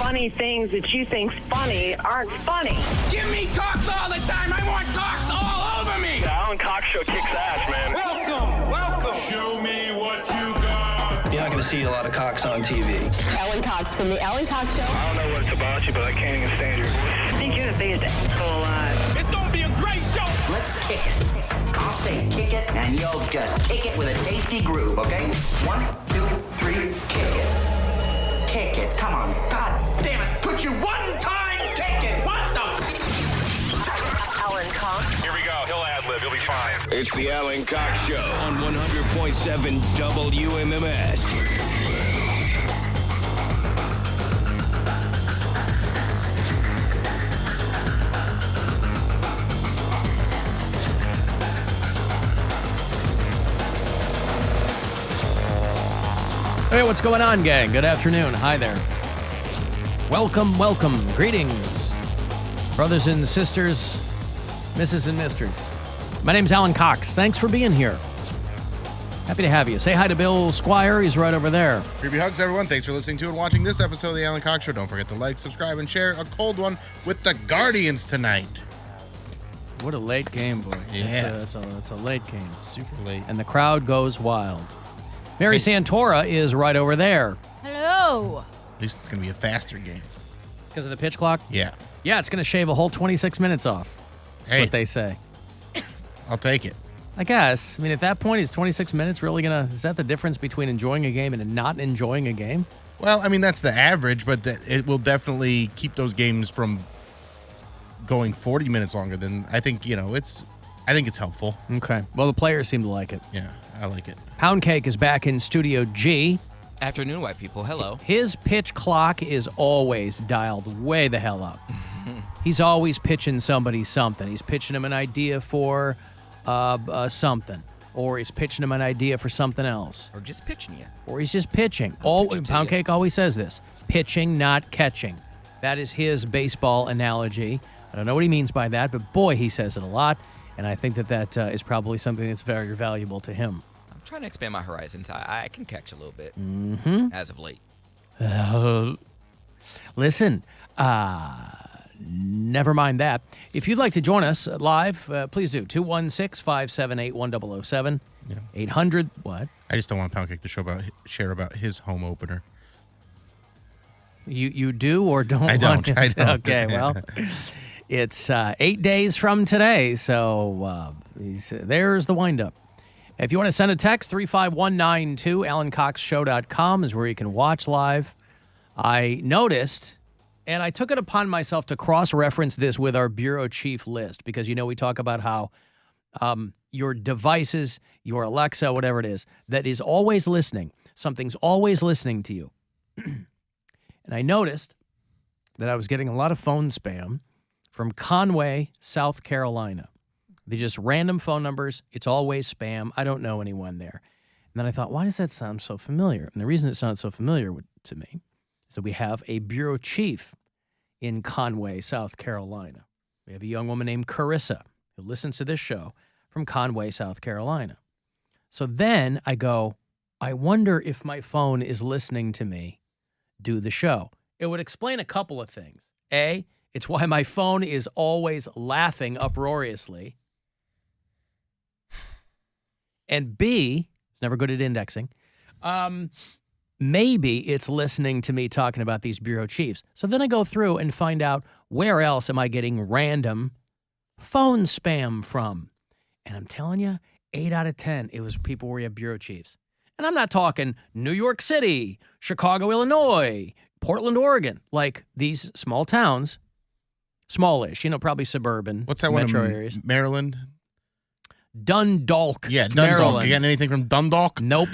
funny things that you think's funny aren't funny. Give me cocks all the time. I want cocks all over me. The Alan Cox Show kicks ass, man. Welcome. Show me what you got. You're not going to see a lot of cocks on TV. Alan Cox from the Alan Cox Show. I don't know what it's about you, but I can't even stand your voice. I think you're the biggest asshole alive. It's gonna be a great show. Let's kick it. I'll say kick it, and you'll just kick it with a tasty groove, okay? 1, 2, 3, kick it. Kick it. Come on. God damn it. Could you one time kick it? What the? Alan Cox. Here we go. He'll ad-lib. He'll be fine. It's the Alan Cox Show on 100.7 WMMS. Hey, what's going on, gang? Good afternoon. Hi there. Welcome. Greetings, brothers and sisters, misses and misters. My name's Alan Cox. Thanks for being here. Happy to have you. Say hi to Bill Squire. He's right over there. Creepy hugs, everyone. Thanks for listening to and watching this episode of the Alan Cox Show. Don't forget to like, subscribe, and share a cold one with the Guardians tonight. What a late game, boy. Yeah. It's a late game. Super late. And the crowd goes wild. Mary Santora is right over there. Hello. At least it's going to be a faster game. Because of the pitch clock? Yeah. Yeah, it's going to shave a whole 26 minutes off. Hey, What they say. I'll take it. I guess. I mean, at that point, is 26 minutes really going to... Is that the difference between enjoying a game and not enjoying a game? Well, I mean, that's the average, but it will definitely keep those games from going 40 minutes longer than... I think it's helpful. Okay. Well, the players seem to like it. Yeah, I like it. Poundcake is back in Studio G. Afternoon, white people. Hello. His pitch clock is always dialed way the hell up. He's always pitching somebody something. He's pitching him an idea for something. Or he's pitching him an idea for something else. Or just pitching you. Or he's just pitching. pitching to Poundcake always says this. Pitching, not catching. That is his baseball analogy. I don't know what he means by that, but boy, he says it a lot. And I think that is probably something that's very valuable to him. I'm trying to expand my horizons. I can catch a little bit as of late. Listen, never mind that. If you'd like to join us live, please do. 216-578-1007. Yeah. 800, what? I just don't want Poundcake to share about his home opener. You do or don't I want don't. him I to? don't. Okay, well, it's 8 days from today, so there's the wind-up. If you want to send a text, 35192, AlanCoxShow.com is where you can watch live. I noticed, and I took it upon myself to cross-reference this with our bureau chief list, because, we talk about how your devices, your Alexa, whatever it is, that is always listening. Something's always listening to you. And I noticed that I was getting a lot of phone spam from Conway, South Carolina. They're just random phone numbers. It's always spam. I don't know anyone there. And then I thought, why does that sound so familiar? And the reason it sounds so familiar to me is that we have a bureau chief in Conway, South Carolina. We have a young woman named Carissa who listens to this show from Conway, South Carolina. So then I go, I wonder if my phone is listening to me do the show. It would explain a couple of things. A, it's why my phone is always laughing uproariously. And B, it's never good at indexing. Maybe it's listening to me talking about these bureau chiefs. So then I go through and find out where else am I getting random phone spam from. And I'm telling you, 8 out of 10, it was people where you have bureau chiefs. And I'm not talking New York City, Chicago, Illinois, Portland, Oregon, like these small towns, smallish, probably suburban. What's that metro one? Areas. Maryland? Dundalk. Yeah, Dundalk. Maryland. You got anything from Dundalk? Nope.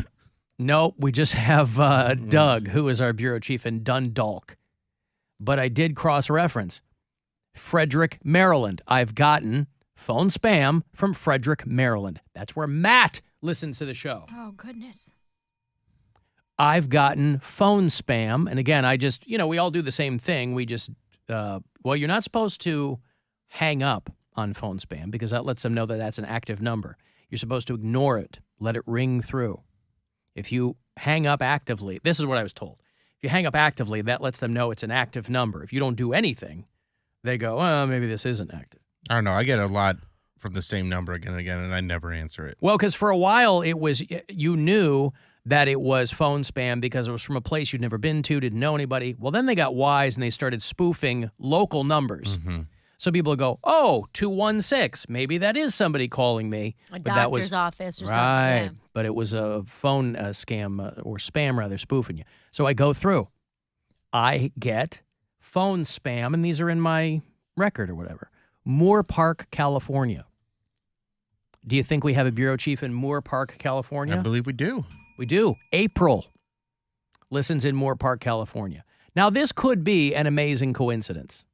We just have Doug, who is our bureau chief in Dundalk. But I did cross-reference. Frederick, Maryland. I've gotten phone spam from Frederick, Maryland. That's where Matt listens to the show. Oh, goodness. I've gotten phone spam. And again, I just, we all do the same thing. We just, you're not supposed to hang up on phone spam because that lets them know that that's an active number. You're supposed to ignore it, let it ring through. If you hang up actively, this is what I was told. If you hang up actively, that lets them know it's an active number. If you don't do anything, they go, oh, maybe this isn't active. I don't know. I get a lot from the same number again and again, and I never answer it. Well, because for a while you knew that it was phone spam because it was from a place you'd never been to, didn't know anybody. Well, then they got wise and they started spoofing local numbers. Mm-hmm. So people would go, 216. Maybe that is somebody calling me. A But that was, doctor's office or something. right. Yeah. But it was a phone scam or spam, rather, spoofing you. So I go through. I get phone spam, and these are in my record or whatever. Moore Park, California. Do you think we have a bureau chief in Moore Park, California? I believe we do. We do. April listens in Moore Park, California. Now, this could be an amazing coincidence.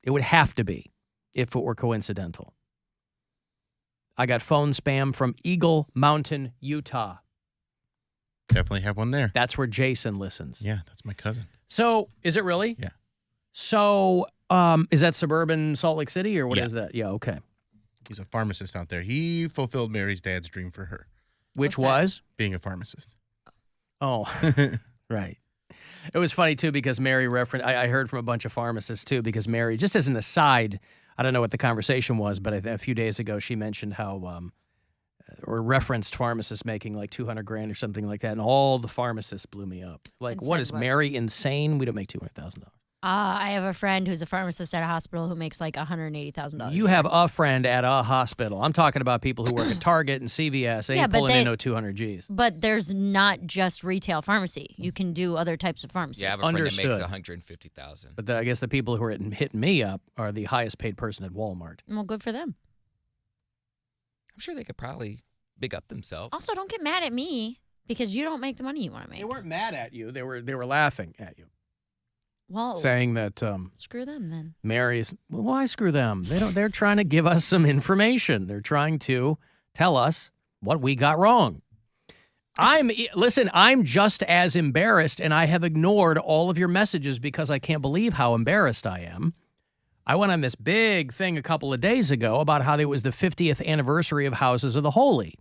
It would have to be if it were coincidental. I got phone spam from Eagle Mountain, Utah. Definitely have one there. That's where Jason listens. Yeah, that's my cousin. So, is it really? Yeah. So, is that suburban Salt Lake City or what is that? Yeah, okay. He's a pharmacist out there. He fulfilled Mary's dad's dream for her, Which was? being a pharmacist. Oh, right. It was funny, too, because Mary referenced, I heard from a bunch of pharmacists, too, because Mary, just as an aside, I don't know what the conversation was, but a few days ago she mentioned how, or referenced pharmacists making like $200,000 or something like that, and all the pharmacists blew me up. Like, And what said is what? Mary insane? We don't make $200,000. I have a friend who's a pharmacist at a hospital who makes like $180,000. You have a friend at a hospital. I'm talking about people who work at Target and CVS. They ain't but pulling in no 200 G's. But there's not just retail pharmacy. You can do other types of pharmacy. Yeah, I have a friend that makes Understood. 150,000. But I guess the people who are hitting me up are the highest paid person at Walmart. Well, good for them. I'm sure they could probably big up themselves. Also, don't get mad at me because you don't make the money you want to make. They weren't mad at you. They were laughing at you, Well, saying that screw them then. Mary's. Well, why screw them? They're trying to give us some information. They're trying to tell us what we got wrong. I'm just as embarrassed, and I have ignored all of your messages because I can't believe how embarrassed I am. I went on this big thing a couple of days ago about how it was the 50th anniversary of Houses of the Holy.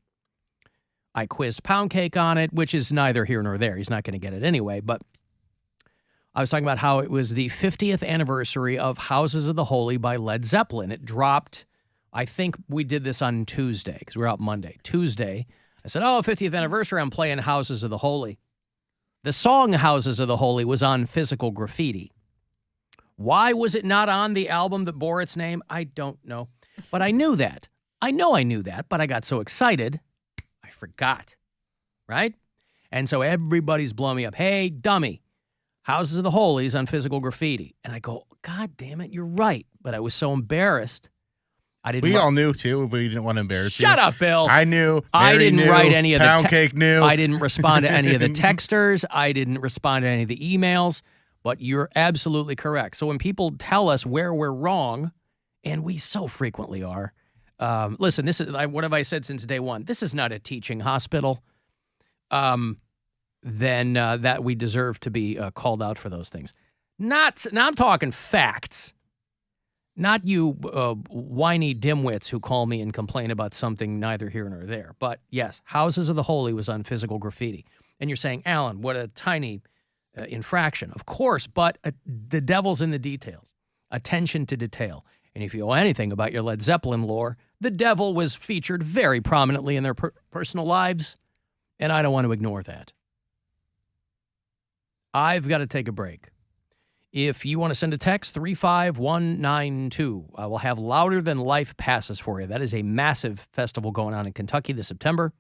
I quizzed Poundcake on it, which is neither here nor there. He's not going to get it anyway, but I was talking about how it was the 50th anniversary of Houses of the Holy by Led Zeppelin. It dropped, I think we did this on Tuesday because we were out Monday. Tuesday, I said, 50th anniversary, I'm playing Houses of the Holy. The song Houses of the Holy was on Physical Graffiti. Why was it not on the album that bore its name? I don't know. But I knew that. I know I knew that, but I got so excited, I forgot. Right? And so everybody's blowing me up. Hey, dummy. Houses of the Holies on Physical Graffiti. And I go, God damn it, you're right. But I was so embarrassed. We all knew, too, but you didn't want to embarrass you. Shut up, Bill. I knew. I Mary didn't knew, write any of the Poundcake knew. I didn't respond to any of the texters. I didn't respond to any of the emails. But you're absolutely correct. So when people tell us where we're wrong, and we so frequently are, listen, this is what have I said since day one? This is not a teaching hospital. Then that we deserve to be called out for those things. Now I'm talking facts. Not you whiny dimwits who call me and complain about something neither here nor there. But yes, Houses of the Holy was on Physical Graffiti. And you're saying, Alan, what a tiny infraction. Of course, but the devil's in the details. Attention to detail. And if you know anything about your Led Zeppelin lore, the devil was featured very prominently in their personal lives. And I don't want to ignore that. I've got to take a break. If you want to send a text, 35192. I will have Louder Than Life passes for you. That is a massive festival going on in Kentucky this September.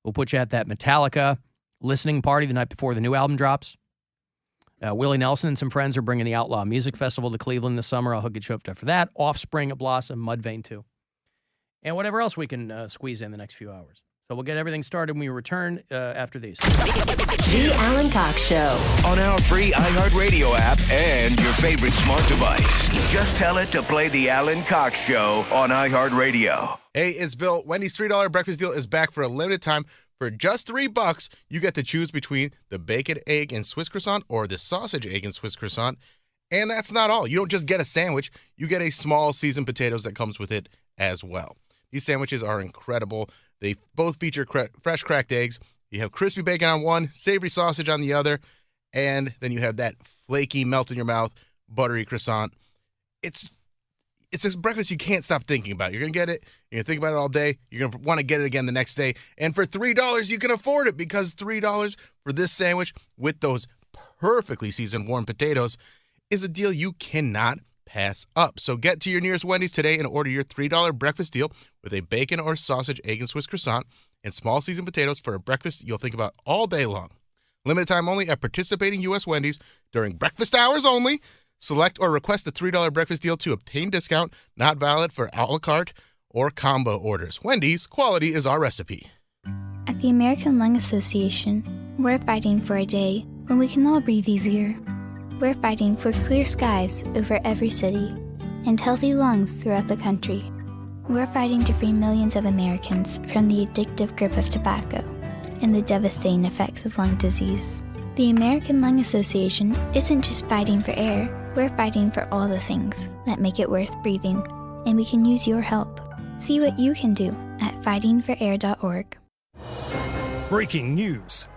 We'll put you at that Metallica listening party the night before the new album drops. Willie Nelson and some friends are bringing the Outlaw Music Festival to Cleveland this summer. I'll hook you up for that. Offspring at Blossom, Mudvayne too. And whatever else we can squeeze in the next few hours. So we'll get everything started when we return after these. The Alan Cox Show. On our free iHeartRadio app and your favorite smart device. Just tell it to play the Alan Cox Show on iHeartRadio. Hey, it's Bill. Wendy's $3 breakfast deal is back for a limited time. For just $3, you get to choose between the bacon, egg, and Swiss croissant or the sausage, egg, and Swiss croissant. And that's not all. You don't just get a sandwich. You get a small seasoned potatoes that comes with it as well. These sandwiches are incredible. They both feature fresh cracked eggs. You have crispy bacon on one, savory sausage on the other, and then you have that flaky, melt in your mouth, buttery croissant. It's a breakfast you can't stop thinking about. You're going to get it. You're going to think about it all day. You're going to want to get it again the next day. And for $3, you can afford it, because $3 for this sandwich with those perfectly seasoned warm potatoes is a deal you cannot pass up. So get to your nearest Wendy's today and order your $3 breakfast deal with a bacon or sausage, egg, and Swiss croissant and small seasoned potatoes for a breakfast you'll think about all day long. Limited time only at participating U.S. Wendy's during breakfast hours only. Select or request the $3 breakfast deal to obtain discount. Not valid for a la carte or combo orders. Wendy's, quality is our recipe. At the American Lung Association, we're fighting for a day when we can all breathe easier. We're fighting for clear skies over every city and healthy lungs throughout the country. We're fighting to free millions of Americans from the addictive grip of tobacco and the devastating effects of lung disease. The American Lung Association isn't just fighting for air, we're fighting for all the things that make it worth breathing, and we can use your help. See what you can do at fightingforair.org. Breaking news.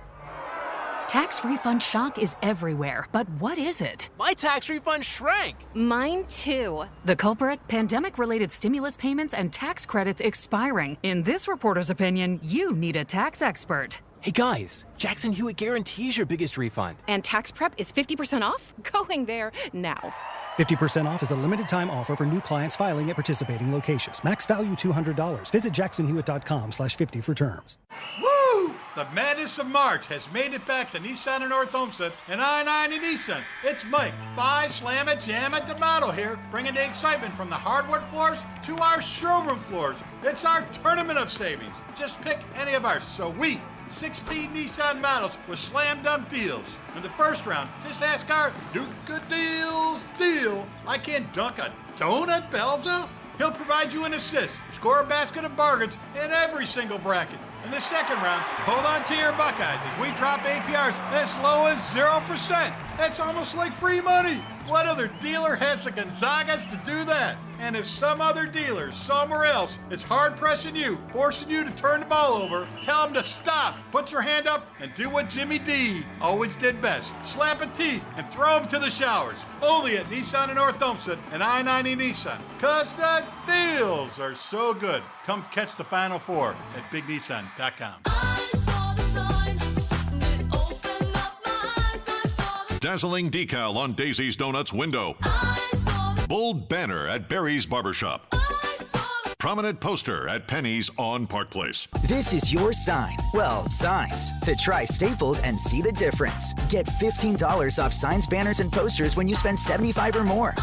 Tax refund shock is everywhere, but what is it? My tax refund shrank. Mine too. The culprit? Pandemic-related stimulus payments and tax credits expiring. In this reporter's opinion, you need a tax expert. Hey guys, Jackson Hewitt guarantees your biggest refund. And tax prep is 50% off? Going there now. 50% off is a limited time offer for new clients filing at participating locations. Max value $200. Visit jacksonhewitt.com/50 for terms. Woo! The madness of March has made it back to Nissan in North Homestead and I-90 Nissan. It's Mike. Buy, slam it, jam it, the model here, bringing the excitement from the hardwood floors to our showroom floors. It's our tournament of savings. Just pick any of our sweet 16 Nissan models with slam dunk deals. In the first round, just ask our Duke of Deals deal. I can't dunk a donut, Belza. He'll provide you an assist, score a basket of bargains in every single bracket. In the second round, hold on to your Buckeyes as we drop APRs as low as 0%. That's almost like free money. What other dealer has the Gonzagas to do that? And if some other dealer somewhere else is hard pressing you, forcing you to turn the ball over, tell them to stop, put your hand up, and do what Jimmy D always did best. Slap a T and throw him to the showers. Only at Nissan in North Homestead and I-90 Nissan. Cause the deals are so good. Come catch the Final Four at BigNissan.com. Dazzling decal on Daisy's Donuts window. Bold banner at Barry's Barbershop. Prominent poster at Penny's on Park Place. This is your sign. Well, signs. To try Staples and see the difference. Get $15 off signs, banners, and posters when you spend $75 or more.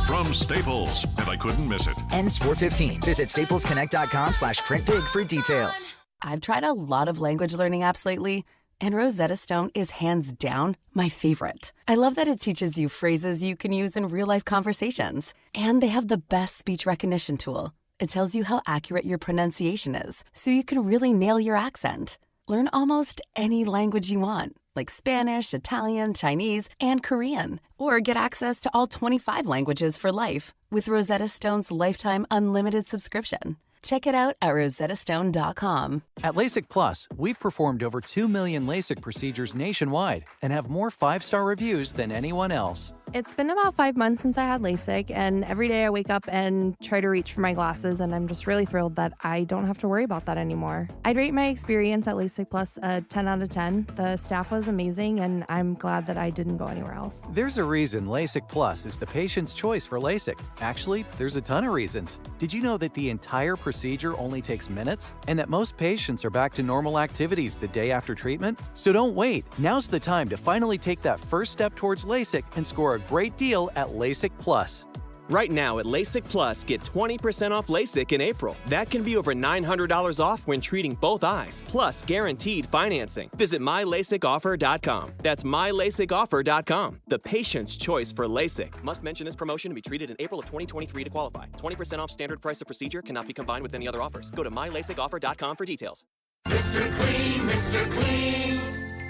From Staples, and I couldn't miss it. Ends 4/15. Visit staplesconnect.com/printbig for details. I've tried a lot of language learning apps lately, and Rosetta Stone is hands down my favorite. I love that it teaches you phrases you can use in real-life conversations. And they have the best speech recognition tool. It tells you how accurate your pronunciation is, so you can really nail your accent. Learn almost any language you want, like Spanish, Italian, Chinese, and Korean. Or get access to all 25 languages for life with Rosetta Stone's lifetime unlimited subscription. Check it out at rosettastone.com. At LASIK Plus, we've performed over 2 million LASIK procedures nationwide and have more 5-star reviews than anyone else. It's been about 5 months since I had LASIK, and every day I wake up and try to reach for my glasses, and I'm just really thrilled that I don't have to worry about that anymore. I'd rate my experience at LASIK Plus a 10 out of 10. The staff was amazing, and I'm glad that I didn't go anywhere else. There's a reason LASIK Plus is the patient's choice for LASIK. Actually, there's a ton of reasons. Did you know that the entire procedure only takes minutes? And that most patients are back to normal activities the day after treatment? So don't wait. Now's the time to finally take that first step towards LASIK and score a great deal at LASIK Plus. Right now at LASIK Plus, get 20% off LASIK in April. That can be over $900 off when treating both eyes, plus guaranteed financing. Visit mylasicoffer.com. That's mylasicoffer.com. The patient's choice for LASIK. Must mention this promotion to be treated in April of 2023 to qualify. 20% off standard price of procedure cannot be combined with any other offers. Go to mylasicoffer.com for details. Mr. Clean, Mr. Clean.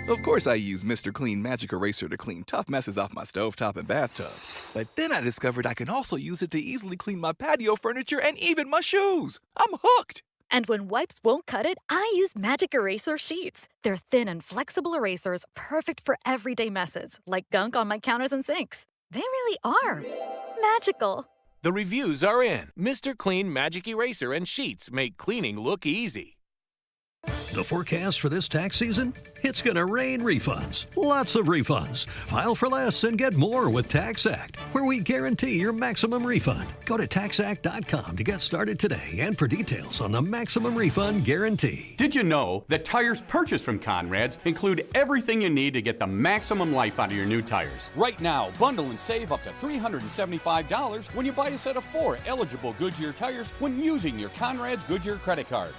Of course I use Mr. Clean Magic Eraser to clean tough messes off my stovetop and bathtub. But then I discovered I can also use it to easily clean my patio furniture and even my shoes. I'm hooked. And when wipes won't cut it, I use Magic Eraser Sheets. They're thin and flexible erasers, perfect for everyday messes, like gunk on my counters and sinks. They really are magical. The reviews are in. Mr. Clean Magic Eraser and Sheets make cleaning look easy. The forecast for this tax season? It's going to rain refunds. Lots of refunds. File for less and get more with TaxAct, where we guarantee your maximum refund. Go to TaxAct.com to get started today and for details on the maximum refund guarantee. Did you know that tires purchased from Conrad's include everything you need to get the maximum life out of your new tires? Right now, bundle and save up to $375 when you buy a set of 4 eligible Goodyear tires when using your Conrad's Goodyear credit card.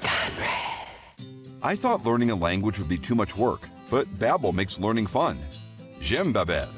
I thought learning a language would be too much work, but Babbel makes learning fun. J'aime Babbel.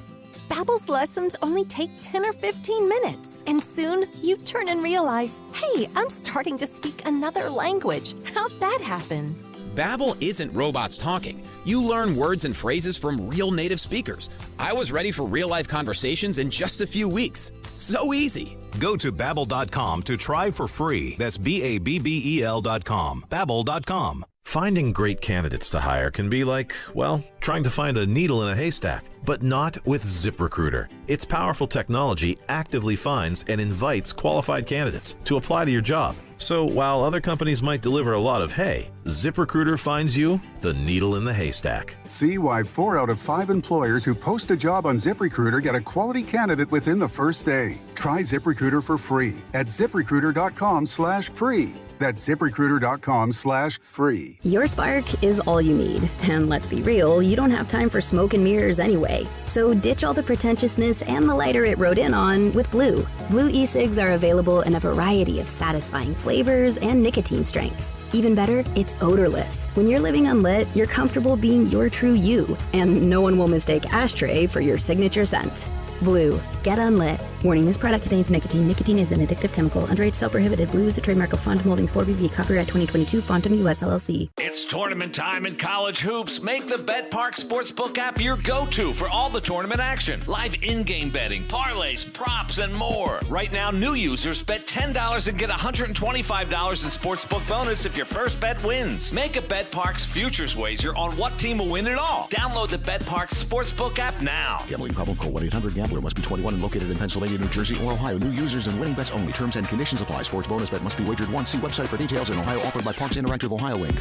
Babbel's lessons only take 10 or 15 minutes, and soon you turn and realize, hey, I'm starting to speak another language. How'd that happen? Babbel isn't robots talking. You learn words and phrases from real native speakers. I was ready for real-life conversations in just a few weeks. So easy. Go to Babbel.com to try for free. That's Babbel.com. Babbel.com. Finding great candidates to hire can be like, well, trying to find a needle in a haystack, but not with ZipRecruiter. Its powerful technology actively finds and invites qualified candidates to apply to your job. So while other companies might deliver a lot of hay, ZipRecruiter finds you the needle in the haystack. See why 4 out of 5 employers who post a job on ZipRecruiter get a quality candidate within the first day. Try ZipRecruiter for free at ZipRecruiter.com/free. That's ZipRecruiter.com/free. Your spark is all you need. And let's be real, you don't have time for smoke and mirrors anyway. So ditch all the pretentiousness and the lighter it rode in on with Blue. Blue e-cigs are available in a variety of satisfying flavors and nicotine strengths. Even better, it's odorless. When you're living unlit, you're comfortable being your true you. And no one will mistake ashtray for your signature scent. Blue. Get unlit. Warning, this product contains nicotine. Nicotine is an addictive chemical. Underage sale prohibited. Blue is a trademark of Fond Molding 4BV. Copyright 2022. Fontum US LLC. It's tournament time in college hoops. Make the BetPark Sportsbook app your go-to for all the tournament action. Live in-game betting, parlays, props, and more. Right now, new users bet $10 and get $125 in sportsbook bonus if your first bet wins. Make a BetParks futures wager on what team will win it all. Download the BetPark Sportsbook app now. Gambling problem? Call 1-800-GAMBLER. Must be 21 and located in Pennsylvania, New Jersey, or Ohio. New users and winning bets only. Terms and conditions apply. Sports bonus bet must be wagered once. See website for details. In Ohio, offered by Parks Interactive Ohio Link.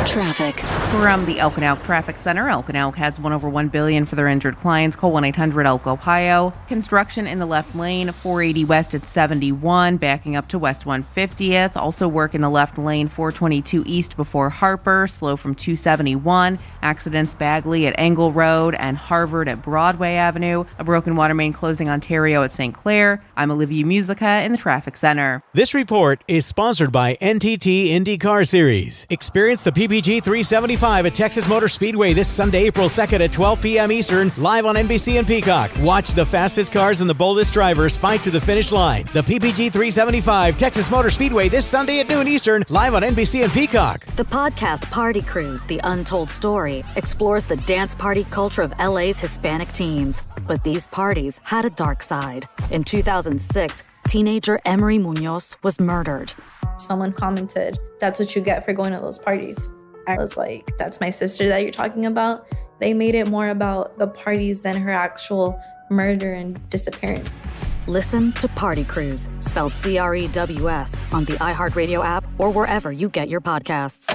Traffic. From the Elk and Elk Traffic Center, Elk and Elk has $1 over $1 billion for their injured clients. Call 1-800-ELK Ohio. Construction in the left lane, 480 west at 71, backing up to West 150th. Also work in the left lane, 422 east before Harper, slow from 271. Accidents Bagley at Engle Road and Harvard at Broadway Avenue. A broken water main closing Ontario at St. Clair. I'm Olivia Musica in the Traffic Center. This report is sponsored by NTT IndyCar Series. Experience the PPG 375 at Texas Motor Speedway this Sunday, April 2nd at 12 p.m. Eastern, live on NBC and Peacock. Watch the fastest cars and the boldest drivers fight to the finish line. The PPG 375 Texas Motor Speedway this Sunday at noon Eastern, live on NBC and Peacock. The podcast Party Cruise, The Untold Story, explores the dance party culture of LA's Hispanic teens. But these parties had a dark side. In 2006, teenager Emery Munoz was murdered. Someone commented, "That's what you get for going to those parties." I was like, that's my sister that you're talking about? They made it more about the parties than her actual murder and disappearance. Listen to Party Cruise, spelled CREWS, on the iHeartRadio app or wherever you get your podcasts.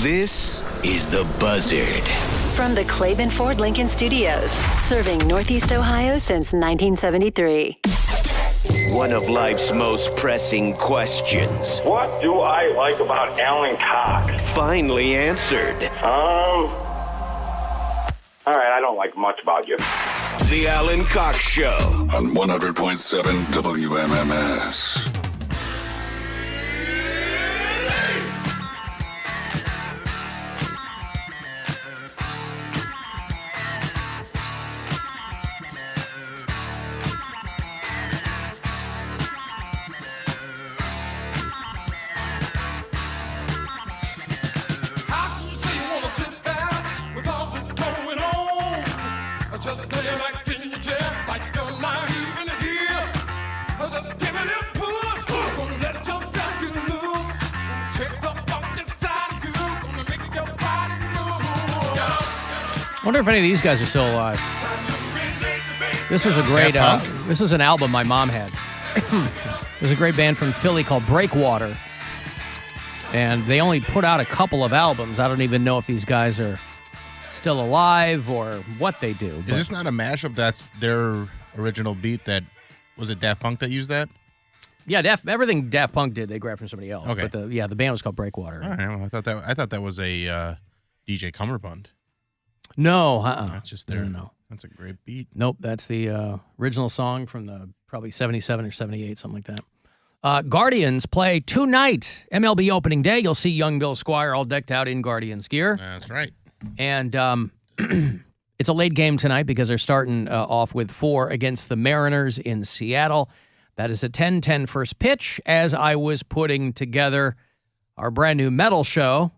This is The Buzzard. From the Claiborne Ford Lincoln Studios, serving Northeast Ohio since 1973. One of life's most pressing questions. What do I like about Alan Cox? Finally answered. All right, I don't like much about you. The Alan Cox Show. On 100.7 WMMS. Just lay back in your chair like you're not even here. Just give it a push. Don't let yourself get loose. Take wonder if any of these guys are still alive. This was a great, this was an album my mom had. There's a great band from Philly called Breakwater. And they only put out a couple of albums. I don't even know if these guys are still alive or what they do. Is this not a mashup that's their original beat that, was it Daft Punk that used that? Yeah, everything Daft Punk did, they grabbed from somebody else. Okay. But the band was called Breakwater. All right, well, I thought that was a DJ Cummerbund. No, That's just their, No. That's a great beat. Nope, that's the original song from the probably 77 or 78, something like that. Guardians play tonight, MLB opening day. You'll see young Bill Squire all decked out in Guardians gear. That's right. And it's a late game tonight because they're starting off with 4 against the Mariners in Seattle. That is a 10-10 first pitch. As I was putting together our brand new metal show,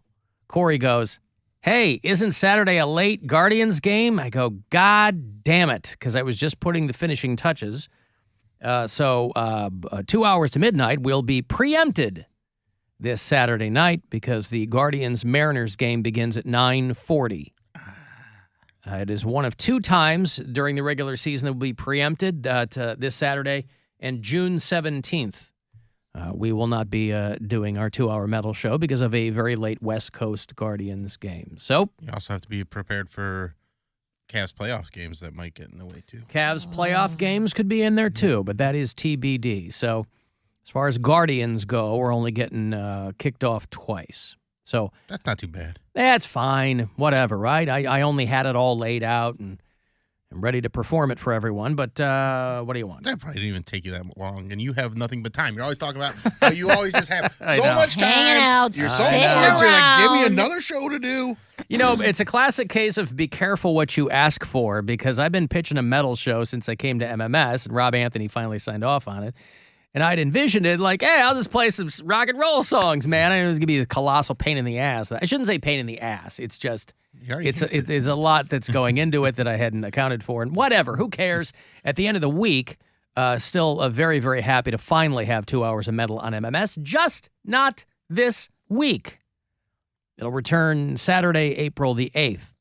Corey goes, "Hey, isn't Saturday a late Guardians game?" I go, "God damn it," because I was just putting the finishing touches. So 2 hours to midnight will be preempted this Saturday night because the Guardians-Mariners game begins at 9:40. It is one of 2 times during the regular season that will be preempted this Saturday and June 17th. We will not be doing our 2-hour metal show because of a very late West Coast Guardians game. So you also have to be prepared for Cavs playoff games that might get in the way, too. Cavs playoff games could be in there, too, but that is TBD. So as far as Guardians go, we're only getting kicked off twice. So that's not too bad. That's fine. Whatever, right? I only had it all laid out and I'm ready to perform it for everyone, but what do you want? That probably didn't even take you that long, and you have nothing but time. You're always talking about how you always just have so much time. Hanging out, You're so sitting bored. You're like, give me around. another show to do. You know, it's a classic case of be careful what you ask for, because I've been pitching a metal show since I came to MMS, and Rob Anthony finally signed off on it. And I'd envisioned it like, hey, I'll just play some rock and roll songs, man. And it was going to be a colossal pain in the ass. I shouldn't say pain in the ass. It's just, it's a lot that's going into it that I hadn't accounted for. And whatever, who cares? At the end of the week, still very, very happy to finally have 2 hours of metal on MMS. Just not this week. It'll return Saturday, April the 8th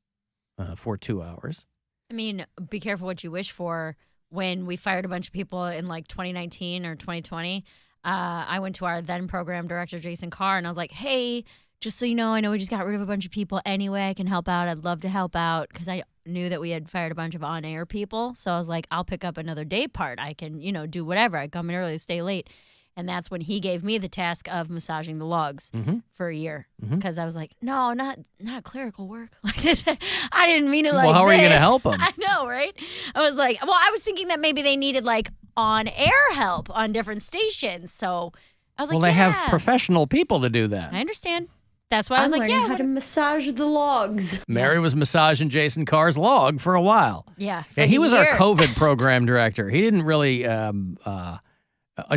for 2 hours. I mean, be careful what you wish for. When we fired a bunch of people in like 2019 or 2020, I went to our then program director, Jason Carr, and I was like, hey, just so you know, I know we just got rid of a bunch of people. Anyway, I can help out. I'd love to help out, because I knew that we had fired a bunch of on-air people. So I was like, I'll pick up another day part. I can, do whatever. I come in early, stay late. And that's when he gave me the task of massaging the logs for a year. Because I was like, no, not clerical work. Like this. I didn't mean it like this. Well, how are you going to help them? I know, right? I was like, well, I was thinking that maybe they needed like on-air help on different stations. So I was like, well, they have professional people to do that. I understand. That's why I was like, how to massage the logs. Mary was massaging Jason Carr's log for a while. Yeah. He was our COVID program director. He didn't really...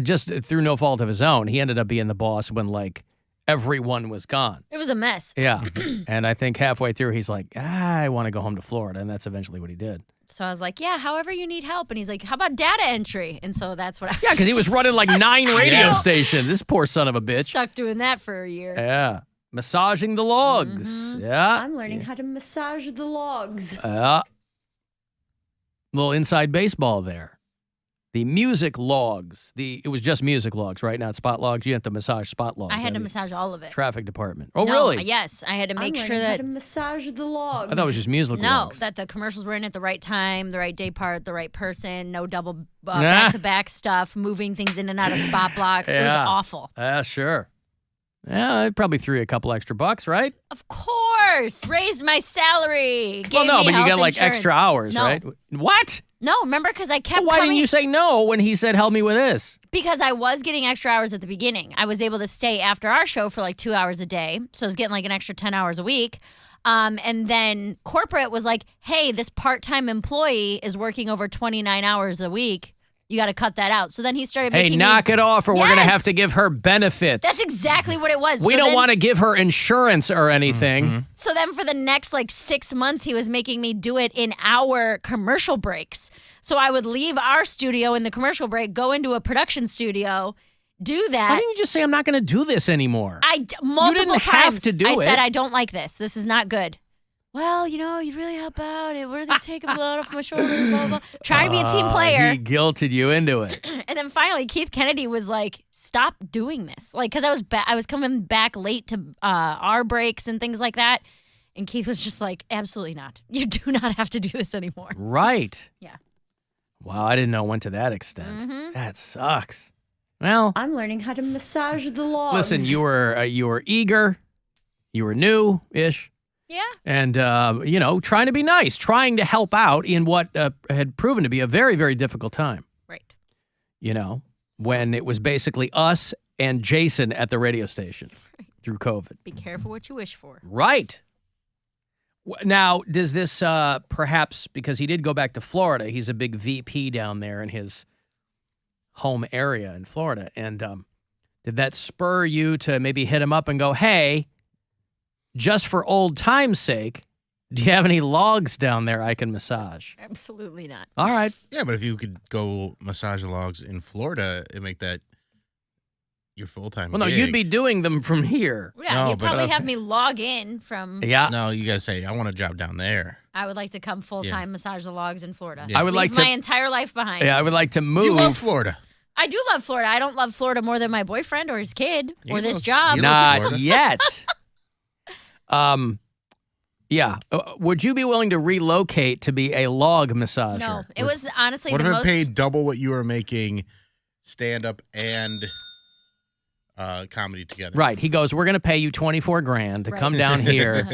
just through no fault of his own, he ended up being the boss when, like, everyone was gone. It was a mess. Yeah. And I think halfway through, he's like, I want to go home to Florida. And that's eventually what he did. So I was like, yeah, however you need help. And he's like, how about data entry? And so that's what I was. Yeah, because he was running like 9 radio stations. This poor son of a bitch. Stuck doing that for a year. Yeah. Massaging the logs. Yeah. I'm learning how to massage the logs. Little inside baseball there. The music logs. It was just music logs, right? Not spot logs. You have to massage spot logs. I had to massage all of it. Traffic department. Oh, no, really? Yes. I had to make sure how that... to massage the logs. I thought it was just music logs. No, that the commercials were in at the right time, the right day part, the right person, no double back-to-back stuff, moving things in and out of spot blocks. It was awful. Sure. Yeah, I probably threw you a couple extra bucks, right? Of course. Raised my salary. Well, no, but you got like insurance. extra hours, No. right? What? No, remember, because I kept Why didn't you say no when he said, help me with this? Because I was getting extra hours at the beginning. I was able to stay after our show for like 2 hours a day. So I was getting like an extra 10 hours a week. And then corporate was like, hey, this part-time employee is working over 29 hours a week. You got to cut that out. So then he started making knock it off or we're going to have to give her benefits. That's exactly what it was. We don't want to give her insurance or anything. So then for the next like 6 months, he was making me do it in our commercial breaks. So I would leave our studio in the commercial break, go into a production studio, do that. Why didn't you just say, I'm not going to do this anymore? Multiple you didn't times have to do I it. said, I don't like this. This is not good. well, you'd really help out. What are they taking blood off my shoulder? Blah, blah. Trying to be a team player. He guilted you into it. And then finally, Keith Kennedy was like, stop doing this. Like, because I was coming back late to our breaks and things like that. And Keith was just like, absolutely not. You do not have to do this anymore. Right. Yeah. Wow, I didn't know it went to that extent. Mm-hmm. That sucks. Well, I'm learning how to massage the logs. listen, you were eager. You were new-ish. Yeah. And, trying to be nice, trying to help out in what had proven to be a very, very difficult time. Right. When it was basically us and Jason at the radio station through COVID. Be careful what you wish for. Right. Now, does this perhaps, because he did go back to Florida, he's a big VP down there in his home area in Florida, and did that spur you to maybe hit him up and go, hey, just for old time's sake, do you have any logs down there I can massage? Absolutely not. All right. Yeah, but if you could go massage the logs in Florida and make that your full-time Well, no, gig. you'd be doing them from here. Yeah, No, you'd but- probably have me log in from. Yeah. No, you got to say, I want a job down there. I would like to come full-time massage the logs in Florida. Yeah. I would Leave like to. my entire life behind. Yeah, I would like to move. You love Florida. I do love Florida. I don't love Florida more than my boyfriend or his kid or this loves- job. he loves Not Florida. yet. Yeah. Would you be willing to relocate to be a log massager? No, it was honestly What the if it most. paid double what you were making stand-up and comedy together? Right. He goes, we're going to pay you $24,000 to come down here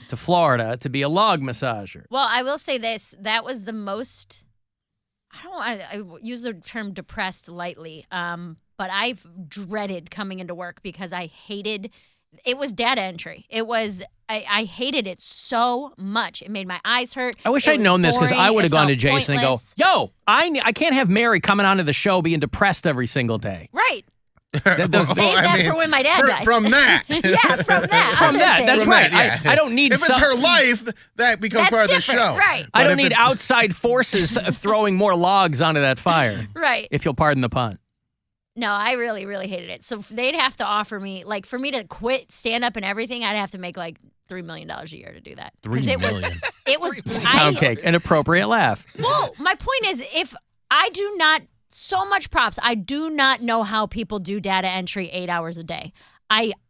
to Florida to be a log massager. Well, I will say this. That was the most. I use the term depressed lightly, but I've dreaded coming into work because I hated. It was data entry. It was. I hated it so much. It made my eyes hurt. I wish It I'd was known this because boring. I would have It gone to felt Jason pointless. and go, yo, I can't have Mary coming onto the show being depressed every single day. Right. The- the- Save that for when my dad dies. From that. yeah, from that. From other that, things. that's From right. that, yeah. I don't need If it's some- her life, that becomes That's part of the different, show. right. I But don't if need it's- outside forces throwing more logs onto that fire, Right. if you'll pardon the pun. No, I really, really hated it. So they'd have to offer me, like, for me to quit stand up and everything, I'd have to make like $3 million a year to do that. 3 'Cause million. It was. Poundcake, an appropriate laugh. Well, my point is, if I do not, so much props, I do not know how people do data entry 8 hours a day.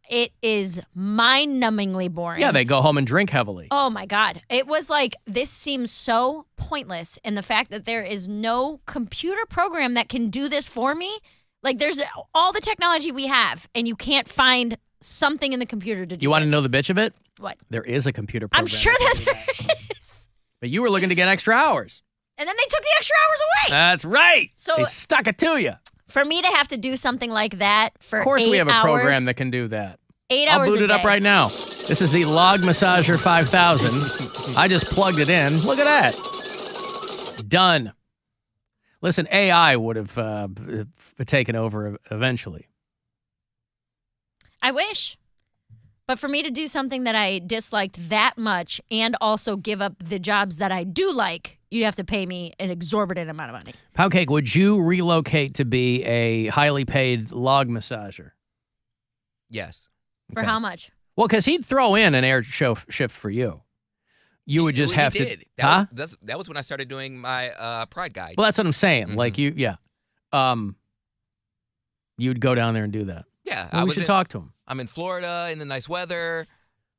It is mind-numbingly boring. Yeah, they go home and drink heavily. Oh my God. It was like, this seems so pointless. And the fact that there is no computer program that can do this for me. Like, there's all the technology we have, and you can't find something in the computer to do You want to this. know the bitch of it? What? There is a computer program. I'm sure that there is. But you were looking to get extra hours. And then they took the extra hours away. That's right. So- they stuck it to you. For me to have to do something like that for 8 hours. Of course, we have a program that can do that. 8 I'll hours boot a it up day. right now. This is the Log Massager 5000. I just plugged it in. Look at that. Done. Listen, AI would have taken over eventually. I wish. But for me to do something that I disliked that much and also give up the jobs that I do like, you'd have to pay me an exorbitant amount of money. Poundcake, would you relocate to be a highly paid log massager? Yes. For how much? Well, because he'd throw in an air show shift for you. You would just He have did. to. That that was when I started doing my Pride Guide. Well, that's what I'm saying. Mm-hmm. Like you'd go down there and do that. Yeah, Well, we should talk to him. I'm in Florida in the nice weather,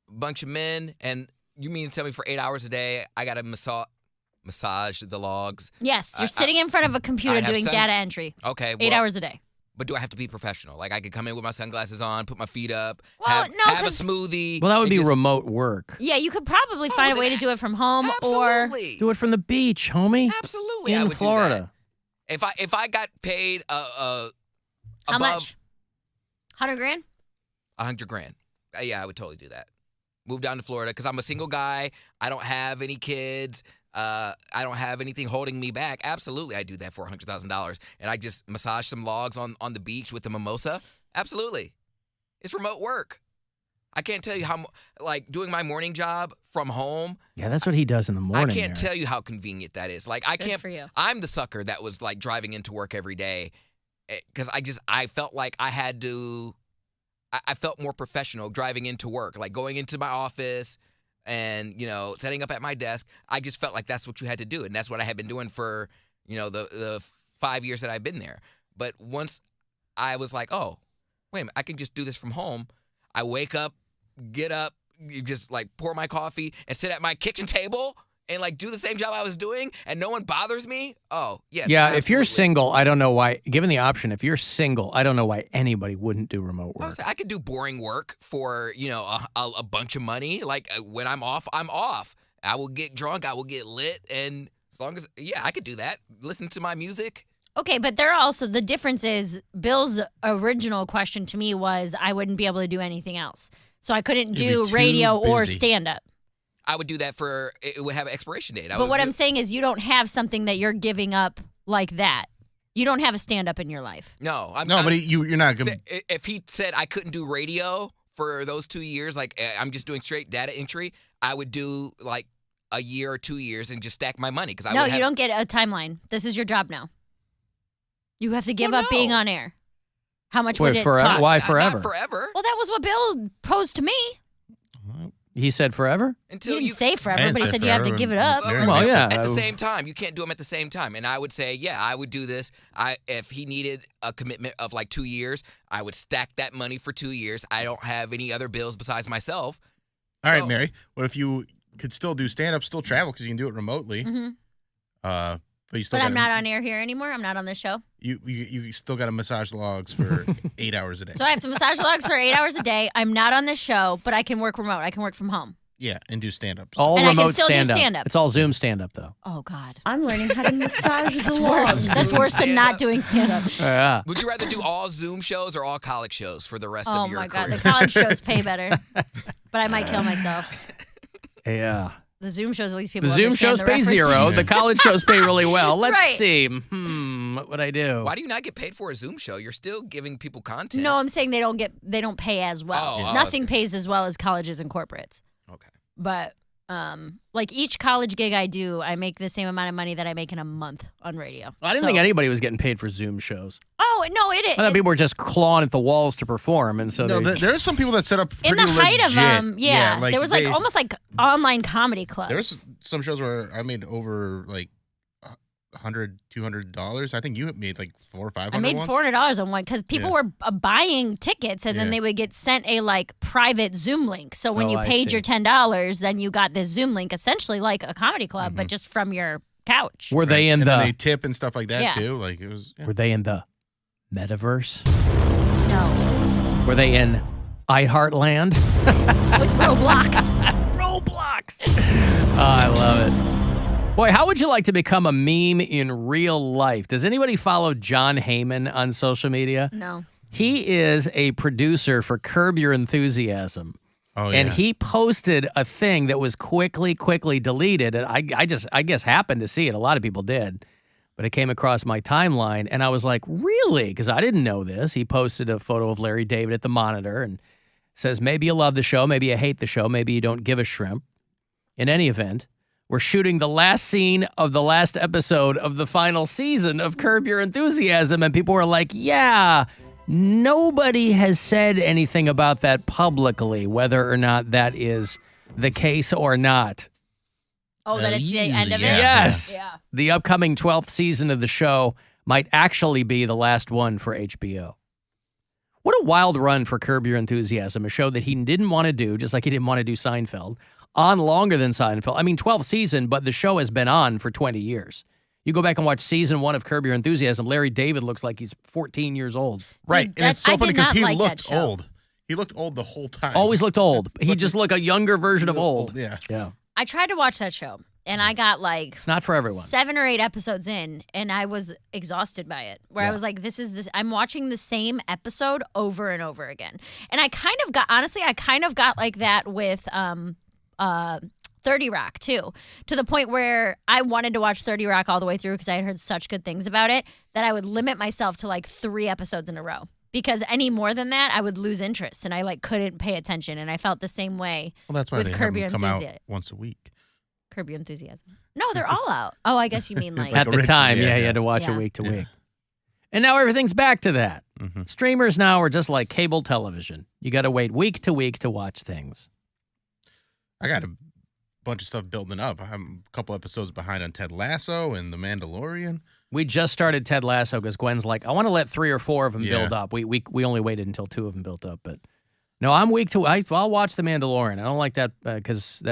bunch of men, and you mean to tell me for 8 hours a day I got to massage the logs? Yes, you're sitting in front of a computer I have doing data entry. Okay, 8 hours a day. But do I have to be professional? Like I could come in with my sunglasses on, put my feet up, Well, have a 'cause- smoothie. Well, that would and be just- remote work. Yeah, you could probably find a way to do it from home Absolutely. Do it from the beach, homie. Absolutely, in I would Florida. do that. If I got paid How above much? 100 grand? $100,000, yeah, I would totally do that. Move down to Florida because I'm a single guy. I don't have any kids. I don't have anything holding me back. Absolutely, I do that for $100,000, and I just massage some logs on the beach with a mimosa. Absolutely, it's remote work. I can't tell you how, like, doing my morning job from home. Yeah, that's what he does in the morning. I can't there. tell you how convenient that is. Like, I Good can't. for you. I'm the sucker that was like driving into work every day because I felt like I had to. I felt more professional driving into work, like going into my office, and, setting up at my desk, I just felt like that's what you had to do. And that's what I had been doing for, the 5 years that I've been there. But once I was like, oh, wait a minute, I can just do this from home. I wake up, get up, you just like pour my coffee and sit at my kitchen table and like do the same job I was doing and no one bothers me. Oh, yes. Yeah, absolutely. if you're single, I don't know why, given the option, if you're single, I don't know why anybody wouldn't do remote work. I could do boring work for, a bunch of money. Like when I'm off, I'm off. I will get drunk, I will get lit, and as long as, I could do that. Listen to my music. Okay, but there are also, the difference is Bill's original question to me was I wouldn't be able to do anything else. So I couldn't do radio or stand-up. I would do that it would have an expiration date. But what I'm saying is you don't have something that you're giving up like that. You don't have a stand-up in your life. No. But you're not going to. If he said I couldn't do radio for those 2 years, like I'm just doing straight data entry, I would do like a year or 2 years and just stack my money. You don't get a timeline. This is your job now. You have to give up being on air. How much would it cost? Why forever? Not forever. Well, that was what Bill posed to me. He said forever? He didn't say forever, but he said you have to give it up. At the same time. You can't do them at the same time. And I would say, I would do this. If he needed a commitment of like 2 years, I would stack that money for 2 years. I don't have any other bills besides myself. All right, Mary. What if you could still do stand-up, still travel because you can do it remotely? Mm-hmm. But I'm not on air here anymore. I'm not on this show. You still got to massage logs for 8 hours a day. So I have to massage logs for 8 hours a day. I'm not on this show, but I can work remote. I can work from home. Yeah, and do stand-ups. All and remote I can still do stand-up. It's all Zoom stand-up, though. Oh, God. I'm learning how to massage the That's logs. worse. That's worse than not doing stand-up. Yeah. Would you rather do all Zoom shows or all college shows for the rest of your career? Oh, my God. The college shows pay better. But I might kill myself. Yeah. The Zoom shows, at least people The Zoom shows pay zero. The college shows pay really well. Let's see. What would I do? Why do you not get paid for a Zoom show? You're still giving people content. No, I'm saying they don't pay as well. Nothing pays as well as colleges and corporates. Okay. But like each college gig I do, I make the same amount of money that I make in a month on radio. I didn't think anybody was getting paid for Zoom shows. Oh, no, it is. I thought people were just clawing at the walls to perform, and so there are some people that set up pretty in the height legit. of them. Yeah, like there was almost like online comedy clubs. There's some shows where I made over like $100, $200. I think you made like $400 or $500. I made $400 on one because people were buying tickets, and then they would get sent a like private Zoom link. So when you paid your $10, then you got this Zoom link, essentially like a comedy club, but just from your couch. Were they in then they tip and stuff like that Yeah. too? Like it was. Were they in the metaverse? No. Were they in iHeartland? With Roblox. Roblox. Oh, I love it. Boy, how would you like to become a meme in real life? Does anybody follow John Heyman on social media? No. He is a producer for Curb Your Enthusiasm. Oh, And he posted a thing that was quickly deleted. And I guess happened to see it. A lot of people did. But it came across my timeline, and I was like, really? Because I didn't know this. He posted a photo of Larry David at the monitor and says, maybe you love the show, maybe you hate the show, maybe you don't give a shrimp. In any event, we're shooting the last scene of the last episode of the final season of Curb Your Enthusiasm, and people were like, yeah, nobody has said anything about that publicly, whether or not that is the case or not. Oh, that it's the end of it? Yes. Yeah. The upcoming 12th season of the show might actually be the last one for HBO. What a wild run for Curb Your Enthusiasm, a show that he didn't want to do, just like he didn't want to do Seinfeld, on longer than Seinfeld. I mean, 12th season, but the show has been on for 20 years. You go back and watch season 1 of Curb Your Enthusiasm, Larry David looks like he's 14 years old. Right, and it's so funny because he looked old. He looked old the whole time. Always looked old. He just looked a younger version of old. Yeah. Yeah. I tried to watch that show, and I got like It's not for everyone. 7 or 8 episodes in, and I was exhausted by it. Where I was like, I'm watching the same episode over and over again. And I kind of got like that with 30 Rock too, to the point where I wanted to watch 30 Rock all the way through because I had heard such good things about it that I would limit myself to like 3 episodes in a row. Because any more than that, I would lose interest, and I like couldn't pay attention. And I felt the same way. Well, that's why with they Curb have Your them come out Enthusiasm. once a week. Curb Your Enthusiasm. No, they're all out. Oh, I guess you mean like At the time, yeah, you had to watch Yeah. it week to week. And now everything's back to that. Streamers now are just like cable television. You got to wait week to week to watch things. I got to bunch of stuff building up. I'm a couple episodes behind on Ted Lasso and The Mandalorian. We just started Ted Lasso because Gwen's like, I want to let 3 or 4 of them build up. We only waited until 2 of them built up, but no, I'm week 2. I'll watch The Mandalorian. I don't like that because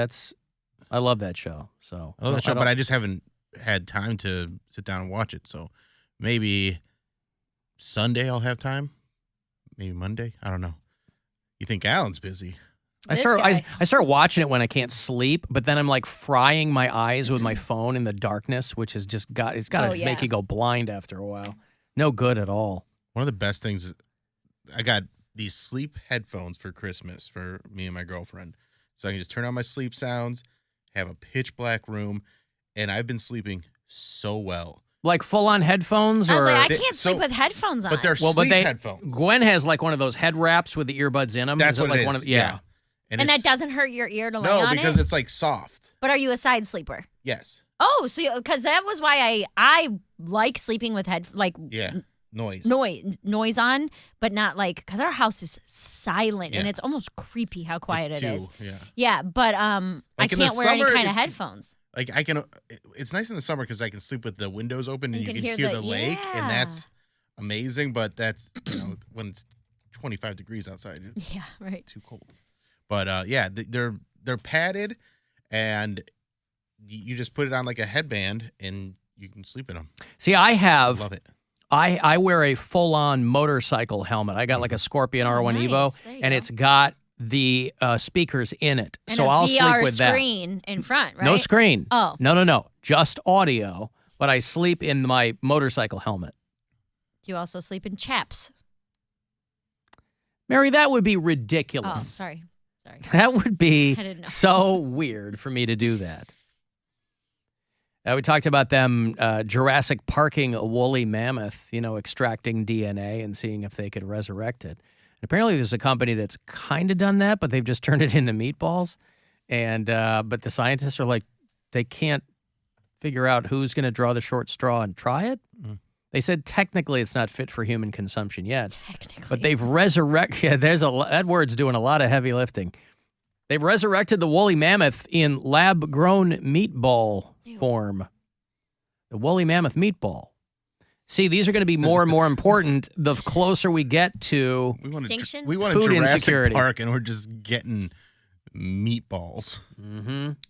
I love that show. So I love that show, but I just haven't had time to sit down and watch it. So maybe Sunday I'll have time. Maybe Monday. I don't know. You think Alan's busy? I start watching it when I can't sleep, but then I'm like frying my eyes with my phone in the darkness, which has just got to make you go blind after a while. No good at all. One of the best things, I got these sleep headphones for Christmas for me and my girlfriend. So I can just turn on my sleep sounds, have a pitch black room, and I've been sleeping so well. Like full-on headphones? I was or like, I can't sleep with headphones on. But they're sleep headphones. Gwen has like one of those head wraps with the earbuds in them. That's what like it is. Yeah. And that doesn't hurt your ear to lay no, on it? No, because it's like soft. But are you a side sleeper? Yes. Oh, so because that was why I like sleeping with noise on, but not like because our house is silent and it's almost creepy how quiet it is. Yeah, but I can't wear any kind of headphones. Like I can, it's nice in the summer because I can sleep with the windows open and you can hear the lake, and that's amazing. But that's when it's 25 degrees outside. It's too cold. But they're padded, and you just put it on like a headband, and you can sleep in them. See, I love it. I wear a full-on motorcycle helmet. I got like a Scorpion R1 Evo, and it's got the speakers in it. And so I'll sleep with that. Screen in front, right? No screen. Oh. No. Just audio, but I sleep in my motorcycle helmet. You also sleep in chaps. Mary, that would be ridiculous. Oh, sorry. That would be so weird for me to do that. We talked about them Jurassic Parking a woolly mammoth, extracting DNA and seeing if they could resurrect it. And apparently there's a company that's kind of done that, but they've just turned it into meatballs. And but the scientists are like, they can't figure out who's going to draw the short straw and try it. They said technically it's not fit for human consumption yet. But they've resurrected. Yeah, that word's doing a lot of heavy lifting. They've resurrected the woolly mammoth in lab-grown meatball form. The woolly mammoth meatball. See, these are going to be more and more important the closer we get to extinction. We want food a Jurassic insecurity. Park, and we're just getting meatballs.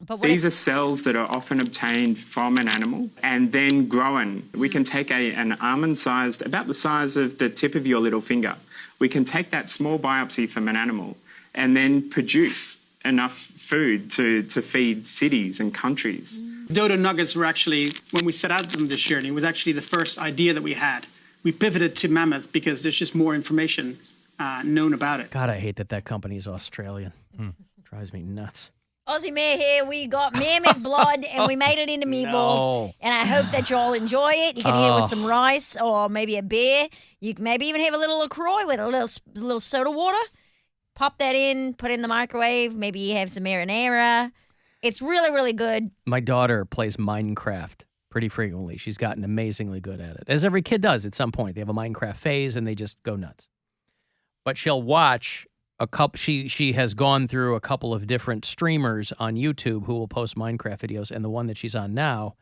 But these are cells that are often obtained from an animal and then grown. We can take an almond-sized, about the size of the tip of your little finger. We can take that small biopsy from an animal and then produce enough food to feed cities and countries. Dodo nuggets were actually, when we set out on this journey, was actually the first idea that we had. We pivoted to mammoth because there's just more information known about it. God, I hate that company is Australian. Drives me nuts. Aussie Mayor here, we got mammoth blood and we made it into meatballs. No. And I hope that you all enjoy it. You can eat it with some rice or maybe a beer. You can maybe even have a little LaCroix with a little soda water. Pop that in, put it in the microwave. Maybe you have some marinara. It's really, really good. My daughter plays Minecraft pretty frequently. She's gotten amazingly good at it, as every kid does at some point. They have a Minecraft phase and they just go nuts. But she'll watch a couple. She has gone through a couple of different streamers on YouTube who will post Minecraft videos, and the one that she's on now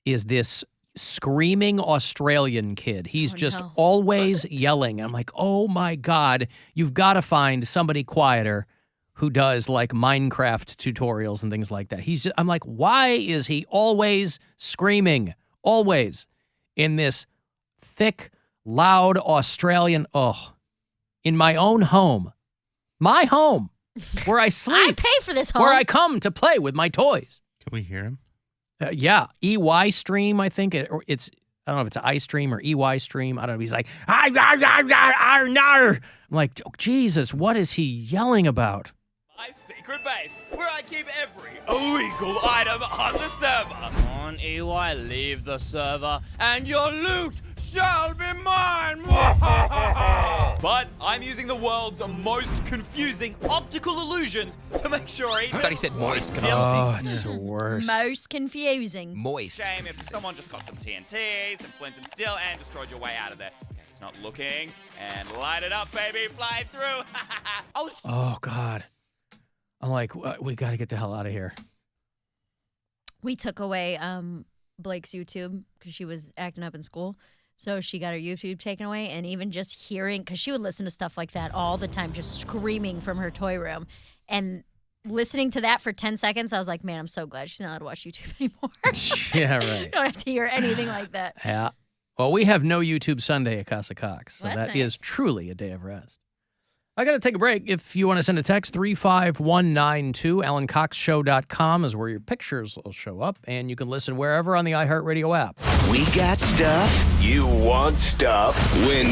is this screaming Australian kid. He's just always yelling. I'm like, oh my God, you've got to find somebody quieter who does like Minecraft tutorials and things like that. I'm like, why is he always screaming? Always in this thick, loud Australian, in my own home. My home, where I sleep. I pay for this home. Where I come to play with my toys. Can we hear him? Yeah, EY stream, I think. I don't know if it's iStream or EY stream. I don't know. He's like, I'm like, oh, Jesus, what is he yelling about? My secret base, where I keep every illegal item on the server. On EY, leave the server, and your loot shall be mine. But I'm using the world's most confusing optical illusions to make sure I thought he said moist. Oh, it's the worst. Most confusing. Moist. Shame if someone just got some TNT, some flint and steel, and destroyed your way out of there. Okay, it's not looking. And light it up, baby. Fly through. Oh, God. I'm like, we got to get the hell out of here. we took away Blake's YouTube because she was acting up in school. So she got her YouTube taken away, and even just hearing, because she would listen to stuff like that all the time, just screaming from her toy room. And listening to that for 10 seconds, I was like, man, I'm so glad she's not allowed to watch YouTube anymore. Yeah, right. You don't have to hear anything like that. Yeah. Well, we have no YouTube Sunday at Casa Cox, so Well, that that's is truly a day of rest. I got to take a break. If you want to send a text, 35192, AlanCoxShow.com is where your pictures will show up, and you can listen wherever on the iHeartRadio app. We got stuff. You want stuff. When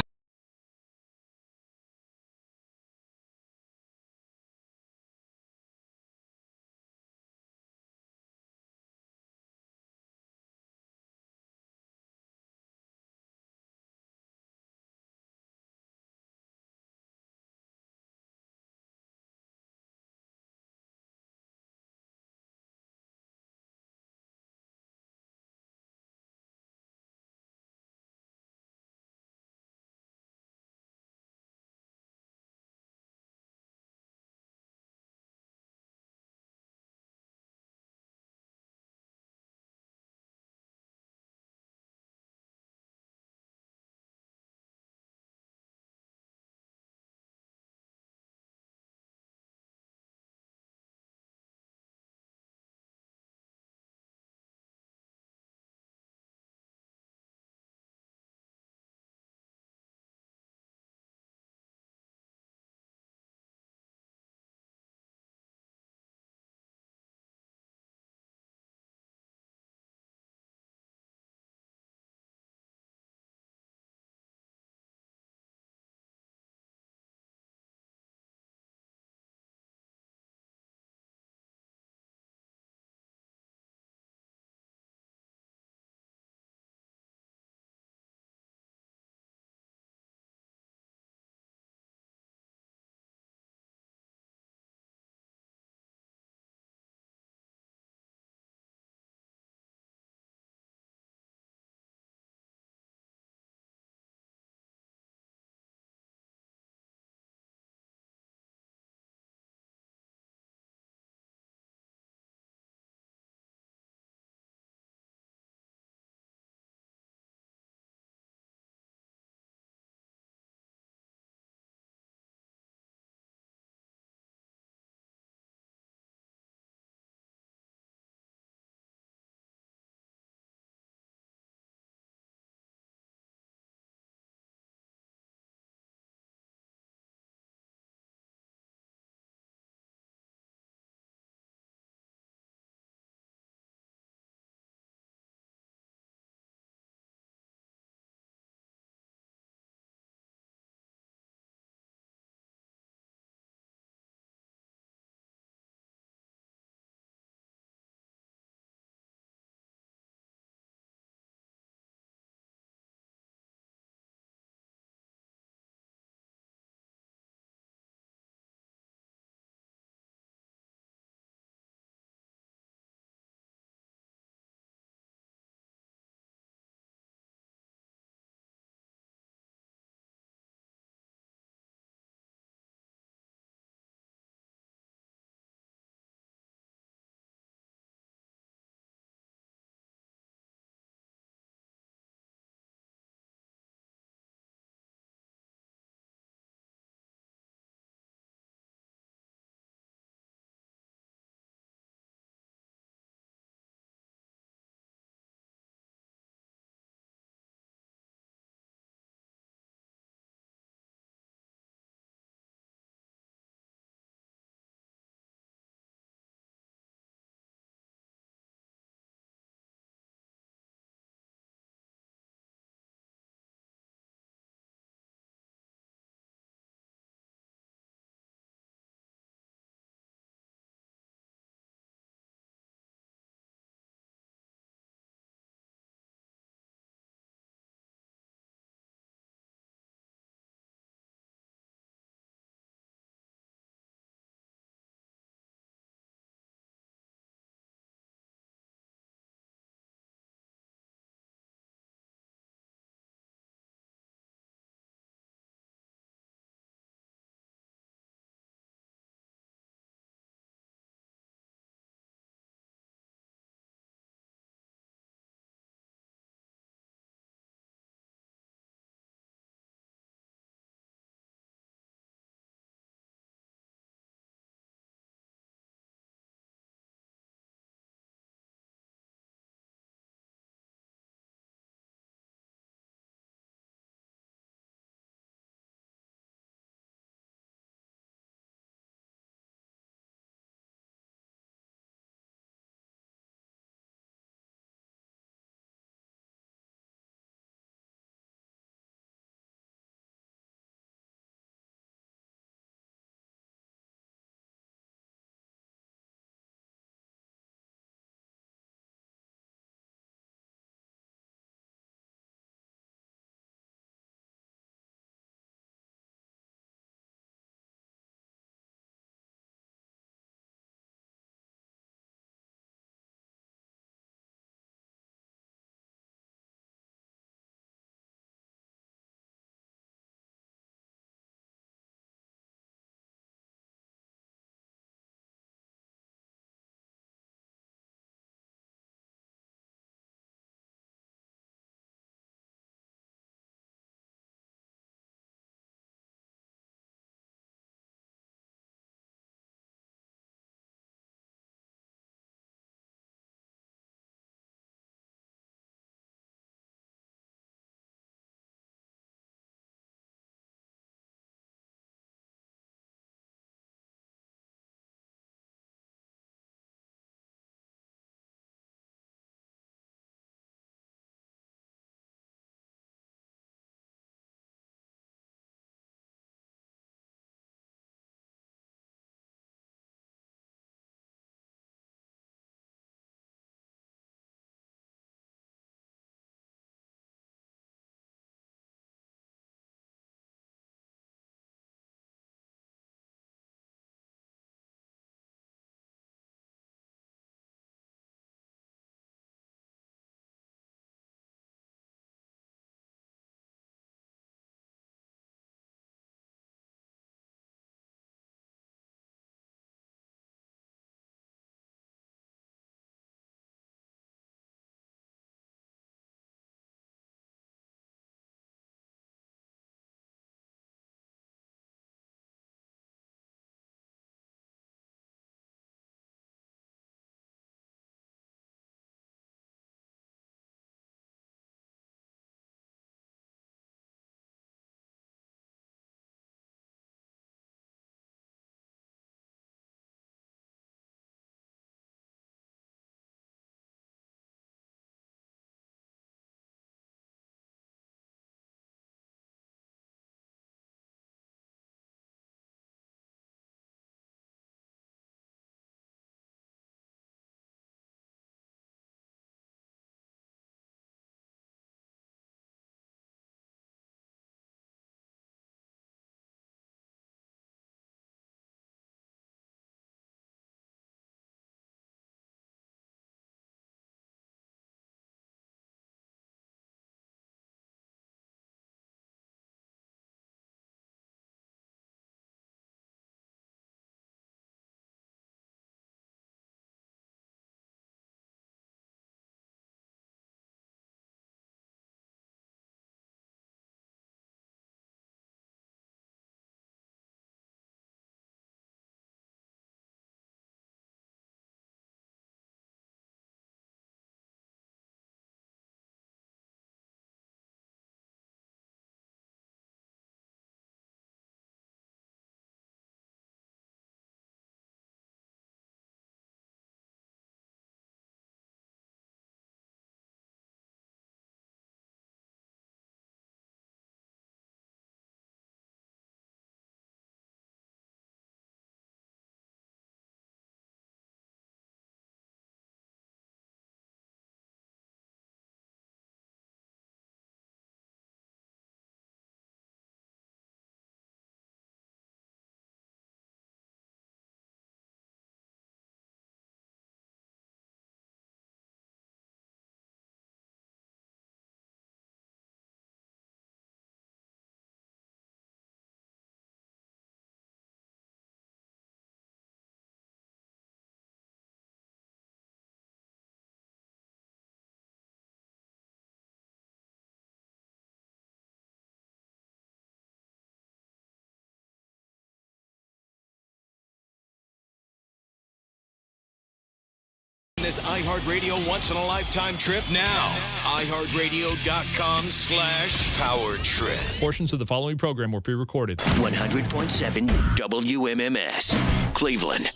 this iHeartRadio once-in-a-lifetime trip now. iHeartRadio.com/power trip. Portions of the following program were pre-recorded. 100.7 WMMS, Cleveland.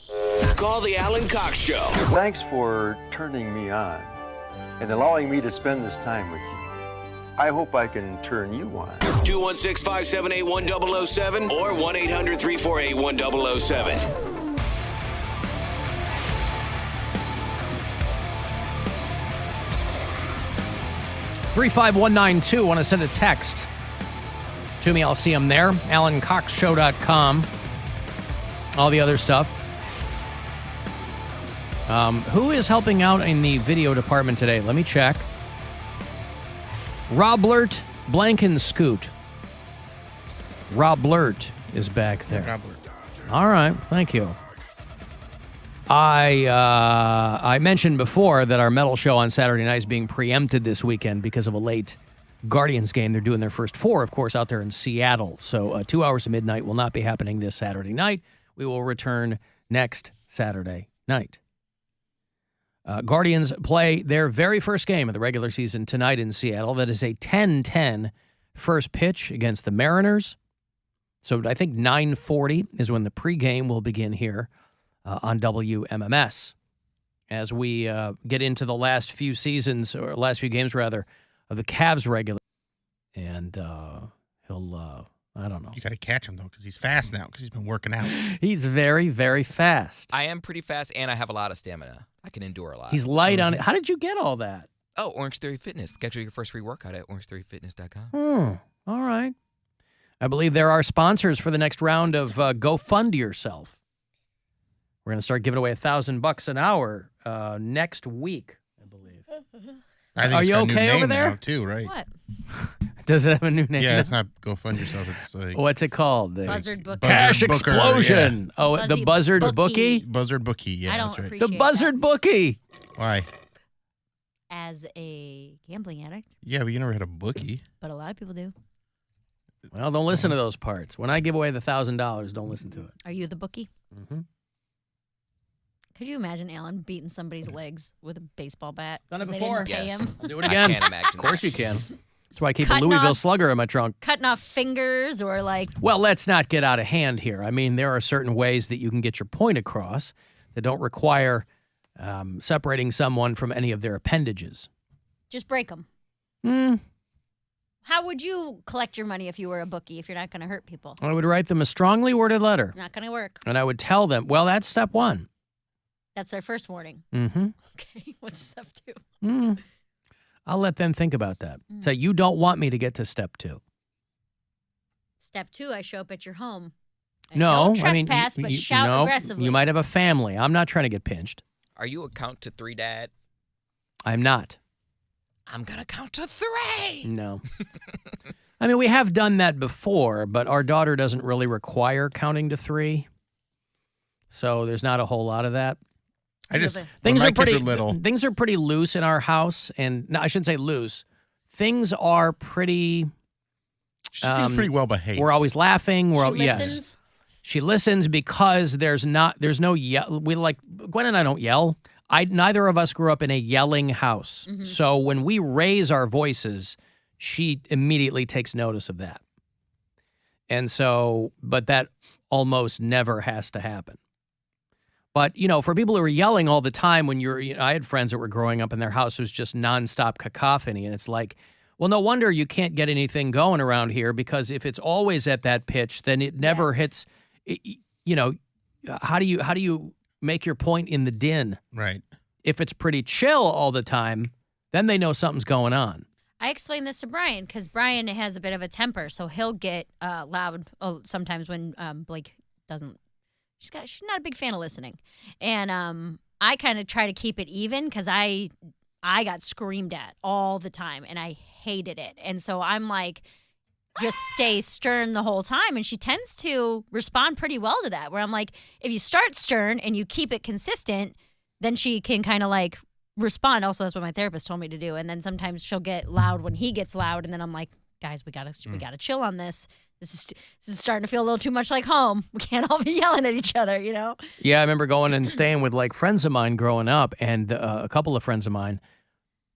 Call the Alan Cox Show. Thanks for turning me on and allowing me to spend this time with you. I hope I can turn you on. 216-578-1007 or 1-800-348-1007. 35192. Want to send a text to me? I'll see them there. AlanCoxShow.com. All the other stuff. Who is helping out in the video department today? Let me check. Roblert Blankenscoot. Roblert is back there. Roblert. All right, thank you. I mentioned before that our metal show on Saturday night is being preempted this weekend because of a late Guardians game. They're doing their first 4, of course, out there in Seattle. So 2 hours to midnight will not be happening this Saturday night. We will return next Saturday night. Guardians play their very first game of the regular season tonight in Seattle. That is a 10-10 first pitch against the Mariners. So I think 9:40 is when the pregame will begin here on WMMS. As we get into the last few seasons, or last few games, rather, of the Cavs regular. And he'll, I don't know. You got to catch him, though, because he's fast now, because he's been working out. He's very, very fast. I am pretty fast, and I have a lot of stamina. I can endure a lot. He's light on it. How did you get all that? Oh, Orange Theory Fitness. Schedule your first free workout at orangetheoryfitness.com. All right. I believe there are sponsors for the next round of Go Fund Yourself. We're going to start giving away $1,000 an hour next week, I believe. I think are it's you got a new okay over name there? Now, too, right? What? Does it have a new name? Yeah, it's not Go Fund Yourself. It's like What's it called? The Buzzard Bookie. Cash Booker, Explosion. yeah. Oh, Buzzy the Buzzard Bookie. Bookie? Buzzard Bookie, yeah, I don't that's right. appreciate The Buzzard Bookie. Why? As a gambling addict, Yeah, but you never had a bookie. but a lot of people do. Well, don't listen to those parts. When I give away the $1,000, don't listen to it. Are you the bookie? Mm-hmm. Could you imagine Alan beating somebody's legs with a baseball bat? Done it 'cause they before. didn't pay Yes. him? I'll do it again. I can't imagine Of course that. you can. That's why I keep Cutting a Louisville off- Slugger in my trunk. Cutting off fingers or like Well, let's not get out of hand here. I mean, there are certain ways that you can get your point across that don't require separating someone from any of their appendages. just break them. How would you collect your money if you were a bookie, if you're not going to hurt people? I would write them a strongly worded letter. Not going to work. And I would tell them, well, that's step 1. That's their first warning. Mm-hmm. Okay, what's step 2? I'll let them think about that. So you don't want me to get to step 2. Step 2, I show up at your home. And No, don't I mean, trespass, but shout no, aggressively. you might have a family. I'm not trying to get pinched. Are you a count to 3 dad? I'm not. I'm going to count to 3. No. I mean, we have done that before, but our daughter doesn't really require counting to 3. So there's not a whole lot of that. Things are pretty little. Things are pretty loose in our house, and no, I shouldn't say loose. Things are pretty. She seems pretty well behaved. We're always laughing. She listens? Yes. She listens because there's no yell. We like Gwen and I don't yell. Neither of us grew up in a yelling house. Mm-hmm. So when we raise our voices, she immediately takes notice of that. And so, but that almost never has to happen. But, you know, for people who are yelling all the time when I had friends that were growing up in their house, it was just nonstop cacophony. And it's like, well, no wonder you can't get anything going around here, because if it's always at that pitch, then it never hits, you know, how do you make your point in the din? Right. If it's pretty chill all the time, then they know something's going on. I explained this to Brian because Brian has a bit of a temper, so he'll get loud sometimes when Blake doesn't. She's not a big fan of listening, and I kind of try to keep it even because I got screamed at all the time and I hated it, and so I'm like, just stay stern the whole time, and she tends to respond pretty well to that. Where I'm like, if you start stern and you keep it consistent, then she can kind of like respond. Also, that's what my therapist told me to do. And then sometimes she'll get loud when he gets loud, and then I'm like, guys, we gotta chill on this. This is starting to feel a little too much like home. We can't all be yelling at each other, you know? Yeah, I remember going and staying with like friends of mine growing up, and a couple of friends of mine,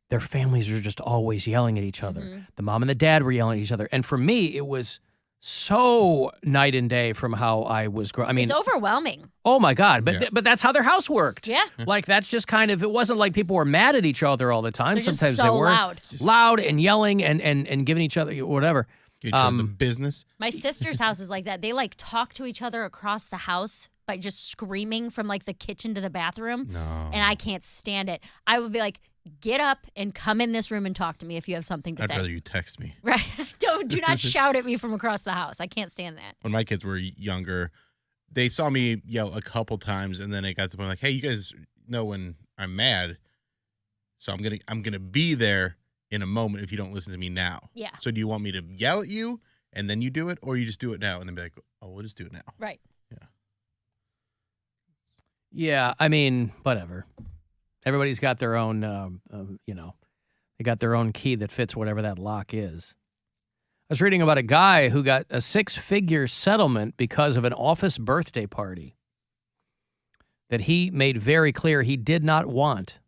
their families were just always yelling at each other. The mom and the dad were yelling at each other. And for me, it was so night and day from how I was growing. I mean, it's overwhelming. Oh my God. But that's how their house worked. Yeah. Like that's just kind of, it wasn't like people were mad at each other all the time. They're just Sometimes so they were loud. Loud and yelling and giving each other whatever. Get the business. My sister's house is like that. They like talk to each other across the house by just screaming from like the kitchen to the bathroom. No. And I can't stand it. I would be like, get up and come in this room and talk to me if you have something to say. I'd rather you text me. Right. Do not shout at me from across the house. I can't stand that. When my kids were younger, they saw me yell a couple times, and then it got to the point like, hey, you guys know when I'm mad, so I'm gonna be there in a moment if you don't listen to me now. Yeah. So do you want me to yell at you and then you do it, or you just do it now and then be like, oh, we'll just do it now? Right. Yeah, I mean, whatever. Everybody's got their own, they got their own key that fits whatever that lock is. I was reading about a guy who got a 6-figure settlement because of an office birthday party that he made very clear he did not want,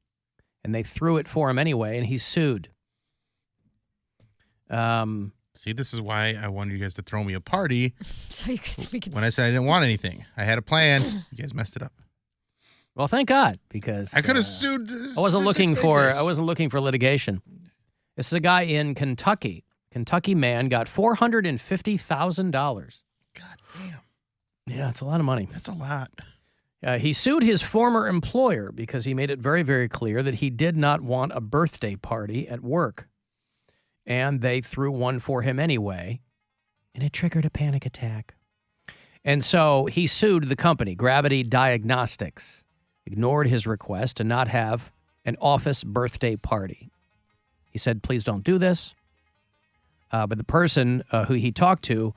and they threw it for him anyway, and he sued. See, this is why I wanted you guys to throw me a party. So we could when I said I didn't want anything. I had a plan. You guys messed it up. Well, thank God, because I could have sued this. I wasn't looking for litigation. This is a guy in Kentucky. Kentucky man got $450,000. God damn. Yeah, it's a lot of money. That's a lot. He sued his former employer because he made it very, very clear that he did not want a birthday party at work. And they threw one for him anyway, and it triggered a panic attack. And so he sued the company, Gravity Diagnostics, ignored his request to not have an office birthday party. He said, please don't do this. But the person who he talked to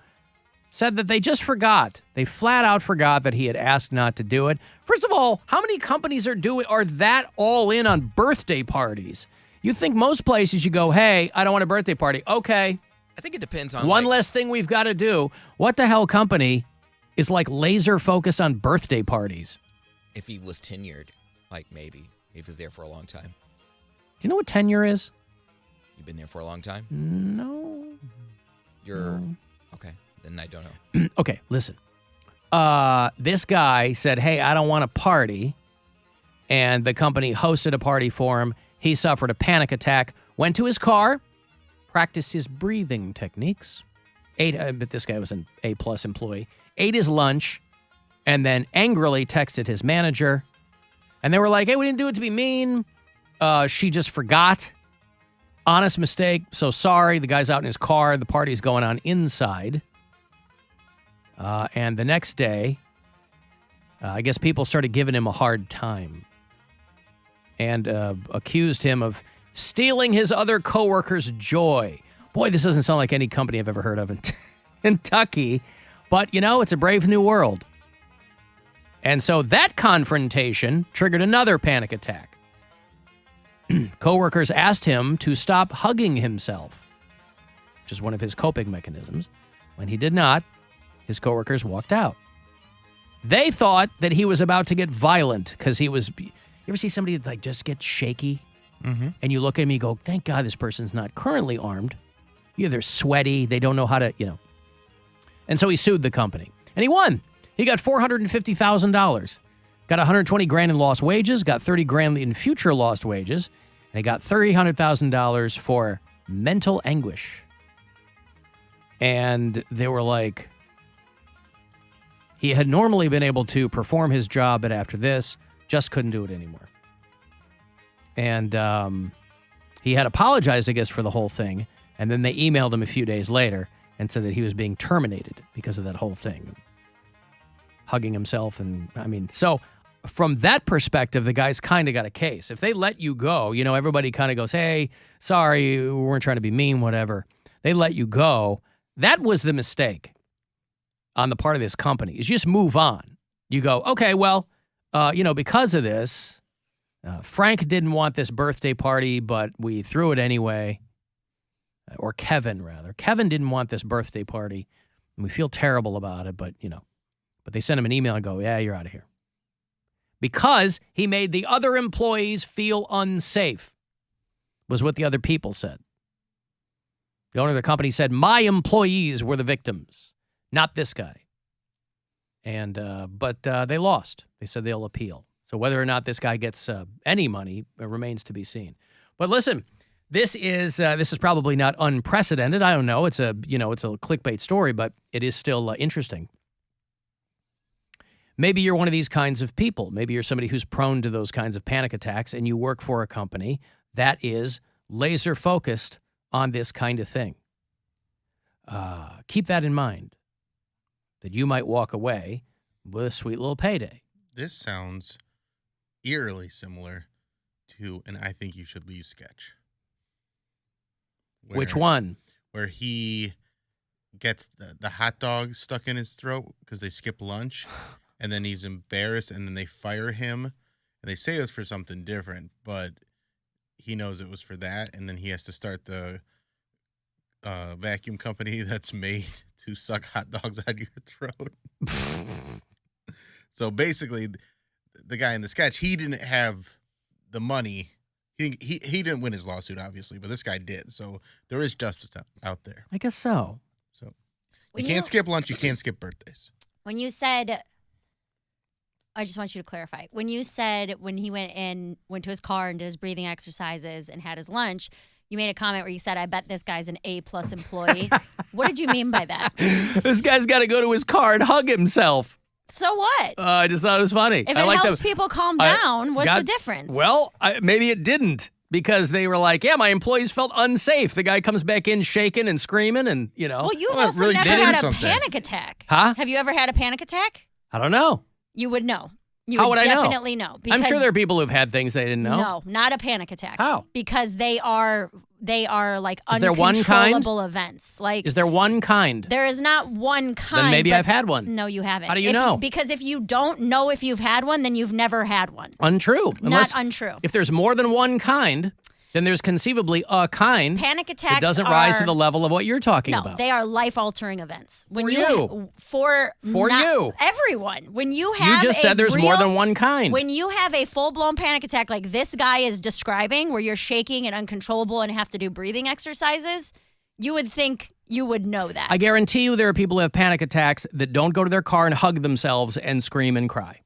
said that they just forgot. They flat out forgot that he had asked not to do it. First of all, how many companies are that all in on birthday parties? You think most places you go, hey, I don't want a birthday party. Okay. I think it depends on one less thing we've got to do. What the hell company is like laser focused on birthday parties? If he was tenured, like maybe. If he was there for a long time. Do you know what tenure is? You've been there for a long time? No. Okay. Then I don't know. Okay, listen. This guy said, hey, I don't want a party. And the company hosted a party for him. He suffered a panic attack, went to his car, practiced his breathing techniques, but this guy was an A-plus employee, ate his lunch, and then angrily texted his manager. And they were like, hey, we didn't do it to be mean. She just forgot. Honest mistake. So sorry. The guy's out in his car. The party's going on inside. And the next day, I guess people started giving him a hard time and accused him of stealing his other coworkers' joy. Boy, this doesn't sound like any company I've ever heard of in Kentucky. But, it's a brave new world. And so that confrontation triggered another panic attack. Coworkers asked him to stop hugging himself, which is one of his coping mechanisms. When he did not, his coworkers walked out. They thought that he was about to get violent because he was... You ever see somebody like just get shaky? Mm-hmm. And you look at him and you go, thank God this person's not currently armed. They're sweaty. They don't know how to, And so he sued the company. And he won. He got $450,000. Got $120,000 in lost wages, got $30,000 in future lost wages, and he got $300,000 for mental anguish. And they were like, he had normally been able to perform his job, but after this, just couldn't do it anymore. And he had apologized, I guess, for the whole thing. And then they emailed him a few days later and said that he was being terminated because of that whole thing. Hugging himself. And so from that perspective, the guy's kind of got a case. If they let you go, everybody kind of goes, hey, sorry, we weren't trying to be mean, whatever. They let you go. That was the mistake on the part of this company, is just move on. You go, okay, well, because of this, Frank didn't want this birthday party, but we threw it anyway. Or Kevin, rather. Kevin didn't want this birthday party, And we feel terrible about it, but they send him an email and go, yeah, you're out of here. Because he made the other employees feel unsafe, was what the other people said. The owner of the company said, my employees were the victims, not this guy. And but they lost. They said they'll appeal. So whether or not this guy gets any money remains to be seen. But listen, this is probably not unprecedented. I don't know. It's a clickbait story, but it is still interesting. Maybe you're one of these kinds of people. Maybe you're somebody who's prone to those kinds of panic attacks, and you work for a company that is laser focused on this kind of thing. Keep that in mind, that you might walk away with a sweet little payday. This sounds eerily similar to an I Think You Should Leave sketch. Which one? Where he gets the hot dog stuck in his throat because they skip lunch, and then he's embarrassed, and then they fire him. And they say it was for something different, but he knows it was for that, and then he has to start the vacuum company that's made to suck hot dogs out of your throat. So basically, the guy in the sketch, he didn't have the money. He didn't win his lawsuit, obviously, but this guy did. So there is justice out there. I guess so. So you can't skip lunch. You can't skip birthdays. When you said, I just want you to clarify. When you said when he went to his car and did his breathing exercises and had his lunch, you made a comment where you said, I bet this guy's an A+ employee. What did you mean by that? This guy's got to go to his car and hug himself. So what? I just thought it was funny. If it helps people calm down, what's the difference? Well, maybe it didn't, because they were like, yeah, my employees felt unsafe. The guy comes back in shaking and screaming and, Well, you've also really never had a panic attack. Huh? Have you ever had a panic attack? I don't know. You would know. How would I know? Definitely know. I'm sure there are people who've had things they didn't know. No, not a panic attack. How? Because they are like Is there one uncontrollable kind? events. Like, is there one kind? There is not one kind. Then maybe I've had one. No, you haven't. How do you know? Because if you don't know if you've had one, then you've never had one. Untrue. Not untrue. If there's more than one kind, then there's conceivably a kind. Panic attacks that doesn't rise to the level of what you're talking about. No, they are life-altering events. For you. For you. Everyone. When you have You just said there's more than one kind. When you have a full-blown panic attack like this guy is describing, where you're shaking and uncontrollable and have to do breathing exercises, you would think you would know that. I guarantee you there are people who have panic attacks that don't go to their car and hug themselves and scream and cry.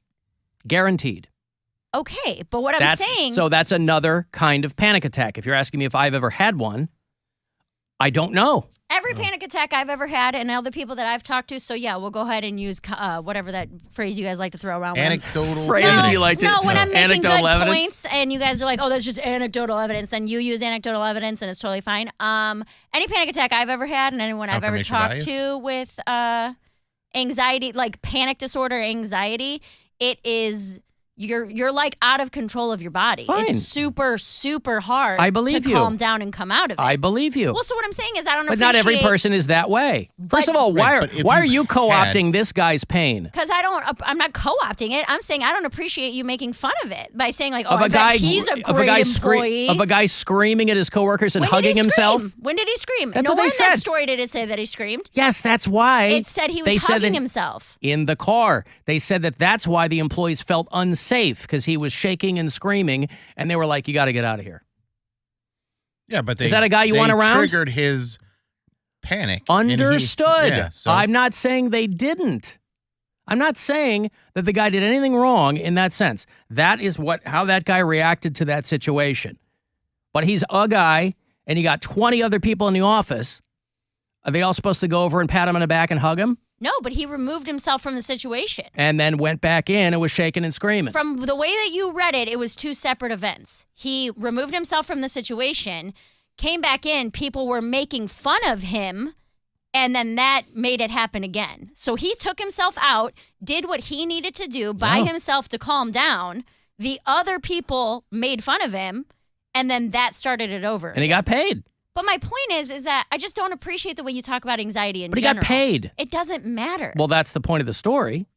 Guaranteed. Okay, but what I'm saying... So that's another kind of panic attack. If you're asking me if I've ever had one, I don't know. Every panic attack I've ever had and all the people that I've talked to, so yeah, we'll go ahead and use whatever that phrase you guys like to throw around. Anecdotal phrase you like to... No, when I'm making good evidence? points and you guys are like, oh, that's just anecdotal evidence, then you use anecdotal evidence and it's totally fine. Any panic attack I've ever had and anyone I've ever talked to with anxiety, like panic disorder, anxiety, it is... You're like out of control of your body. Fine. It's super, super hard to calm down and come out of it. I believe you. Well, so what I'm saying is I don't But appreciate... not every person is that way. First of all, why are you co-opting this guy's pain? Because I'm not co-opting it. I'm saying I don't appreciate you making fun of it by saying like, oh, I bet he's a great employee. Of a guy screaming at his coworkers and hugging himself? When did he scream? That's what they said. Nowhere in that story did it say that he screamed. Yes, that's why. It said he was hugging himself. In the car. They said that's why the employees felt unsafe, because he was shaking and screaming, and they were like, you got to get out of here. Yeah, but is that a guy you want around? Triggered his panic. Understood. I'm not saying they didn't. I'm not saying that the guy did anything wrong in that sense. That is how that guy reacted to that situation. But he's a guy, and he got 20 other people in the office. Are they all supposed to go over and pat him on the back and hug him? No, but he removed himself from the situation. And then went back in and was shaking and screaming. From the way that you read it, it was two separate events. He removed himself from the situation, came back in, people were making fun of him, and then that made it happen again. So he took himself out, did what he needed to do by himself to calm down. The other people made fun of him, and then that started it over. And he got paid. But my point is that I just don't appreciate the way you talk about anxiety in general. But he got paid. It doesn't matter. Well, that's the point of the story.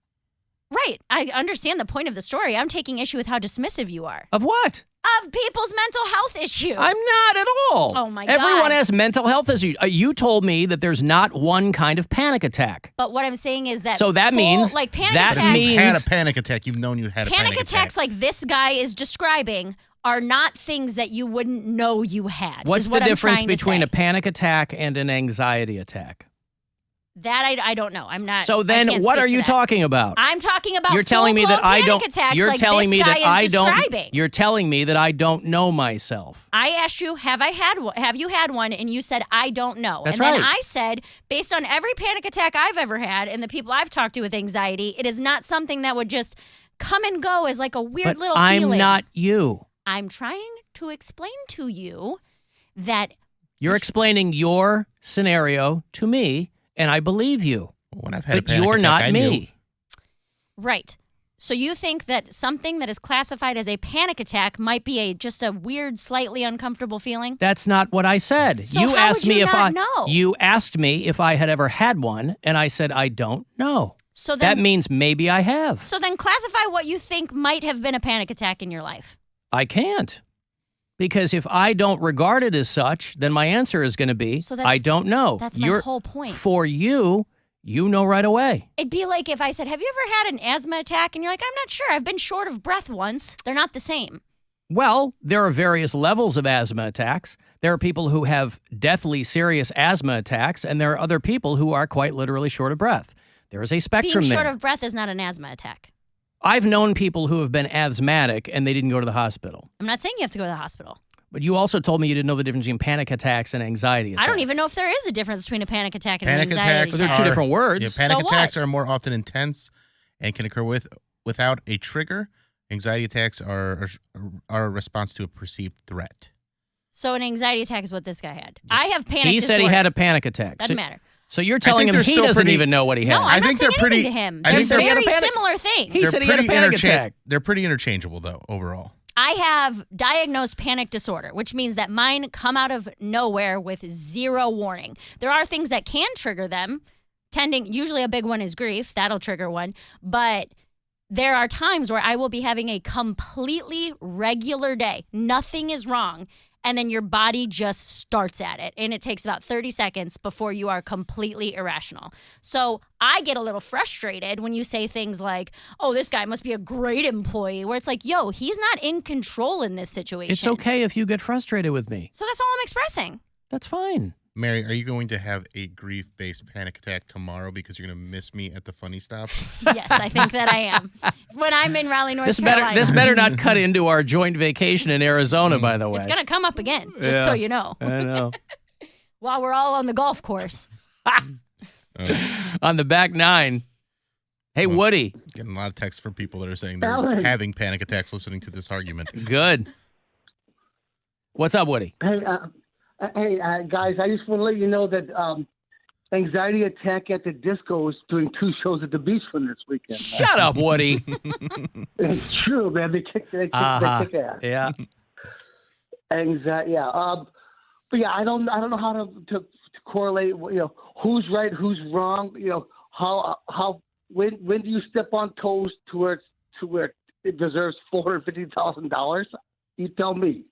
Right. I understand the point of the story. I'm taking issue with how dismissive you are. Of what? of people's mental health issues. I'm not at all. Oh, my God. Everyone has mental health issues. You told me that there's not one kind of panic attack. But what I'm saying is that So that means like panic that attacks, means You've had a panic attack. You've known you had a panic attack. attacks like this guy is describing are not things that you wouldn't know you had. What's is the what I'm difference trying to between say. a panic attack and an anxiety attack? That I don't know. I'm not. So I then can't what speak are to you that. talking about? I'm talking about You're telling me that full-blown I don't. panic attacks You're like telling this me guy that is I describing. don't. You're telling me that I don't know myself. I asked you, have you had one? And you said, I don't know. That's and then right. I said, based on every panic attack I've ever had and the people I've talked to with anxiety, it is not something that would just come and go as like a weird But little I'm feeling. not you. I'm trying to explain to you that You're explaining your scenario to me, and I believe you. When I've had a But panic you're attack, not I me. knew. right. So you think that something that is classified as a panic attack might be just a weird, slightly uncomfortable feeling? That's not what I said. So you how asked would me you if not I know? You asked me if I had ever had one, and I said I don't know. So That then, means maybe I have. so then classify what you think might have been a panic attack in your life. I can't. Because if I don't regard it as such, then my answer is going to be So that's- I don't know. that's my whole point. For you, you know right away. It'd be like if I said, have you ever had an asthma attack? And you're like, I'm not sure. I've been short of breath once. They're not the same. Well, there are various levels of asthma attacks. There are people who have deathly serious asthma attacks, and there are other people who are quite literally short of breath. There is a spectrum Being short there. of breath is not an asthma attack. I've known people who have been asthmatic and they didn't go to the hospital. I'm not saying you have to go to the hospital. But you also told me you didn't know the difference between panic attacks and anxiety attacks. I don't even know if there is a difference between a panic attack and Panic an anxiety attacks attack. They're two different words. Yeah, panic So attacks what? are more often intense and can occur without a trigger. Anxiety attacks are a response to a perceived threat. So an anxiety attack is what this guy had. I have panic He said he disorder. had a panic attack. Doesn't So- matter. So you're telling him they're he still doesn't pretty- even know what he had. No, I'm I not think saying they're pretty- anything to him. I They're think they're- very He had a panic- similar things. He said he had a panic attack. They're pretty interchangeable, though, overall. I have diagnosed panic disorder, which means that mine come out of nowhere with zero warning. There are things that can trigger them. Usually a big one is grief. That'll trigger one. But there are times where I will be having a completely regular day. Nothing is wrong. And then your body just starts at it. And it takes about 30 seconds before you are completely irrational. So I get a little frustrated when you say things like, oh, this guy must be a great employee, where it's like, yo, he's not in control in this situation. It's okay if you get frustrated with me. So that's all I'm expressing. That's fine. Mary, are you going to have a grief-based panic attack tomorrow because you're going to miss me at the funny stop? Yes, I think that I am. When I'm in Raleigh, North This Carolina. better not cut into our joint vacation in Arizona, by the way. It's going to come up again, just so you know. I know. While we're all on the golf course. On the back nine. Hey, Woody. Getting a lot of texts from people that are saying they're Alan. having panic attacks listening to this argument. Good. What's up, Woody? Hey, guys, I just want to let you know that Anxiety Attack at the Disco is doing 2 shows at the beach from this weekend. Shut up, Woody. It's true, man. They kick ass. Yeah. Anxiety, yeah. But yeah, I don't know how to correlate. You know, who's right, who's wrong. You know, how when do you step on toes to where it deserves $450,000? You tell me.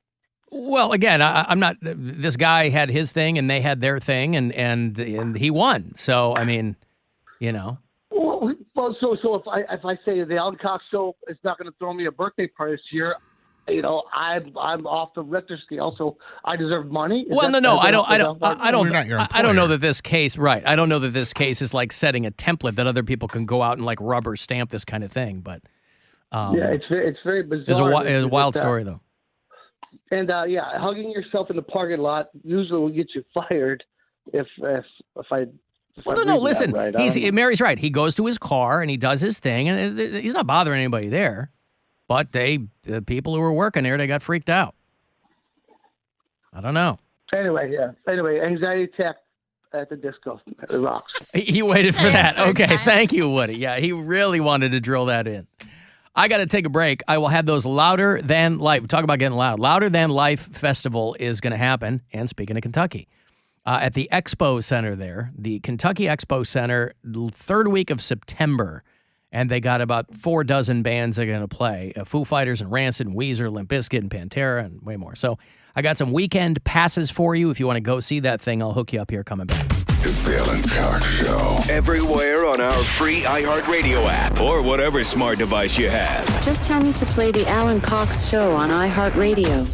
Well, again, I'm not. This guy had his thing, and they had their thing, and he won. So, I mean, you know. Well, so if I say the Alan Cox Show is not going to throw me a birthday party this year, you know, I'm off the Richter scale, so I deserve money. Well, no, I don't know employer. that this case, right? I don't know that this case is like setting a template that other people can go out and like rubber stamp this kind of thing. But yeah, it's very bizarre. It's a wild story, though. And yeah, hugging yourself in the parking lot usually will get you fired. If I Well, no, listen. Right. Mary's right. He goes to his car and he does his thing, and he's not bothering anybody there. But the people who were working there, they got freaked out. I don't know. Anyway, anxiety attack at the disco. It rocks. He waited for that. Okay, thank you, Woody. Yeah, he really wanted to drill that in. I got to take a break. I will have those Louder Than Life. Talk about getting loud. Louder Than Life Festival is going to happen. And speaking of Kentucky, at the Expo Center there, the Kentucky Expo Center, the 3rd week of September. and they got about 4 dozen bands that are going to play. Foo Fighters and Rancid and Weezer, Limp Bizkit and Pantera and way more. So I got some weekend passes for you. If you want to go see that thing, I'll hook you up here coming back. It's the Alan Cox Show. Everywhere on our free iHeartRadio app or whatever smart device you have. Just tell me to play the Alan Cox Show on iHeartRadio.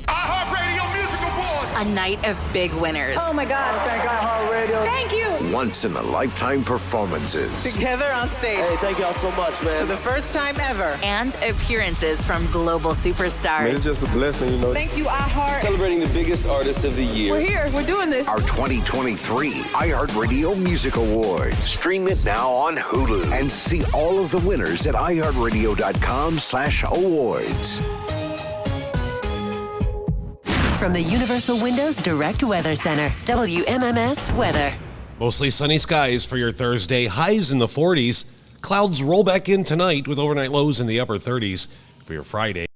A night of big winners. Oh my God. Thank iHeartRadio. Thank you. Once-in-a-lifetime performances. Together on stage. Hey, thank y'all so much, man. For the first time ever. And appearances from global superstars. Man, it's just a blessing, you know. Thank you, iHeart. Celebrating the biggest artist of the year. We're here. We're doing this. Our 2023 iHeartRadio Music Awards. Stream it now on Hulu and see all of the winners at iHeartRadio.com/awards. From the Universal Windows Direct Weather Center, WMMS Weather. Mostly sunny skies for your Thursday. Highs in the 40s. Clouds roll back in tonight with overnight lows in the upper 30s for your Friday.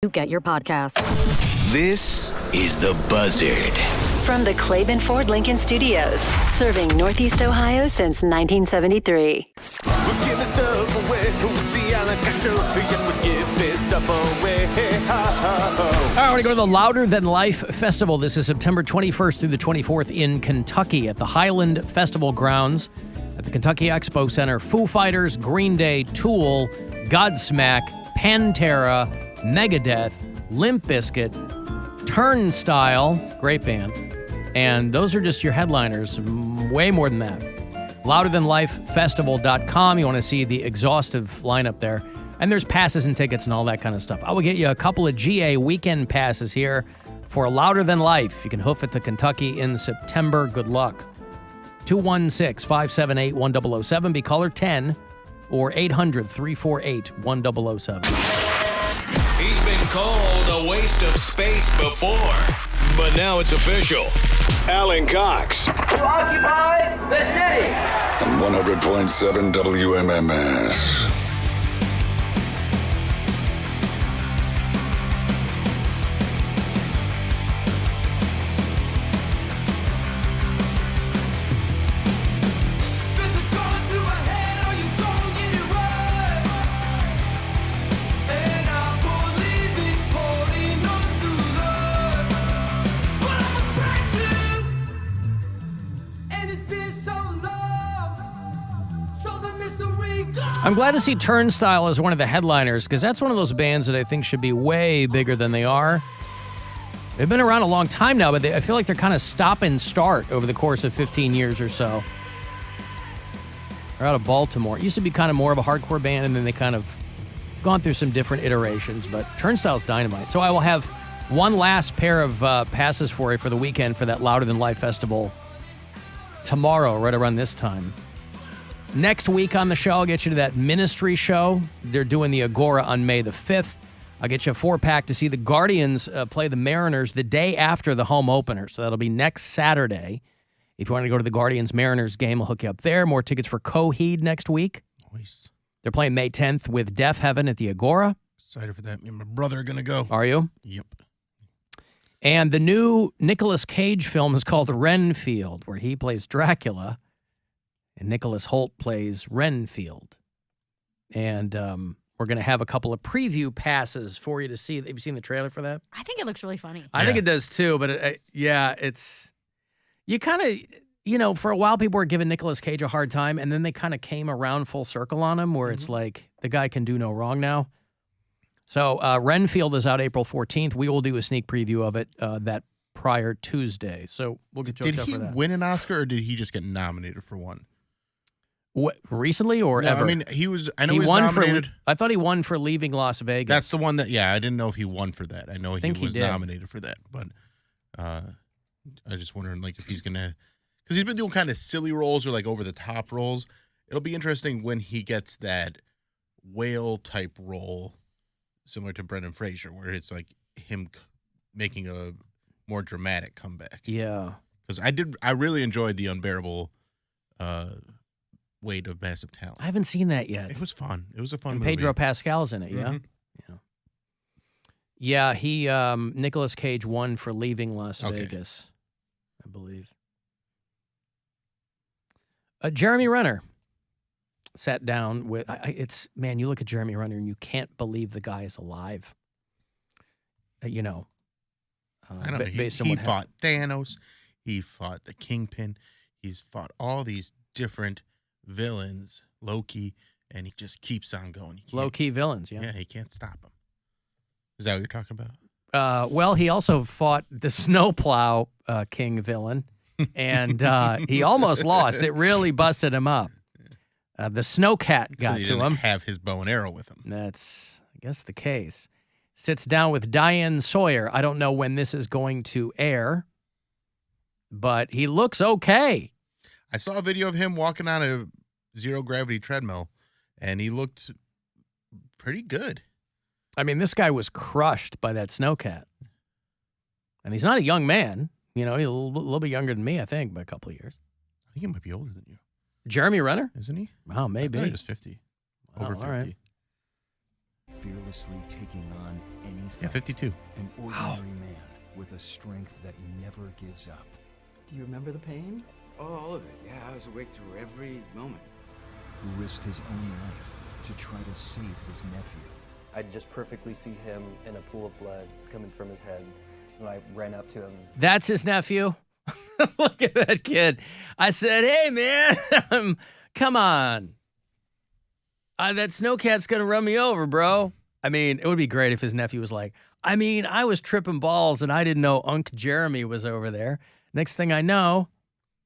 You get your podcasts. This is The Buzzard. From the Claiborne Ford Lincoln Studios, serving Northeast Ohio since 1973. We're giving stuff away with the Alan Cox Show. Yes, we're giving stuff away. All right, we're going to go to the Louder Than Life Festival. This is September 21st through the 24th in Kentucky at the Highland Festival Grounds at the Kentucky Expo Center. Foo Fighters, Green Day, Tool, Godsmack, Pantera, Megadeth, Limp Bizkit, Turnstile, great band, and those are just your headliners. Way more than that. LouderThanLifeFestival.com. You want to see the exhaustive lineup there. And there's passes and tickets and all that kind of stuff. I will get you a couple of GA weekend passes here for Louder Than Life. You can hoof it to Kentucky in September. Good luck. 216-578-1007. Be caller 10 or 800-348-1007. He's been called a waste of space before, but now it's official. Alan Cox. To occupy the city. On 100.7 WMMS. I'm glad to see Turnstile as one of the headliners because that's one of those bands that I think should be way bigger than they are. They've been around a long time now, but I feel like they're kind of stop and start over the course of 15 years or so. They're out of Baltimore. It used to be kind of more of a hardcore band, and then they kind of gone through some different iterations, but Turnstile's dynamite. So I will have one last pair of passes for you for the weekend for that Louder Than Life Festival tomorrow, right around this time. Next week on the show, I'll get you to that ministry show. They're doing the Agora on May the 5th. I'll get you a 4-pack to see the Guardians play the Mariners the day after the home opener. So that'll be next Saturday. If you want to go to the Guardians-Mariners game, I'll hook you up there. More tickets for Coheed next week. Nice. They're playing May 10th with Death Heaven at the Agora. Excited for that. Me and my brother are going to go. Are you? Yep. And the new Nicolas Cage film is called Renfield, where he plays Dracula. And Nicholas Hoult plays Renfield. And we're going to have a couple of preview passes for you to see. Have you seen the trailer for that? I think it looks really funny. I think it does too, but it's... You kind of, for a while people were giving Nicolas Cage a hard time, and then they kind of came around full circle on him where it's like, the guy can do no wrong now. So Renfield is out April 14th. We will do a sneak preview of it that prior Tuesday. So we'll get you up for that. Did he win an Oscar, or did he just get nominated for one? What, recently or ever? I mean, he was nominated. I thought he won for Leaving Las Vegas. That's the one that, I didn't know if he won for that. I know he was nominated for that, but I just wondering, if he's going to, because he's been doing kind of silly roles or over-the-top roles. It'll be interesting when he gets that whale-type role, similar to Brendan Fraser, where it's like him making a more dramatic comeback. Yeah. Because I really enjoyed The Unbearable Weight of Massive Talent. I haven't seen that yet. It was fun. It was a fun movie. Pedro Pascal's in it, yeah? Mm-hmm. Yeah, he, Nicolas Cage won for Leaving Las Vegas, I believe. Jeremy Renner sat down with, you look at Jeremy Renner and you can't believe the guy is alive. I don't know. He fought Thanos. He fought the Kingpin. He's fought all these different villains, Loki, and he just keeps on going. Low-key villains, yeah. Yeah, he can't stop him. Is that what you're talking about? Well, he also fought the Snowplow King villain, and he almost lost. It really busted him up. The Snowcat got he to didn't him. Have his bow and arrow with him. That's, I guess, the case. Sits down with Diane Sawyer. I don't know when this is going to air, but he looks okay. I saw a video of him walking on a zero-gravity treadmill, and he looked pretty good. I mean, this guy was crushed by that Snowcat. And he's not a young man. He's a little bit younger than me, I think, by a couple of years. I think he might be older than you. Jeremy Renner? Isn't he? Wow, maybe. I thought he was 50. Over 50. All right. Fearlessly taking on any fight. Yeah, 52. An ordinary man with a strength that never gives up. Do you remember the pain? Oh, all of it. Yeah, I was awake through every moment. Who risked his own life to try to save his nephew. I just perfectly see him in a pool of blood coming from his head. And I ran up to him. That's his nephew? Look at that kid. I said, hey, man, come on. That snowcat's going to run me over, bro. I mean, it would be great if his nephew was like, I mean, I was tripping balls and I didn't know Unc Jeremy was over there. Next thing I know,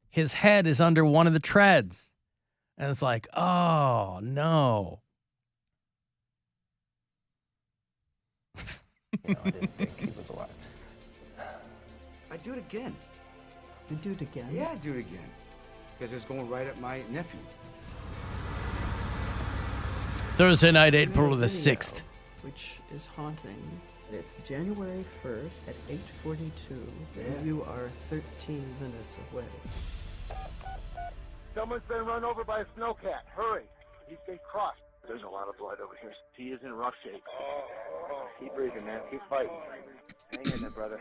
his head is under one of the treads. And it's like, oh, no. I didn't think he was alive. I'd do it again. You do it again? Yeah, I'd do it again. Because it's going right at my nephew. Thursday night, April the 6th. Which is haunting. It's January 1st at 8:42. Yeah. And you are 13 minutes away. Someone's been run over by a snowcat. Hurry. He's been crossed. There's a lot of blood over here. He is in rough shape. Keep breathing, man. Keep fighting. Hang in there, brother.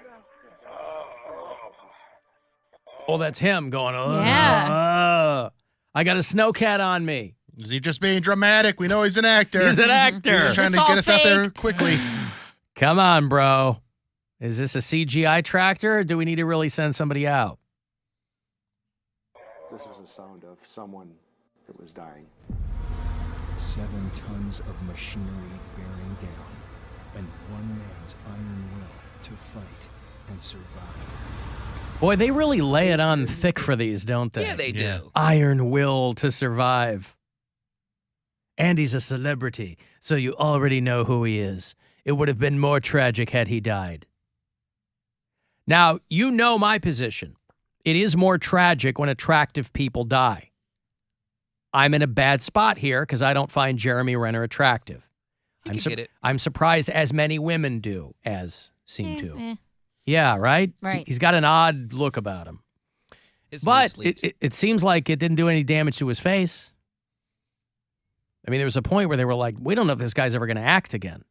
Oh, that's him going, Yeah. I got a snowcat on me. Is he just being dramatic? We know he's an actor. He's an actor. He's just trying to get us out there quickly. Come on, bro. Is this a CGI tractor, or do we need to really send somebody out? This was the sound of someone that was dying. 7 tons of machinery bearing down, and one man's iron will to fight and survive. Boy, they really lay it on thick for these, don't they? Yeah, they do. Iron will to survive. And he's a celebrity, so you already know who he is. It would have been more tragic had he died. Now, you know my position. It is more tragic when attractive people die. I'm in a bad spot here because I don't find Jeremy Renner attractive. Get it. I'm surprised as many women do as seem to. Yeah, right? Right. He's got an odd look about him. But it seems like it didn't do any damage to his face. I mean, there was a point where they were like, we don't know if this guy's ever going to act again.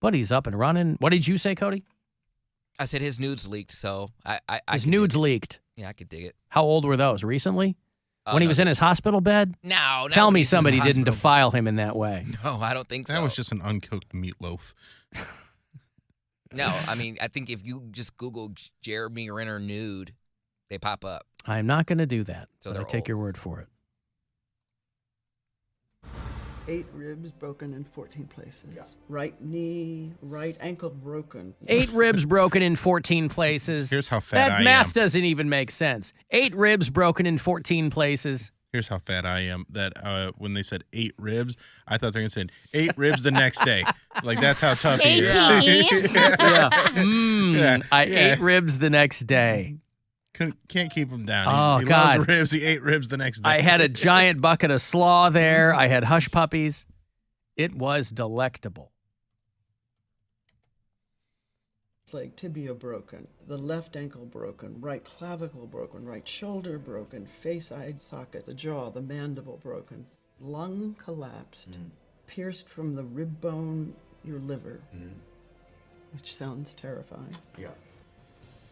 But he's up and running. What did you say, Cody? I said his nudes leaked, so I his nudes leaked. Yeah, I could dig it. How old were those? Recently? When he was in his hospital bed? No. Tell me somebody didn't defile him in that way. No, I don't think so. That was just an uncooked meatloaf. No, I mean, I think if you just Google Jeremy Renner nude, they pop up. I'm not going to do that, So but I they're take old. your word for it. 8 ribs broken in 14 places. Yeah. Right knee, right ankle broken. 8 ribs broken in 14 places. Here's how fat I am. That math doesn't even make sense. 8 ribs broken in 14 places. Here's how fat I am. That when they said 8 ribs, I thought they were going to say 8 ribs the next day. Like, that's how tough he is. I ate ribs the next day. Can't keep him down. Oh, he God. loves ribs. He ate ribs the next day. I had a giant bucket of slaw there. I had hush puppies. It was delectable. Leg tibia broken, the left ankle broken, right clavicle broken, right shoulder broken, face eye socket, the jaw, the mandible broken, lung collapsed, pierced from the rib bone, your liver, which sounds terrifying. Yeah.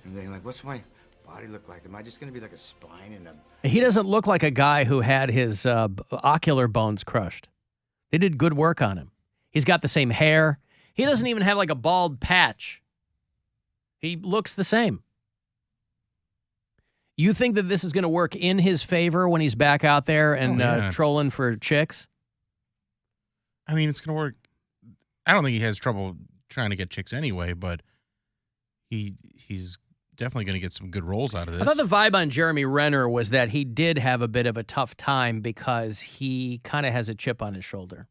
And then like, what's my body look like? Am I just going to be like a spine and a... He doesn't look like a guy who had his ocular bones crushed. They did good work on him. He's got the same hair. He doesn't even have like a bald patch. He looks the same. You think that this is going to work in his favor when he's back out there and trolling for chicks? I mean, it's going to work. I don't think he has trouble trying to get chicks anyway, but he's definitely going to get some good roles out of this. I thought the vibe on Jeremy Renner was that he did have a bit of a tough time because he kind of has a chip on his shoulder.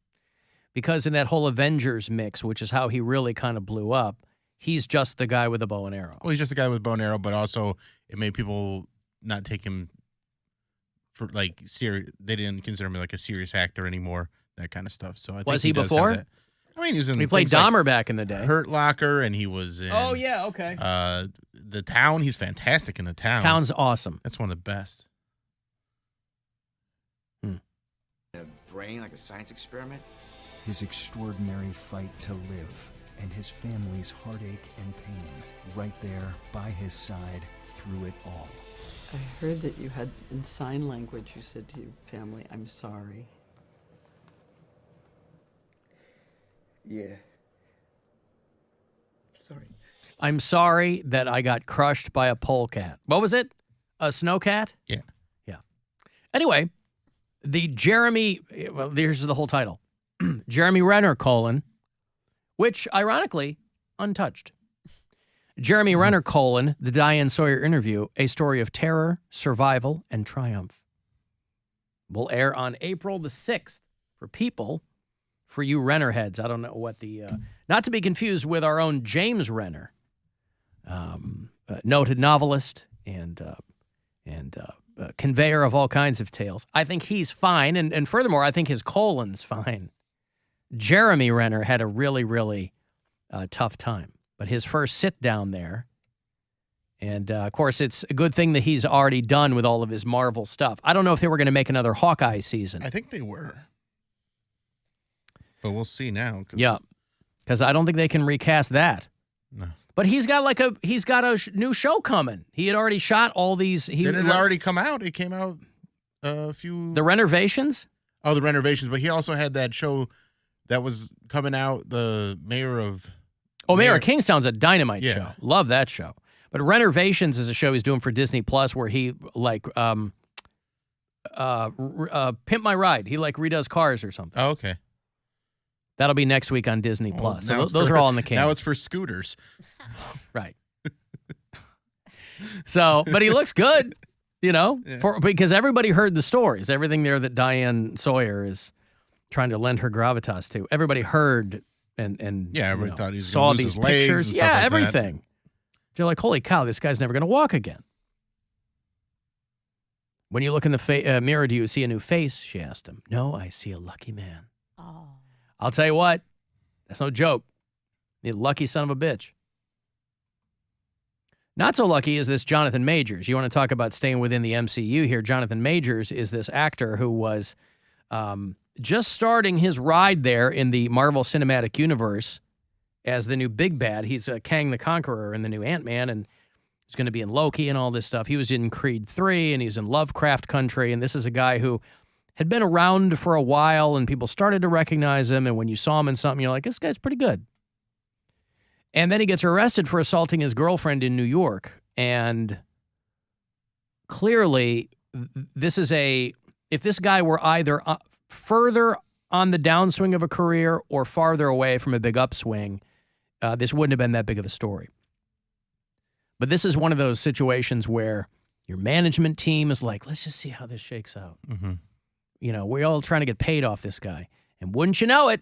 Because in that whole Avengers mix, which is how he really kind of blew up, he's just the guy with a bow and arrow. Well, he's just a guy with a bow and arrow, but also it made people not take him for like serious. They didn't consider him like a serious actor anymore, that kind of stuff. So I think was he does before? have that. I mean, he played Dahmer back in the day. Hurt Locker, and he was in. Oh yeah, okay. The Town. He's fantastic in The Town. Town's awesome. That's one of the best. A brain, like a science experiment. his extraordinary fight to live, and his family's heartache and pain, right there by his side through it all. I heard that you had, in sign language, you said to your family, "I'm sorry." Yeah. Sorry. I'm sorry that I got crushed by a polecat. What was it? A snowcat? Yeah. Yeah. Anyway, here's the whole title. Jeremy Renner, which, ironically, untouched. Jeremy Renner, the Diane Sawyer interview, a story of terror, survival, and triumph. Will air on April the 6th for you Renner heads. I don't know what not to be confused with our own James Renner, noted novelist and conveyor of all kinds of tales. I think he's fine, and furthermore, I think his colon's fine. Jeremy Renner had a really, really tough time. But his first sit down there, and of course, it's a good thing that he's already done with all of his Marvel stuff. I don't know if they were going to make another Hawkeye season. I think they were. But we'll see now. Yeah, because I don't think they can recast that. No. But he's got a new show coming. He had already shot all these. Didn't it already come out? It came out a few. The Renovations? Oh, the Renovations. But he also had that show that was coming out. The Mayor of. Oh, Mayor of Kingstown's a dynamite show. Love that show. But Renovations is a show he's doing for Disney Plus where he Pimp My Ride. He redoes cars or something. Oh, okay. That'll be next week on Disney Plus. So those are all in the can. Now it's for scooters. Right. So, but he looks good, because everybody heard the stories. Everything there that Diane Sawyer is trying to lend her gravitas to. Everybody heard and everybody thought he was saw lose these his legs pictures. and stuff like everything. that. They're like, holy cow, this guy's never going to walk again. When you look in the mirror, do you see a new face? She asked him. No, I see a lucky man. Oh. I'll tell you what, that's no joke. You lucky son of a bitch. Not so lucky is this Jonathan Majors. You want to talk about staying within the MCU here. Jonathan Majors is this actor who was just starting his ride there in the Marvel Cinematic Universe as the new big bad. He's Kang the Conqueror in the new Ant-Man, and he's going to be in Loki and all this stuff. He was in Creed 3, and he was in Lovecraft Country, and this is a guy who had been around for a while, and people started to recognize him, and when you saw him in something, you're like, this guy's pretty good. And then he gets arrested for assaulting his girlfriend in New York, and clearly, if this guy were either further on the downswing of a career or farther away from a big upswing, this wouldn't have been that big of a story. But this is one of those situations where your management team is like, let's just see how this shakes out. Mm-hmm. We're all trying to get paid off this guy. And wouldn't you know it,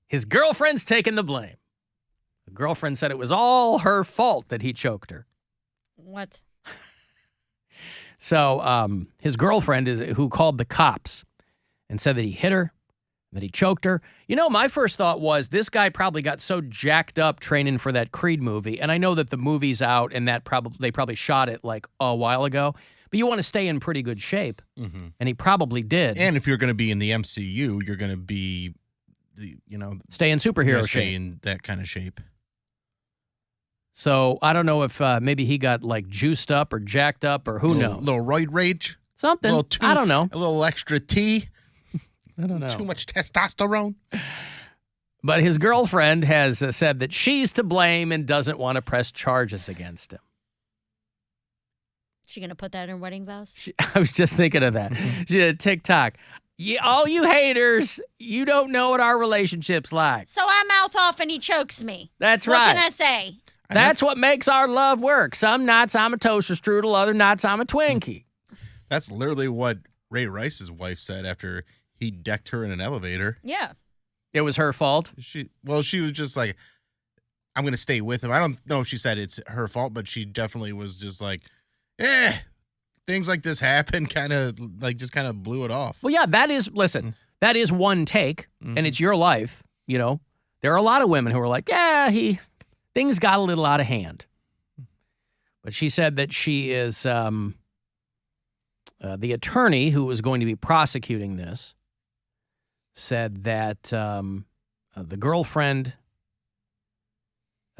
his girlfriend's taking the blame. The girlfriend said it was all her fault that he choked her. What? So his girlfriend who called the cops and said that he hit her, that he choked her. My first thought was this guy probably got so jacked up training for that Creed movie. And I know that the movie's out and they probably shot it a while ago. But you want to stay in pretty good shape. Mm-hmm. And he probably did. And if you're going to be in the MCU, you're going to be, stay in superhero shape. Stay in that kind of shape. So I don't know if maybe he got juiced up or jacked up or who knows. A little roid rage. Something. I don't know. A little extra tea. I don't know. Too much testosterone. But his girlfriend has said that she's to blame and doesn't want to press charges against him. She going to put that in her wedding vows? I was just thinking of that. She did TikTok. All you haters, you don't know what our relationship's like. So I mouth off and he chokes me. That's what right. What can I say? That's what makes our love work. Some nights I'm a toaster strudel, other nights I'm a Twinkie. That's literally what Ray Rice's wife said after he decked her in an elevator. Yeah. It was her fault? She was just like, I'm going to stay with him. I don't know if she said it's her fault, but she definitely was just like, things like this happen, kind of blew it off. Well, yeah, that is one take, and it's your life, There are a lot of women who are like, things got a little out of hand. But she said that she is the attorney who was going to be prosecuting this, said that the girlfriend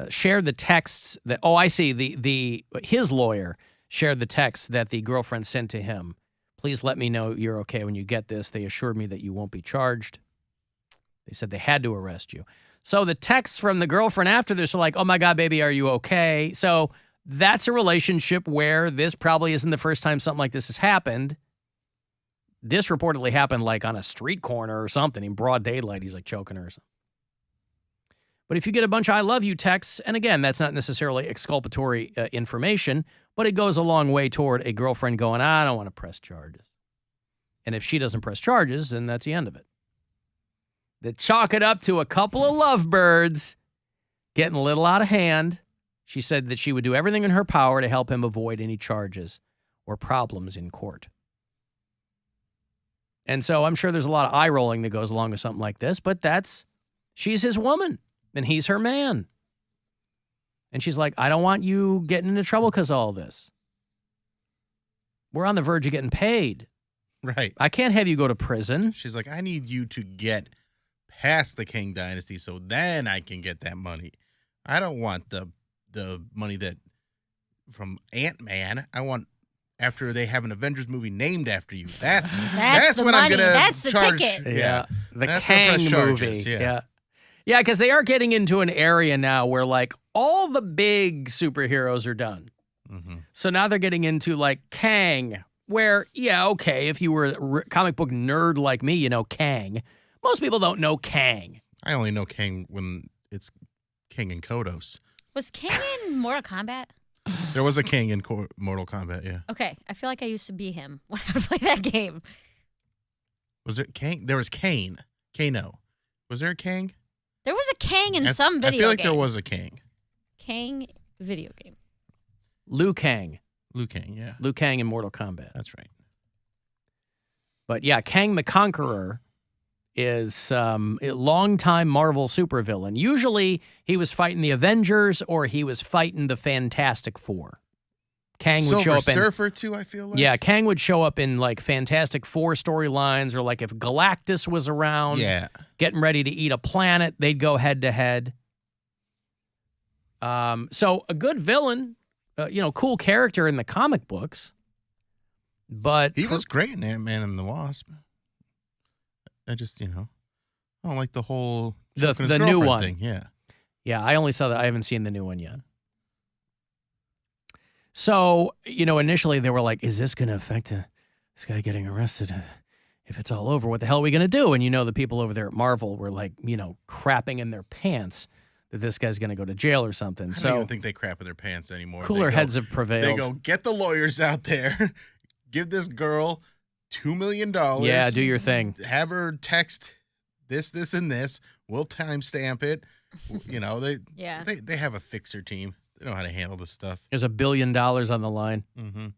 shared the texts that, oh, I see, his lawyer shared the text that the girlfriend sent to him. Please let me know you're okay when you get this. They assured me that you won't be charged. They said they had to arrest you. So the texts from the girlfriend after this are like, oh my God, baby, are you okay? So that's a relationship where this probably isn't the first time something like this has happened. This reportedly happened like on a street corner or something in broad daylight. He's like choking her or something. But if you get a bunch of I love you texts, and again, that's not necessarily exculpatory information, but it goes a long way toward a girlfriend going, I don't want to press charges. And if she doesn't press charges, then that's the end of it. They chalk it up to a couple of lovebirds getting a little out of hand. She said that she would do everything in her power to help him avoid any charges or problems in court. And so I'm sure there's a lot of eye rolling that goes along with something like this, but she's his woman and he's her man. And she's like, I don't want you getting into trouble because of all this. We're on the verge of getting paid. Right. I can't have you go to prison. She's like, I need you to get past the King Dynasty so then I can get that money. I don't want the money that from Ant-Man. I want after they have an Avengers movie named after you. That's when I'm going to That's the charge. ticket. Yeah. The That's Kang the movie. charges, yeah. Yeah, because they are getting into an area now where like all the big superheroes are done. Mm-hmm. So now they're getting into like Kang, where, yeah, okay, if you were a comic book nerd like me, you know Kang. Most people don't know Kang. I only know Kang when it's King and Kodos. Was Kang in Mortal Kombat? There was a King in Mortal Kombat, yeah. Okay, I feel like I used to be him when I would play that game. Was it Kang? There was Kane. Kano. Was there a Kang? There was a Kang in some video game. I feel like there was a Kang. Kang video game. Liu Kang. Liu Kang, yeah. Liu Kang in Mortal Kombat. That's right. But yeah, Kang the Conqueror is a longtime Marvel supervillain. Usually he was fighting the Avengers or he was fighting the Fantastic Four. Kang would show up in Surfer too, I feel like. Yeah, Kang would show up in like Fantastic Four storylines, or like if Galactus was around, getting ready to eat a planet, they'd go head to head. So a good villain, cool character in the comic books. But he was great in Ant-Man and the Wasp. I just, I don't like the whole the new one thing. Yeah. Yeah, I only saw that. I haven't seen the new one yet. So, initially they were like, is this going to affect this guy getting arrested? If it's all over, what the hell are we going to do? And the people over there at Marvel were like, crapping in their pants that this guy's going to go to jail or something. I don't even think they crap in their pants anymore. Cooler heads have prevailed. They go, get the lawyers out there. Give this girl $2 million. Yeah, do your thing. Have her text this, and this. We'll timestamp it. They have a fixer team. They know how to handle this stuff. There's $1 billion on the line. Mm-hmm. I'm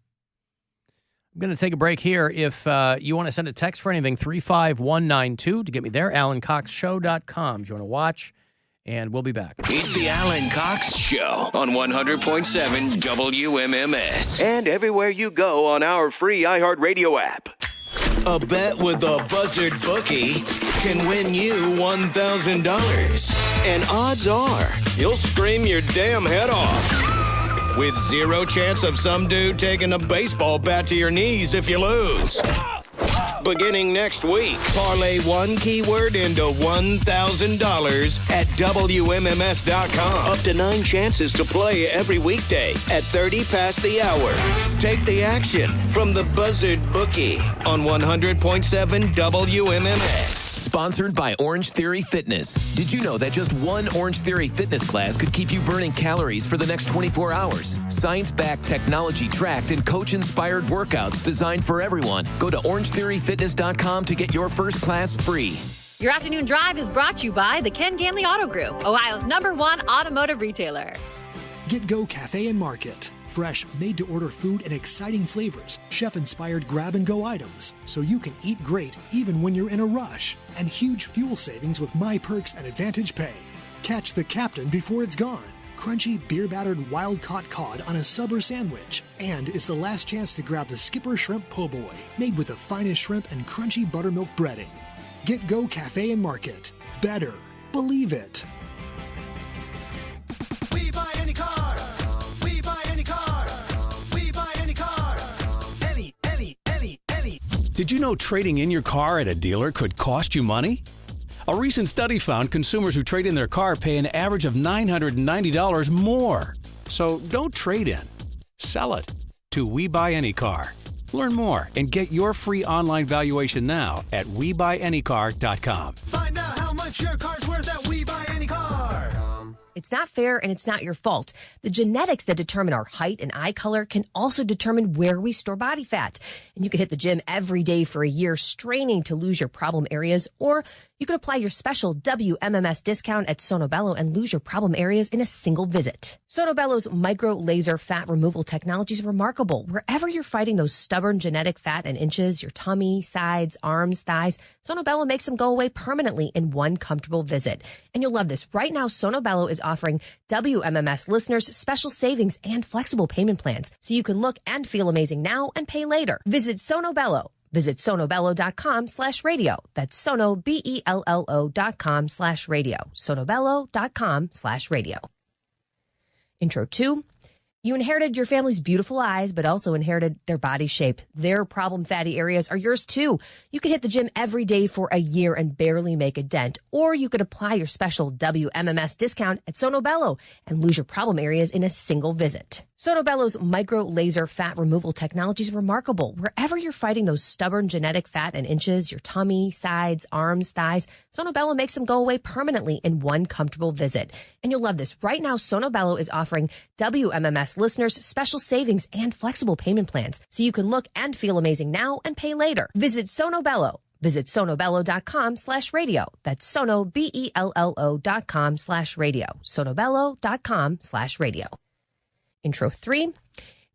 going to take a break here. If you want to send a text for anything, 35192 to get me there, AlanCoxShow.com if you want to watch, and we'll be back. It's the Alan Cox Show on 100.7 WMMS and everywhere you go on our free iHeartRadio app. A bet with the Buzzard bookie can win you $1,000. And odds are you'll scream your damn head off. With zero chance of some dude taking a baseball bat to your knees if you lose. Beginning next week, parlay one keyword into $1,000 at WMMS.com. Up to 9 chances to play every weekday at 30 past the hour. Take the action from the Buzzard Bookie on 100.7 WMMS. Sponsored by Orange Theory Fitness. Did you know that just one Orange Theory Fitness class could keep you burning calories for the next 24 hours? Science-backed, technology-tracked, and coach-inspired workouts designed for everyone. Go to OrangeTheoryFitness.com to get your first class free. Your afternoon drive is brought to you by the Ken Ganley Auto Group, Ohio's #1 automotive retailer. Get Go Cafe and Market. Fresh, made-to-order food and exciting flavors. Chef-inspired grab-and-go items. So you can eat great even when you're in a rush. And huge fuel savings with My Perks and Advantage Pay. Catch the captain before it's gone. Crunchy, beer-battered, wild-caught cod on a sub or sandwich. And it's the last chance to grab the Skipper Shrimp Po' Boy, made with the finest shrimp and crunchy buttermilk breading. Get Go Cafe and Market. Better. Believe it. We buy any car. We buy any car. We buy any car. Any. Did you know trading in your car at a dealer could cost you money? A recent study found consumers who trade in their car pay an average of $990 more. So don't trade in. Sell it to We Buy Any Car. Learn more and get your free online valuation now at WeBuyAnyCar.com. Find out how much your car's worth at We Buy Any Car. It's not fair and it's not your fault. The genetics that determine our height and eye color can also determine where we store body fat. And you could hit the gym every day for a year straining to lose your problem areas, or you could apply your special WMMS discount at Sonobello and lose your problem areas in a single visit. Sonobello's micro laser fat removal technology is remarkable. Wherever you're fighting those stubborn genetic fat and inches, your tummy, sides, arms, thighs, Sonobello makes them go away permanently in one comfortable visit. And you'll love this. Right now, Sonobello is offering WMMS listeners special savings and flexible payment plans, so you can look and feel amazing now and pay later. Visit Sonobello. Visit sonobello.com/radio. That's sonobello.com/radio. sonobello.com/radio. Intro 2. You inherited your family's beautiful eyes, but also inherited their body shape. Their problem fatty areas are yours too. You could hit the gym every day for a year and barely make a dent. Or you could apply your special WMMS discount at Sonobello and lose your problem areas in a single visit. Sonobello's micro laser fat removal technology is remarkable. Wherever you're fighting those stubborn genetic fat and inches, your tummy, sides, arms, thighs, Sonobello makes them go away permanently in one comfortable visit. And you'll love this. Right now, Sonobello is offering WMMS listeners special savings and flexible payment plans, so you can look and feel amazing now and pay later. Visit Sonobello. Visit sonobello.com/radio. That's sonobello.com/radio. sonobello.com/radio. Intro 3.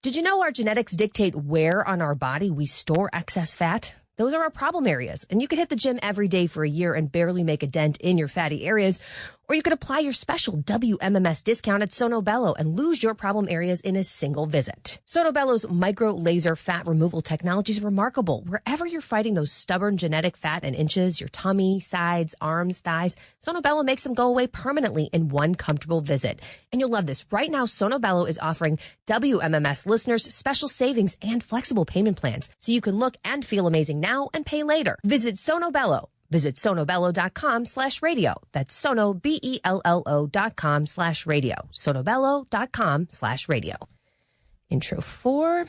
Did you know our genetics dictate where on our body we store excess fat? Those are our problem areas, and you could hit the gym every day for a year and barely make a dent in your fatty areas, or you could apply your special WMMS discount at Sonobello and lose your problem areas in a single visit. Sonobello's micro laser fat removal technology is remarkable. Wherever you're fighting those stubborn genetic fat and inches, your tummy, sides, arms, thighs, Sonobello makes them go away permanently in one comfortable visit. And you'll love this. Right now, Sonobello is offering WMMS listeners special savings and flexible payment plans, so you can look and feel amazing now and pay later. Visit Sonobello. Visit sonobello.com/radio. That's sonobello.com/radio. sonobello.com/radio. Intro 4.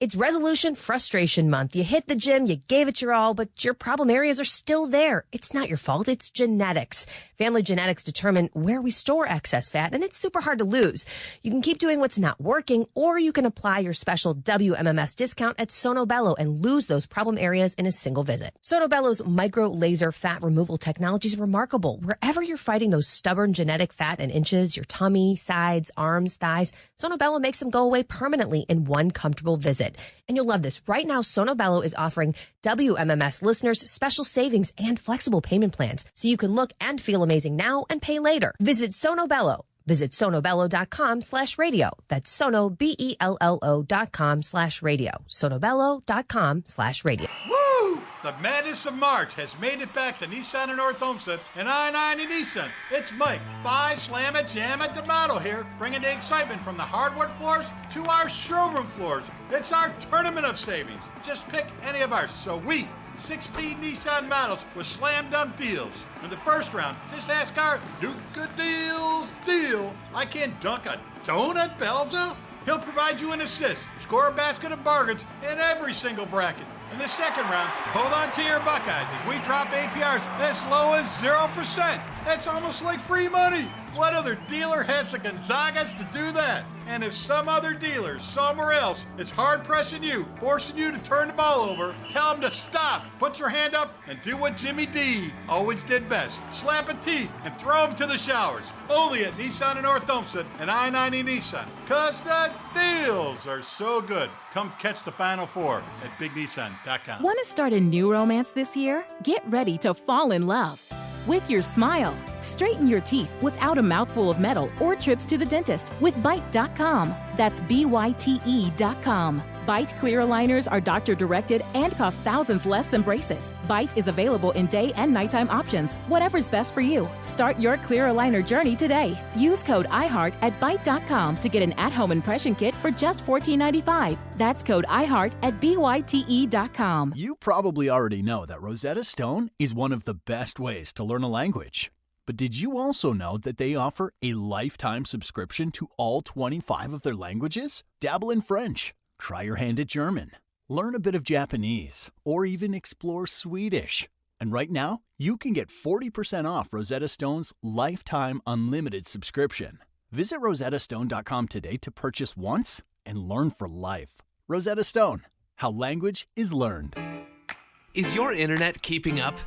It's Resolution Frustration Month. You hit the gym, you gave it your all, but your problem areas are still there. It's not your fault. It's genetics. Family genetics determine where we store excess fat, and it's super hard to lose. You can keep doing what's not working, or you can apply your special WMMS discount at Sonobello and lose those problem areas in a single visit. Sonobello's micro laser fat removal technology is remarkable. Wherever you're fighting those stubborn genetic fat and inches, your tummy, sides, arms, thighs, Sonobello makes them go away permanently in one comfortable visit. And you'll love this. Right now, Sonobello is offering WMMS listeners special savings and flexible payment plans, so you can look and feel amazing now and pay later. Visit Sonobello. Visit sonobello.com/radio. That's sonobello.com/radio. sonobello.com/radio. Woo! The madness of March has made it back to Nissan in North Olmsted and I-90 Nissan. It's Mike. Buy, slam it, jam it, the model here, bringing the excitement from the hardwood floors to our showroom floors. It's our tournament of savings. Just pick any of our sweet 16 Nissan models with slam dunk deals. In the first round, just ask our Duke Good Deals deal. I can't dunk a donut, Belza. He'll provide you an assist, score a basket of bargains in every single bracket. In the second round, hold on to your Buckeyes as we drop APRs as low as 0%. That's almost like free money. What other dealer has the Gonzagas to do that? And if some other dealer somewhere else is hard pressing you, forcing you to turn the ball over, tell them to stop, put your hand up, and do what Jimmy D always did best. Slap a T and throw them to the showers. Only at Nissan in North Olmsted and I-90 Nissan. Cause the deals are so good. Come catch the Final Four at BigNissan.com. Want to start a new romance this year? Get ready to fall in love. With your smile, Straighten your teeth without a mouthful of metal or trips to the dentist with Byte.com. That's BYTE.com. Byte clear aligners are doctor-directed and cost thousands less than braces. Byte is available in day and nighttime options, whatever's best for you. Start your clear aligner journey today. Use code IHEART at Byte.com to get an at-home impression kit for just $14.95. That's code IHEART at BYTE.com. You probably already know that Rosetta Stone is one of the best ways to learn a language. But did you also know that they offer a lifetime subscription to all 25 of their languages? Dabble in French. Try your hand at German. Learn a bit of Japanese, or even explore Swedish. And right now, you can get 40% off Rosetta Stone's lifetime unlimited subscription. Visit rosettastone.com today to purchase once and learn for life. Rosetta Stone, how language is learned. Is your internet keeping up?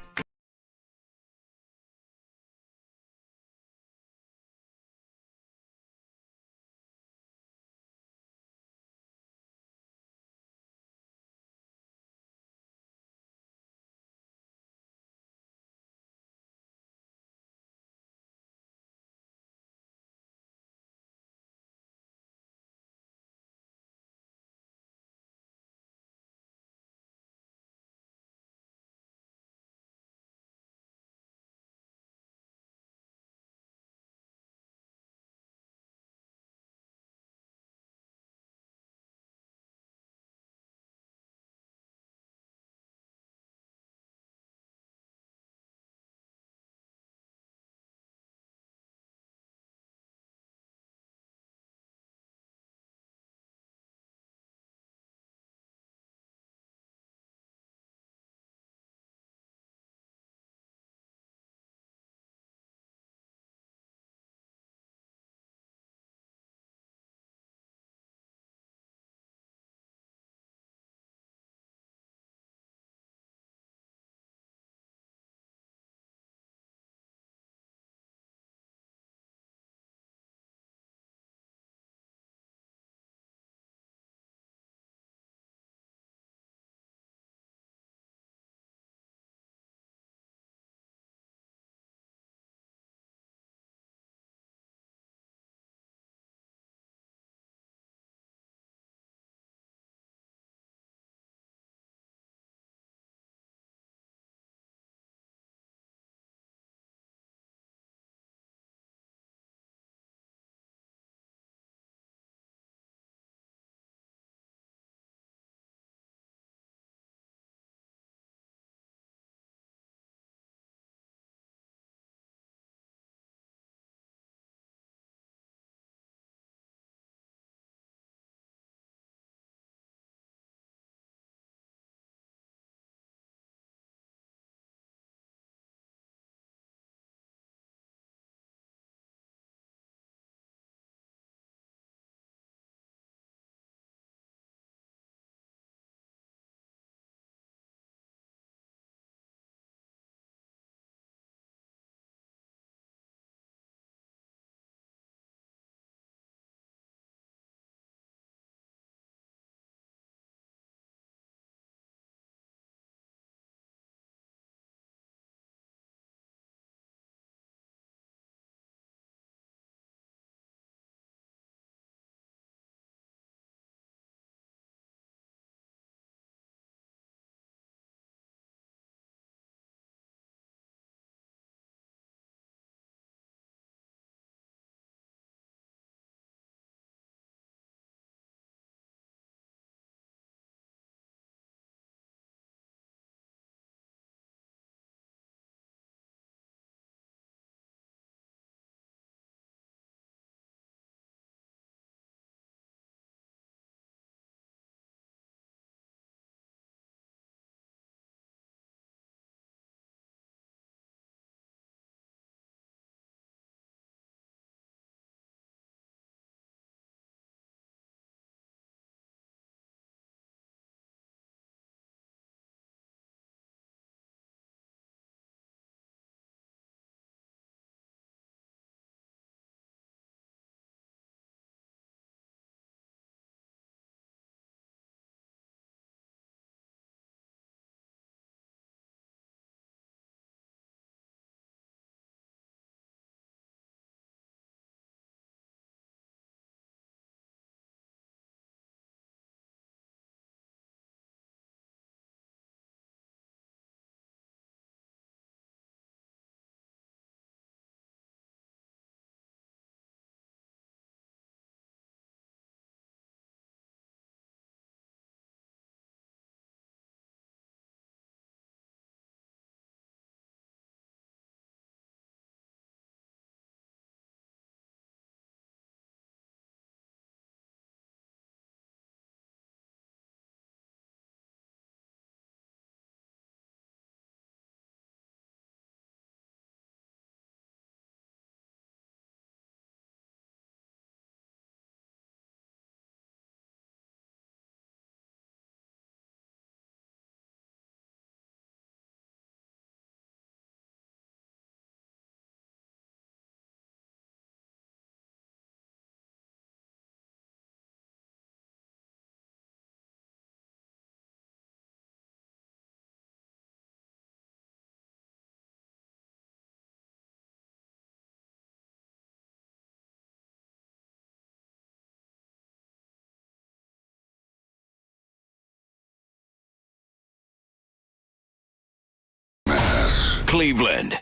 Cleveland.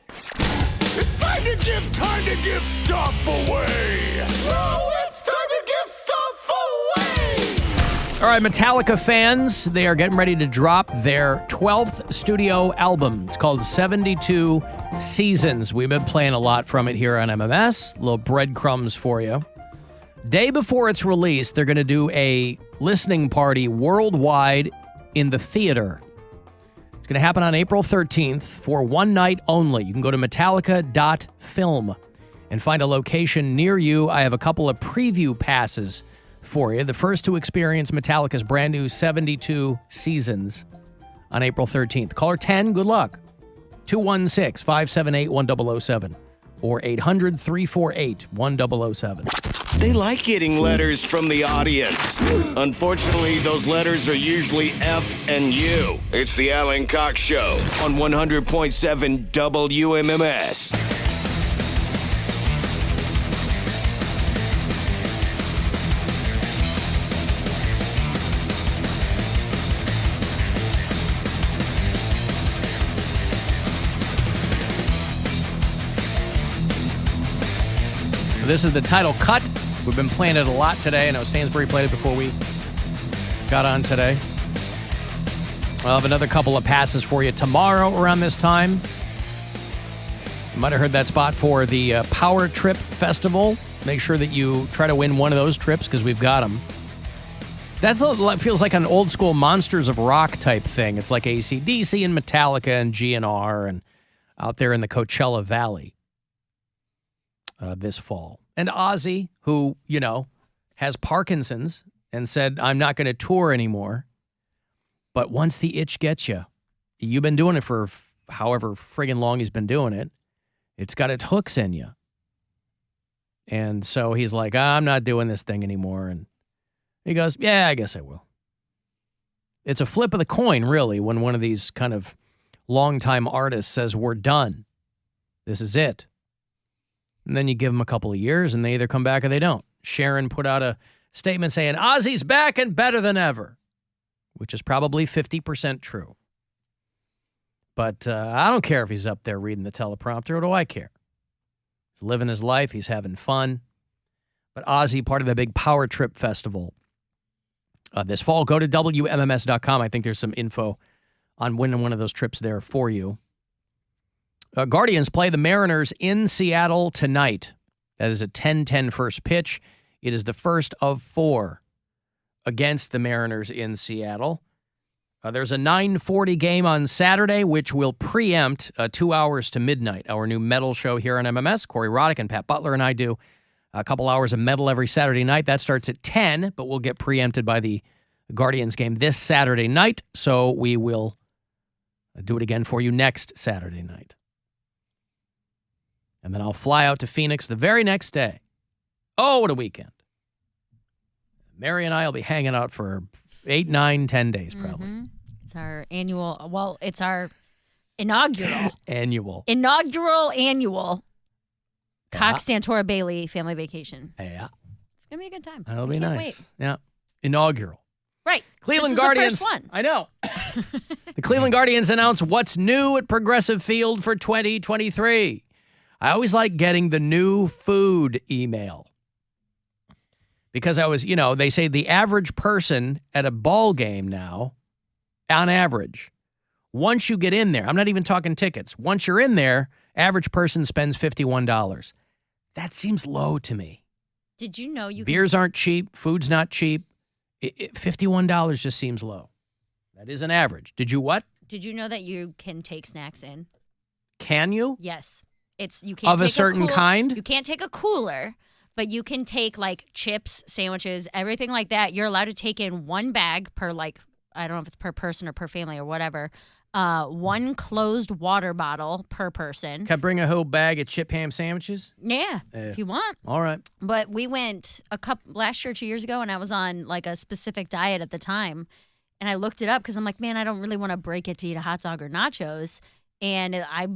It's time to give stuff away. Oh, it's time to give stuff away. All right, Metallica fans, they are getting ready to drop their 12th studio album. It's called 72 Seasons. We've been playing a lot from it here on MMS. Little breadcrumbs for you. Day before it's released, they're going to do a listening party worldwide in the theater. It's going to happen on April 13th for one night only. You can go to metallica.film and find a location near you. I have a couple of preview passes for you. The first to experience Metallica's brand new 72 Seasons on April 13th. Caller 10, good luck. 216-578-1007 or 800-348-1007. They like getting letters from the audience. Unfortunately, those letters are usually F and U. It's the Alan Cox Show on 100.7 WMMS. This is the title cut. We've been playing it a lot today. I know Stansbury played it before we got on today. I'll have another couple of passes for you tomorrow around this time. You might have heard that spot for the Power Trip Festival. Make sure that you try to win one of those trips because we've got them. That feels like an old school Monsters of Rock type thing. It's like AC/DC and Metallica and GNR and out there in the Coachella Valley. This fall. And Ozzy, who, has Parkinson's and said, I'm not going to tour anymore. But once the itch gets you, you've been doing it for however friggin' long he's been doing it. It's got its hooks in you. And so he's like, I'm not doing this thing anymore. And he goes, yeah, I guess I will. It's a flip of the coin, really, when one of these kind of longtime artists says, we're done. This is it. And then you give them a couple of years, and they either come back or they don't. Sharon put out a statement saying, Ozzy's back and better than ever, which is probably 50% true. But I don't care if he's up there reading the teleprompter. What do I care? He's living his life. He's having fun. But Ozzy, part of the big Power Trip Festival this fall. Go to WMMS.com. I think there's some info on winning one of those trips there for you. Guardians play the Mariners in Seattle tonight. That is a 10-10 first pitch. It is the first of 4 against the Mariners in Seattle. There's a 9:40 game on Saturday, which will preempt 2 hours to midnight, our new metal show here on MMS. Corey Roddick and Pat Butler and I do a couple hours of metal every Saturday night. That starts at 10, but we'll get preempted by the Guardians game this Saturday night, so we will do it again for you next Saturday night. And then I'll fly out to Phoenix the very next day. Oh, what a weekend. Mary and I will be hanging out for 8, 9, 10 days probably. Mm-hmm. It's our annual, it's our inaugural. Annual. Cox Santora Bailey family vacation. Yeah. It's going to be a good time. That'll be nice. Wait. Yeah. Inaugural. Right. Cleveland this is Guardians. The first one. I know. The Cleveland Guardians announced what's new at Progressive Field for 2023. I always like getting the new food email because they say the average person at a ball game now, on average, once you get in there, I'm not even talking tickets. Once you're in there, average person spends $51. That seems low to me. Did you know beers aren't cheap, food's not cheap. $51 just seems low. That is an average. Did you what? Did you know that you can take snacks in? Can you? Yes. You can't of a certain kind? You can't take a cooler, but you can take like chips, sandwiches, everything like that. You're allowed to take in one bag per I don't know if it's per person or per family or whatever. One closed water bottle per person. Can I bring a whole bag of chip ham sandwiches? Yeah, if you want. All right. But we went last year, 2 years ago, and I was on like a specific diet at the time. And I looked it up because I'm like, man, I don't really want to break it to eat a hot dog or nachos. And I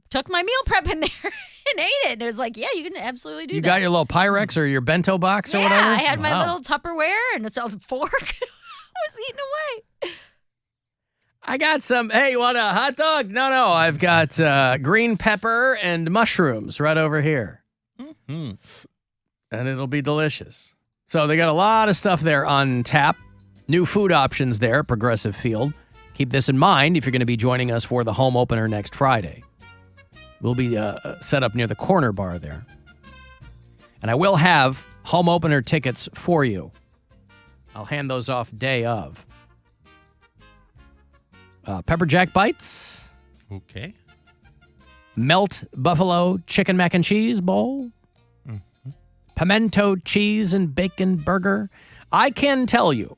took my meal prep in there and ate it. And it was like, yeah, you can absolutely do that. You got your little Pyrex or your bento box or whatever? Yeah, I had my little Tupperware and it's a fork. I was eating away. I got some. Hey, you want a hot dog? No. I've got green pepper and mushrooms right over here. Mm-hmm. And it'll be delicious. So they got a lot of stuff there on tap. New food options there, Progressive Field. Keep this in mind if you're going to be joining us for the home opener next Friday. We'll be set up near the corner bar there. And I will have home opener tickets for you. I'll hand those off day of. Pepper Jack Bites. Okay. Melt Buffalo Chicken Mac and Cheese Bowl. Mm-hmm. Pimento Cheese and Bacon Burger. I can tell you,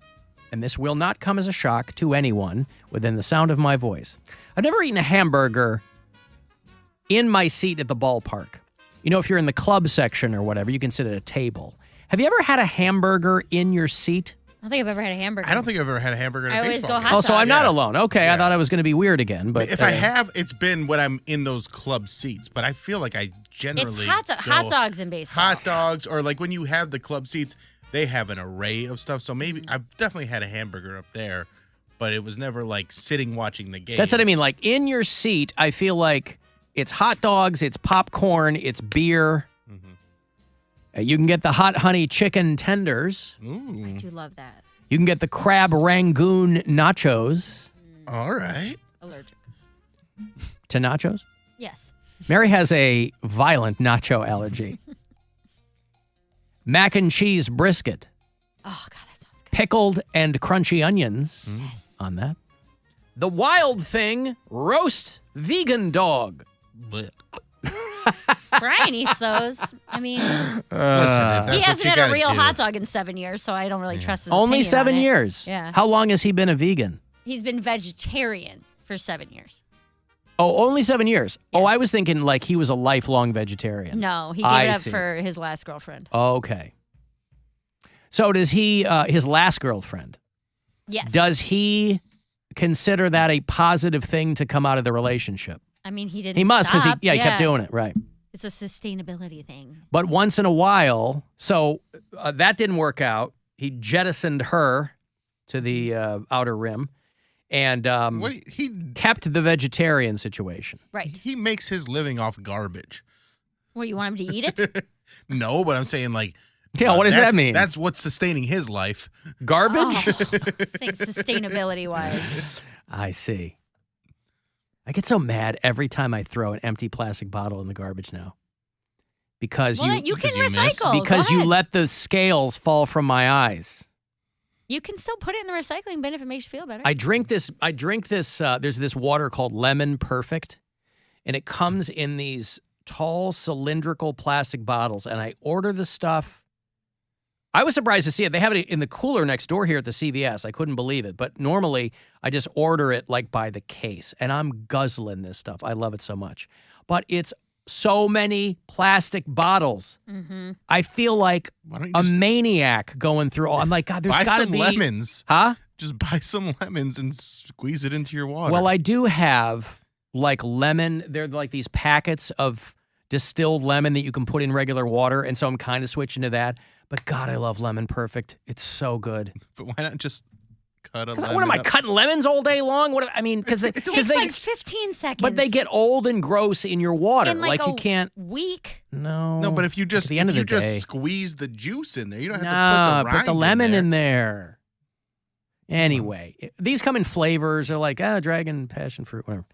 and this will not come as a shock to anyone within the sound of my voice, I've never eaten a hamburger in my seat at the ballpark. You know, if you're in the club section or whatever, you can sit at a table. Have you ever had a hamburger in your seat? I don't think I've ever had a hamburger. I don't think I've ever had a hamburger in a I always baseball go game. hot Oh, so I'm not Yeah. alone. Okay, I thought I was going to be weird again. But If I have, it's been when I'm in those club seats. But I feel like I generally It's hot dogs in baseball. hot dogs, or like when you have the club seats, they have an array of stuff. So maybe I've definitely had a hamburger up there, but it was never like sitting watching the game. That's what I mean. Like in your seat, I feel like it's hot dogs, it's popcorn, it's beer. Mm-hmm. You can get the hot honey chicken tenders. Ooh. I do love that. You can get the crab rangoon nachos. All right. Allergic. To nachos? Yes. Mary has a violent nacho allergy. Mac and cheese brisket. Oh, God, that sounds good. Pickled and crunchy onions on that. The Wild Thing roast vegan dog. Brian eats those. I mean, he hasn't had a real hot dog in 7 years, so I don't really trust his Only opinion 7 on it. years. Yeah. How long has he been a vegan? He's been vegetarian for 7 years. Oh, only 7 years. Oh, I was thinking like he was a lifelong vegetarian. No, he gave it up for his last girlfriend. Okay. So does he, his last girlfriend? Yes. Does he consider that a positive thing to come out of the relationship? I mean, he didn't. He must because stop. he kept doing it, right? It's a sustainability thing. But once in a while, so that didn't work out. He jettisoned her to the outer rim and he kept the vegetarian situation. Right. He makes his living off garbage. What, you want him to eat it? No, but I'm saying like. Yeah, what does that mean? That's what's sustaining his life. Garbage? Oh, think sustainability-wise. I see. I get so mad every time I throw an empty plastic bottle in the garbage now. Because you can recycle. Because Go you ahead. let the scales fall from my eyes. You can still put it in the recycling bin if it makes you feel better. I drink this. There's this water called Lemon Perfect, and it comes in these tall cylindrical plastic bottles. And I order the stuff. I was surprised to see it. They have it in the cooler next door here at the CVS. I couldn't believe it. But normally, I just order it like by the case. And I'm guzzling this stuff. I love it so much. But it's so many plastic bottles. Mm-hmm. I feel like a maniac going through. I'm like, God, there's got to be. Buy some lemons. Huh? Just buy some lemons and squeeze it into your water. Well, I do have like lemon. They're like these packets of distilled lemon that you can put in regular water. And so I'm kind of switching to that. But God, I love Lemon Perfect. It's so good. But why not just cut a lemon? What am I, cutting lemons all day long? What I mean, because it takes like 15 seconds. But they get old and gross in your water. In like you can't. Week. No, but if you just at the end of the day, squeeze the juice in there, you don't have to put the rind put the lemon in there. in there. Anyway, these come in flavors. They're like dragon, passion fruit, whatever.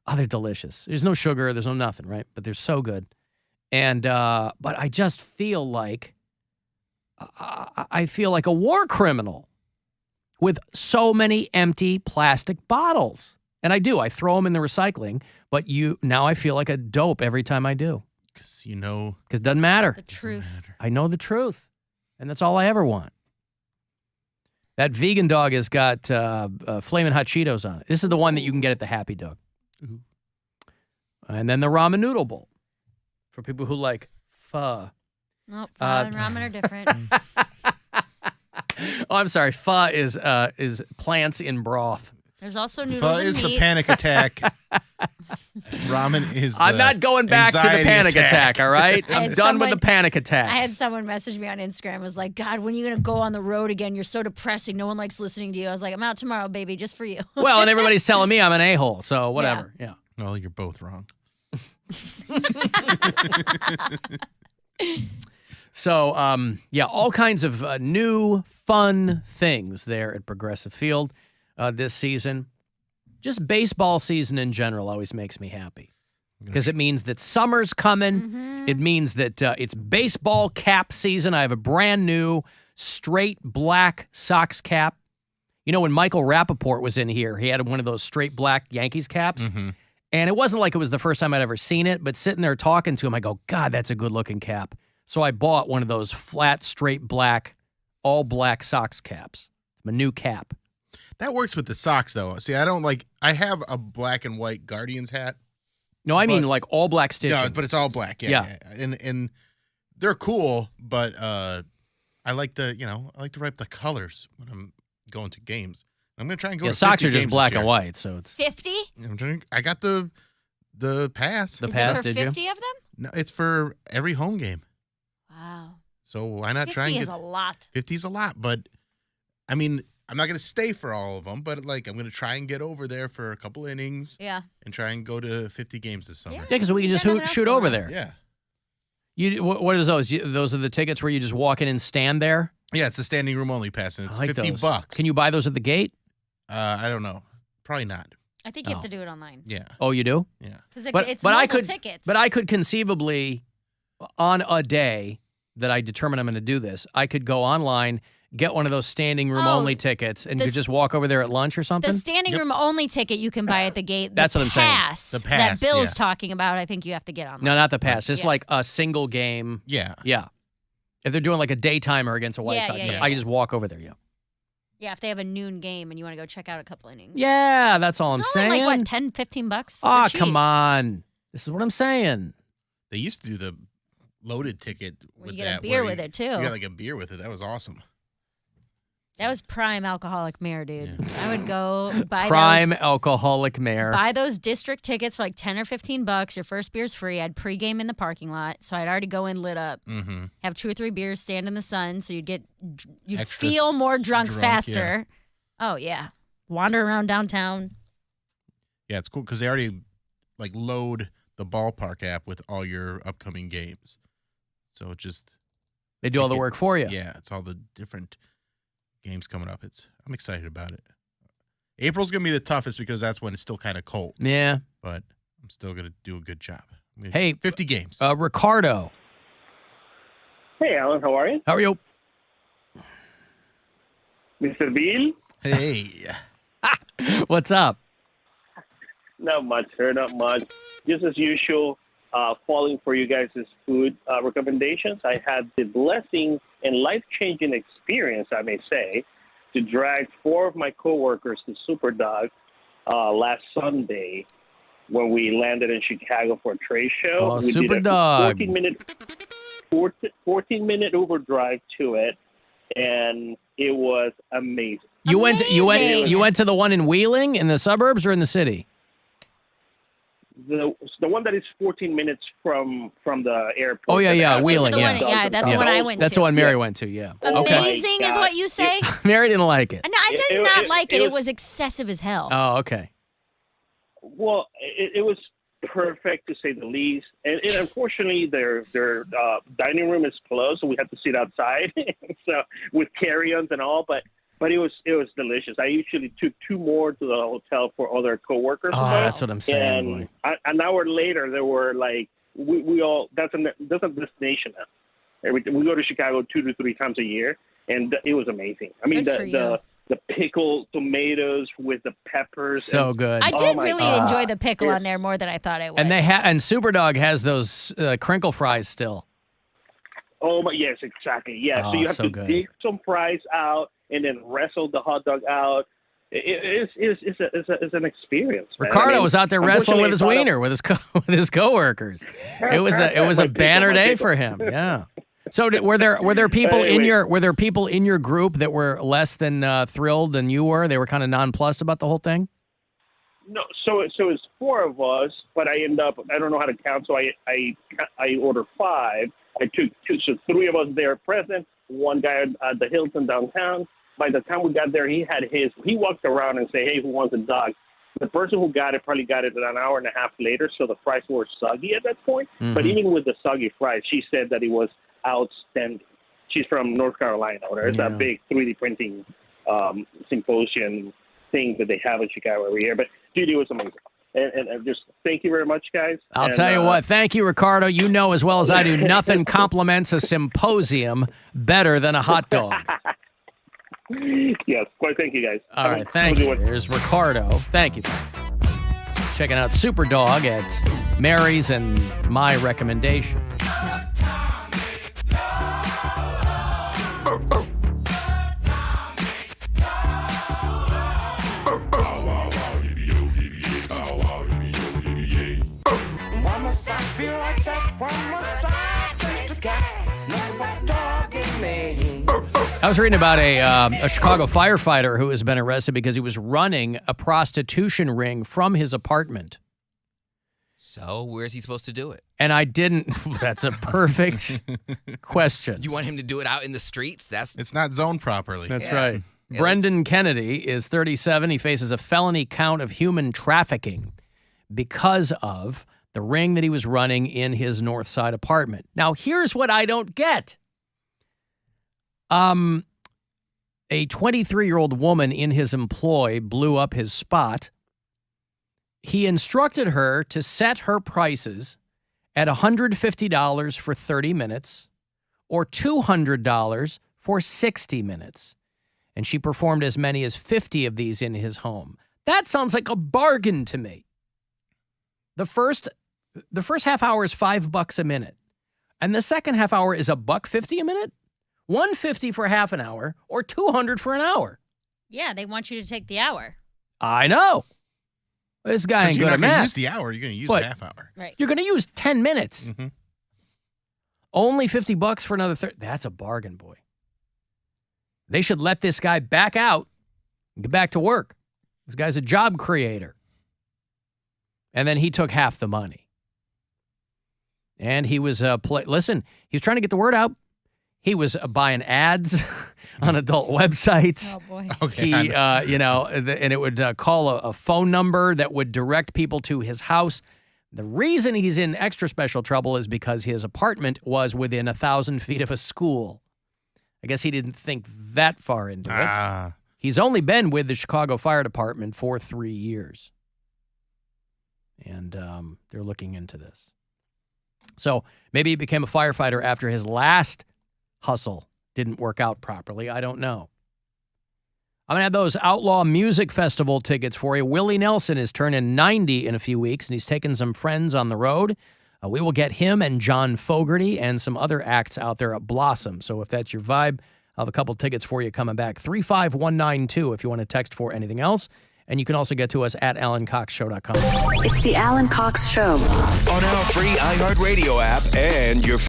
Oh, they're delicious. There's no sugar. There's no nothing, right? But they're so good. And but I just feel like. I feel like a war criminal with so many empty plastic bottles. And I do. I throw them in the recycling. But now I feel like a dope every time I do. Because you know. Because it doesn't matter. The truth. I know the truth. And that's all I ever want. That vegan dog has got Flamin' Hot Cheetos on it. This is the one that you can get at the Happy Dog. Ooh. And then the ramen noodle bowl. For people who like pho. Nope, pho and ramen are different. Oh, I'm sorry. Pho is plants in broth. There's also noodles Pho and is meat. the panic attack Ramen is. I'm not going back to the panic attack. All right, I'm done with the panic attacks. I had someone message me on Instagram. Was like, God, when are you gonna go on the road again? You're so depressing. No one likes listening to you. I was like, I'm out tomorrow, baby, just for you. Well, and everybody's telling me I'm an a-hole, so whatever. Yeah. Well, you're both wrong. So, yeah, all kinds of new, fun things there at Progressive Field this season. Just baseball season in general always makes me happy because it means that summer's coming. Mm-hmm. It means that it's baseball cap season. I have a brand new straight black Sox cap. You know, when Michael Rappaport was in here, he had one of those straight black Yankees caps. Mm-hmm. And it wasn't like it was the first time I'd ever seen it, but sitting there talking to him, I go, God, that's a good-looking cap. So I bought one of those flat, straight black, all black Sox caps. My new cap. That works with the socks, though. See, I have a black and white Guardians hat. No, I mean like all black stitching. No, but it's all black. Yeah. And they're cool, but I like to write the colors when I'm going to games. I'm gonna try and go. Yeah, to socks 50 are just games black this year. and white, so it's 50? I got the pass. The pass, Is it for did you? 50 of them? No, it's for every home game. Wow. So why not 50 try and is get a lot. 50 is a lot, but I mean, I'm not gonna stay for all of them, but I'm gonna try and get over there for a couple innings. Yeah. And try and go to 50 games this summer. Yeah, because we can just shoot over there. Yeah. What is those? Those are the tickets where you just walk in and stand there? Yeah, it's the standing room only pass, and it's I like $50. those. Can you buy those at the gate? I don't know. Probably not. I think you have to do it online. Yeah. Oh, you do? Yeah. Because it's mobile tickets. But I could conceivably, on a day that I determine I'm going to do this, I could go online, get one of those standing room only tickets, and you just walk over there at lunch or something? The standing room only ticket you can buy at the gate. That's what I'm saying. The pass that Bill's talking about, I think you have to get online. No, not the pass. Just like a single game. Yeah. Yeah. If they're doing like a day timer against a White Sox, I can just walk over there, Yeah, if they have a noon game and you want to go check out a couple innings. Yeah, that's all I'm It's saying. only like, what, $10, $15? Oh, They're come cheap. on. This is what I'm saying. They used to do the loaded ticket with you get a that. beer where with it, too. You got like a beer with it. That was awesome. That was prime alcoholic mare, dude. I would go buy Prime alcoholic mare. Buy those district tickets for like $10 or $15. Your first beer's free. I'd pregame in the parking lot, so I'd already go in lit up. Mm-hmm. Have 2 or 3 beers, stand in the sun, so you'd Extra feel more drunk faster. yeah. Oh yeah, wander around downtown. Yeah, it's cool because they already load the ballpark app with all your upcoming games. So it just they do all the work for you. Yeah, it's all the different games coming up. I'm excited about it. April's gonna be the toughest because that's when it's still kind of cold. Yeah, but I'm still gonna do a good job. Hey, 50 games. Ricardo. Hey, Alan, how are you? How are you? Mr. Bill? Hey. What's up? Not much, sir, not much. Just as usual, falling for you guys' food recommendations. I had the blessing and life-changing experience, I may say, to drag 4 of my coworkers to Superdog last Sunday when we landed in Chicago for a trade show. Oh, we Superdog. did a 14-minute Uber drive to it, and it was amazing. You went to the one in Wheeling in the suburbs or in the city? The one that is 14 minutes from the airport. Oh yeah, Wheeling. Yeah, that's the one I went to. That's the one Mary went to. Yeah. Amazing is what you say. Mary didn't like it. No, I did not like it. It was excessive as hell. Oh, okay. Well, it was perfect to say the least. And unfortunately, their dining room is closed, so we had to sit outside. So with carry-ons and all, but it was delicious. I usually took 2 more to the hotel for other coworkers. Oh, that's what I'm saying. And an hour later, there were like we all that's a destination now. We go to Chicago 2 to 3 times a year, and it was amazing. I mean, the pickled tomatoes with the peppers. So good. I did really enjoy the pickle on there more than I thought I would. And and Superdog has those crinkle fries still. Oh, but yes, exactly. Yeah, so you have to dig some fries out and then wrestle the hot dog out. It's an experience. Man. Ricardo was out there wrestling with his wiener with his coworkers. It was a banner day for him. Yeah. So were there people in your group that were less than thrilled than you were? They were kind of nonplussed about the whole thing. No, so it's four of us, but I don't know how to count, so I ordered five. I took two, so three of us there present, one guy at the Hilton downtown. By the time we got there, he walked around and said, hey, who wants a dog? The person who got it probably got it an hour and a half later, so the fries were soggy at that point. Mm-hmm. But even with the soggy fries, she said that it was outstanding. She's from North Carolina. There's a big 3D printing symposium thing that they have in Chicago every year. But dude, it was amazing. And just thank you very much, guys. I'll tell you what. Thank you, Ricardo. You know as well as I do, nothing compliments a symposium better than a hot dog. Yes, quite thank you, guys. All right, thank you. Here's Ricardo. Thank you. Checking out Superdog at Mary's and my recommendation. I was reading about a Chicago firefighter who has been arrested because he was running a prostitution ring from his apartment. So where's he supposed to do it? And I didn't. That's a perfect question. You want him to do it out in the streets? It's not zoned properly. That's right. Brendan Kennedy is 37. He faces a felony count of human trafficking because of the ring that he was running in his North Side apartment. Now, here's what I don't get. A 23-year-old woman in his employ blew up his spot. He instructed her to set her prices at $150 for 30 minutes or $200 for 60 minutes. And she performed as many as 50 of these in his home. That sounds like a bargain to me. The first half hour is $5 a minute. And the second half hour is $1.50 a minute? $150 for half an hour or $200 for an hour. Yeah, they want you to take the hour. I know. This guy ain't good at math. You're not going to use the hour. You're going to use a half hour. Right. You're going to use 10 minutes. Mm-hmm. Only $50 for another 30. That's a bargain, boy. They should let this guy back out and get back to work. This guy's a job creator. And then he took half the money. And he was, listen, he was trying to get the word out. He was buying ads on adult websites. Oh, boy. Okay, He, and it would call a phone number that would direct people to his house. The reason he's in extra special trouble is because his apartment was within 1,000 feet of a school. I guess he didn't think that far into it. He's only been with the Chicago Fire Department for 3 years. And they're looking into this. So maybe he became a firefighter after his last hustle didn't work out properly. I don't know. I'm going to have those Outlaw Music Festival tickets for you. Willie Nelson is turning 90 in a few weeks, and he's taking some friends on the road. We will get him and John Fogerty and some other acts out there at Blossom. So if that's your vibe, I'll have a couple tickets for you coming back. 35192 if you want to text for anything else. And you can also get to us at AlanCoxShow.com. It's the Alan Cox Show. On our free iHeartRadio app and your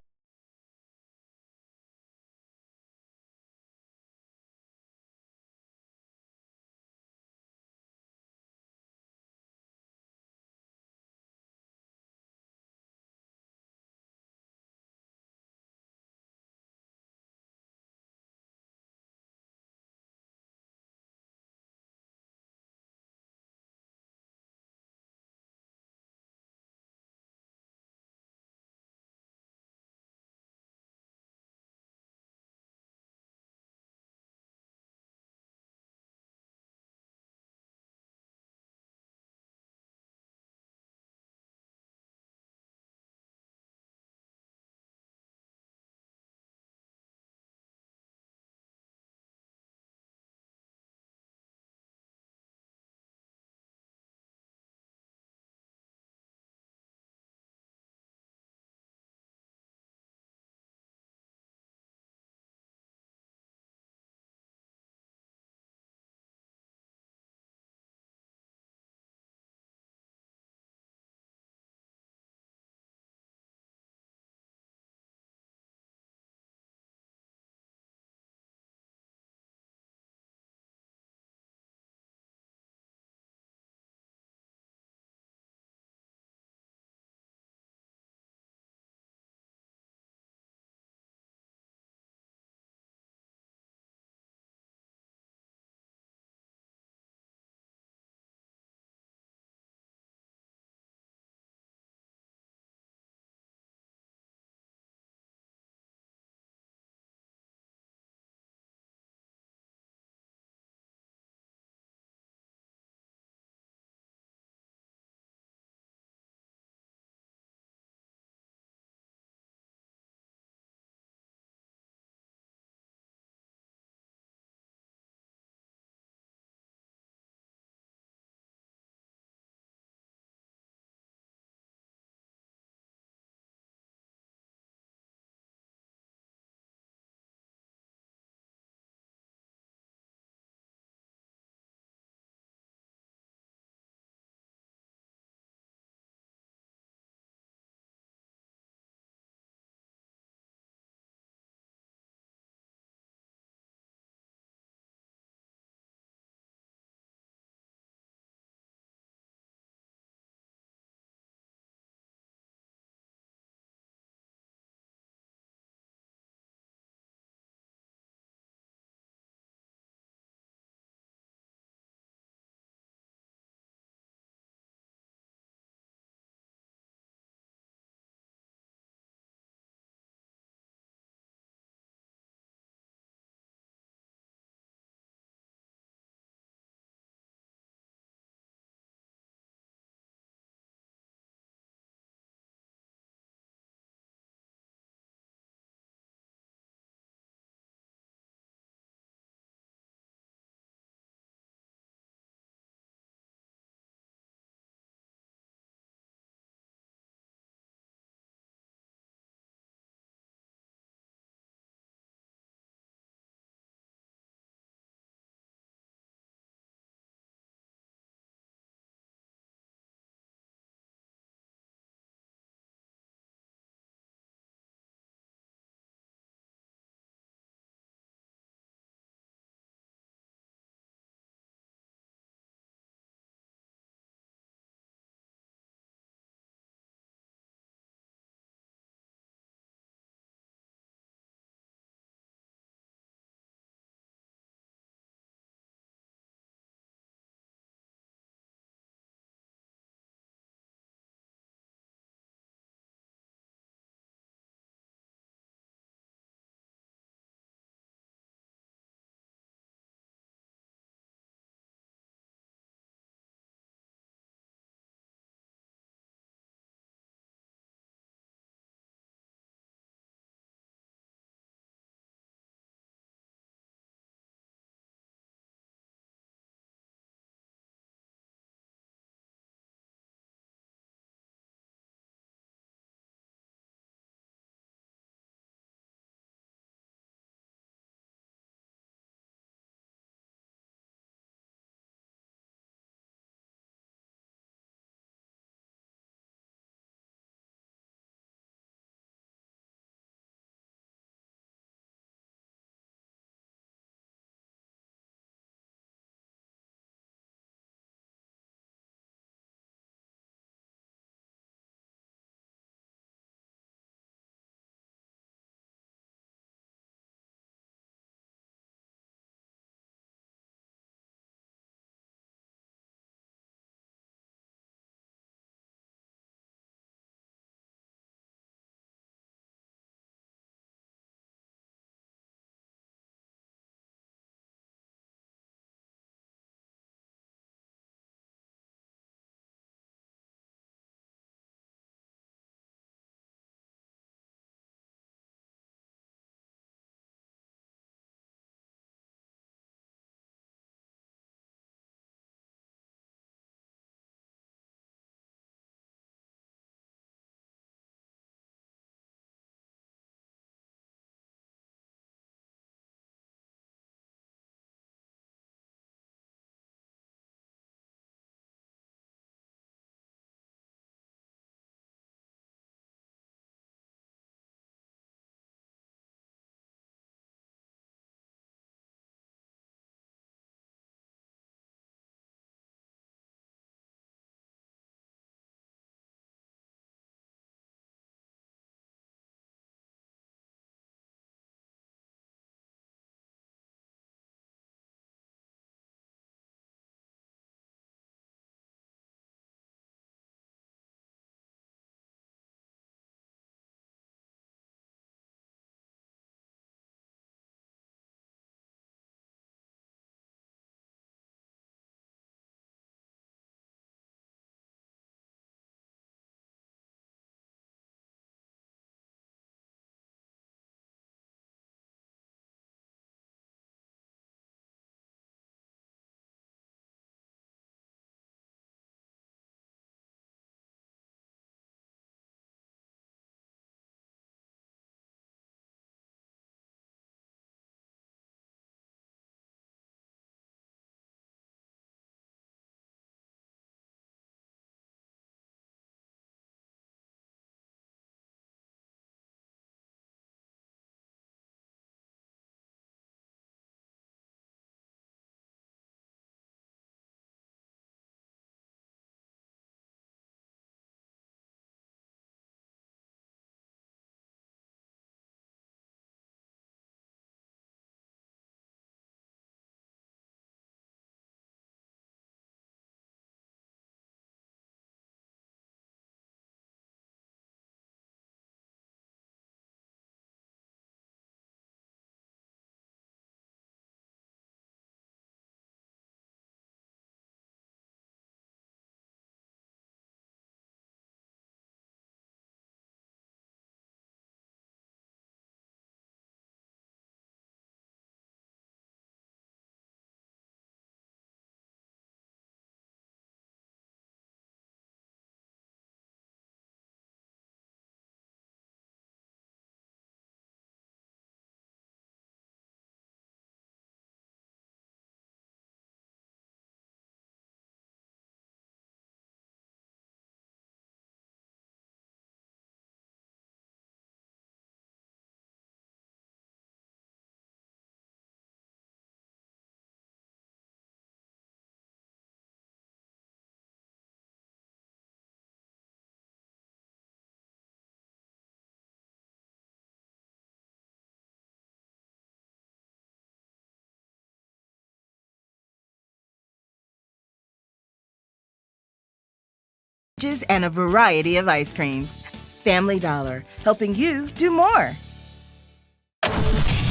And a variety of ice creams. Family Dollar, helping you do more.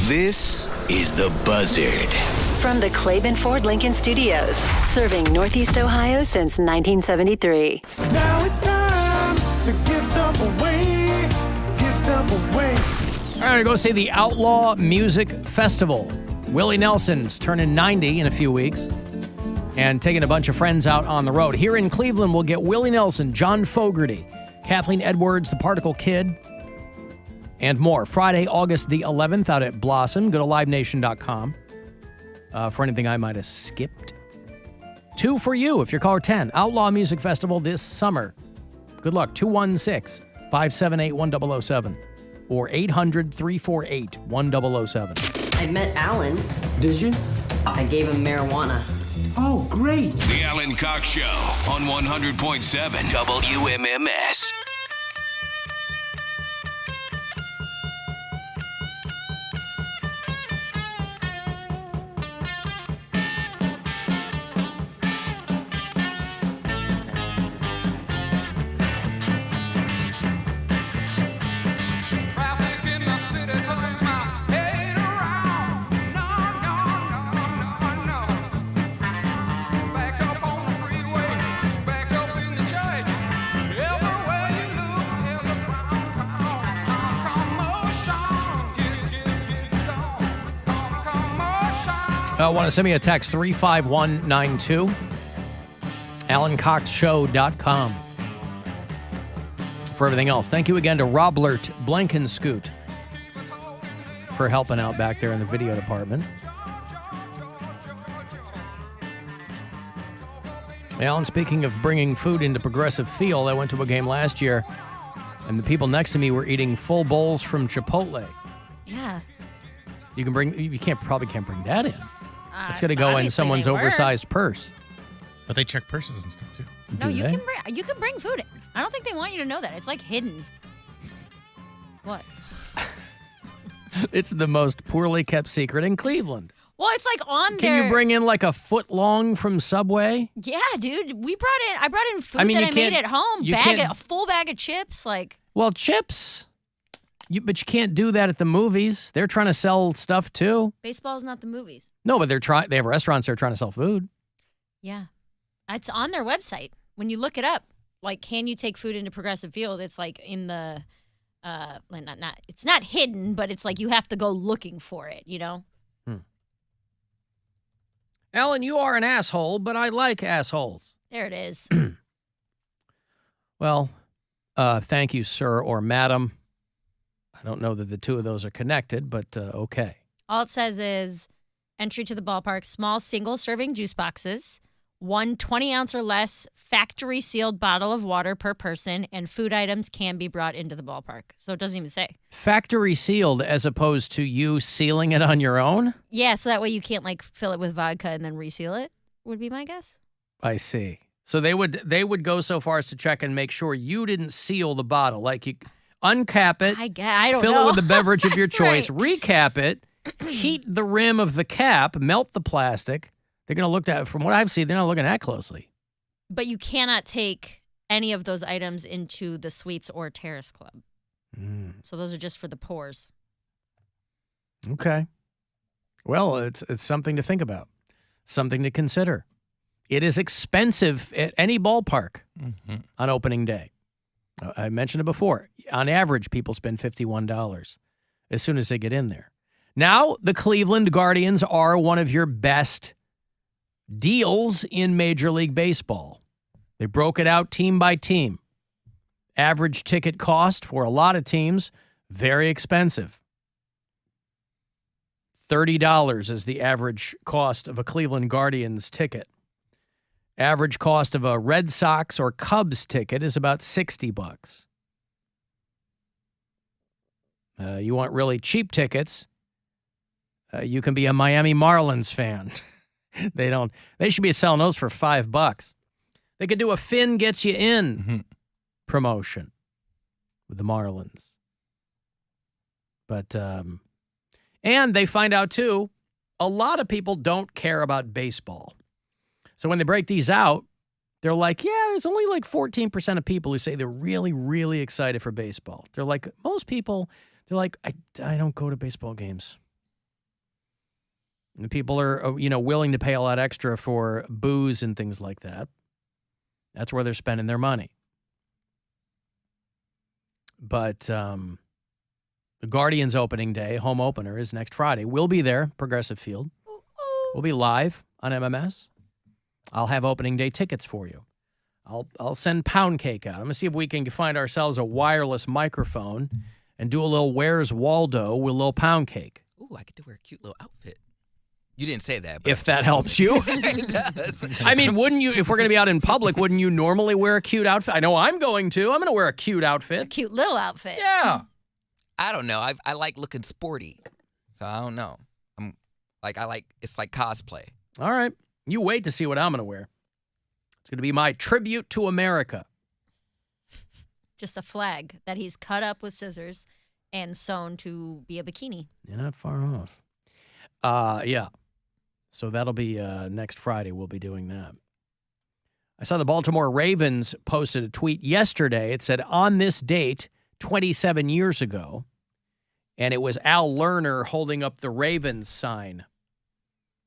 This is The Buzzard. From the Claiborne Ford Lincoln Studios, serving Northeast Ohio since 1973. Now it's time to give stuff away. Give stuff away. All right, go see the Outlaw Music Festival. Willie Nelson's turning 90 in a few weeks and taking a bunch of friends out on the road. Here in Cleveland, we'll get Willie Nelson, John Fogerty, Kathleen Edwards, the Particle Kid, and more. Friday, August the 11th out at Blossom. Go to livenation.com for anything I might have skipped. 2 for you if you're caller 10. Outlaw Music Festival this summer. Good luck. 216-578-1007 or 800-348-1007. I met Alan. Did you? I gave him marijuana. Oh, great. The Alan Cox Show on 100.7 WMMS. Want to send me a text, 35192, AlanCoxShow.com for everything else. Thank you again to Robert Blankenscoot for helping out back there in the video department. Alan, speaking of bringing food into Progressive Field, I went to a game last year, and the people next to me were eating full bowls from Chipotle. Yeah. You probably can't bring that in. It's going to go in someone's oversized purse. But they check purses and stuff too. No, you can bring food in. I don't think they want you to know that. It's like hidden. What? It's the most poorly kept secret in Cleveland. Well, it's like on there. Can you bring in like a foot long from Subway? Yeah, dude. I brought in food that I made at home. A full bag of chips. Well, chips. But you can't do that at the movies. They're trying to sell stuff too. Baseball's not the movies. No, but they have restaurants that are trying to sell food. Yeah. It's on their website. When you look it up, like, can you take food into Progressive Field? It's like in the, it's not hidden, but it's like you have to go looking for it, you know? Alan, you are an asshole, but I like assholes. There it is. Well, thank you, sir or madam. I don't know that the two of those are connected, but okay. All it says is entry to the ballpark, small single-serving juice boxes, 1 20-ounce or less factory-sealed bottle of water per person, and food items can be brought into the ballpark. So it doesn't even say. Factory-sealed as opposed to you sealing it on your own? Yeah, so that way you can't, fill it with vodka and then reseal it, would be my guess. I see. So they would go so far as to check and make sure you didn't seal the bottle. Like you uncap it, I don't fill know. it with the beverage of your choice, Right. recap it, heat the rim of the cap, melt the plastic. They're going to look at, from what I've seen, they're not looking at closely. But you cannot take any of those items into the Suites or Terrace Club. So those are just for the pours. Okay. Well, it's something to think about, something to consider. It is expensive at any ballpark on opening day. I mentioned it before. On average, people spend $51 as soon as they get in there. Now, the Cleveland Guardians are one of your best deals in Major League Baseball. They broke it out team by team. Average ticket cost for a lot of teams, very expensive. $30 is the average cost of a Cleveland Guardians ticket. Average cost of a Red Sox or Cubs ticket is about $60. You want really cheap tickets, you can be a Miami Marlins fan. They should be selling those for $5. They could do a Finn gets you in promotion with the Marlins. But, and they find out too, a lot of people don't care about baseball. So when they break these out, They're like, yeah, there's only like 14% of people who say they're really, really excited for baseball. They're like, most people, they're like, I don't go to baseball games. And people are, willing to pay a lot extra for booze and things like that. That's where they're spending their money. But the Guardians opening day, home opener, is next Friday. We'll be there, Progressive Field. We'll be live on MMS. I'll have opening day tickets for you. I'll send Poundcake out. I'm going to see if we can find ourselves a wireless microphone and do a little Where's Waldo with a little Poundcake. Ooh, I get to wear a cute little outfit. You didn't say that. But if that helps you. It does. I mean, wouldn't you, if we're going to be out in public, wouldn't you normally wear a cute outfit? I know I'm going to. I'm going to wear a cute outfit. A cute little outfit. Yeah. I don't know. I like looking sporty. So I don't know. It's like cosplay. All right. You wait to see what I'm going to wear. It's going to be my tribute to America. Just a flag that he's cut up with scissors and sewn to be a bikini. You're not far off. Yeah. So that'll be next Friday. We'll be doing that. I saw the Baltimore Ravens posted a tweet yesterday. It said, on this date, 27 years ago, and it was Al Lerner holding up the Ravens sign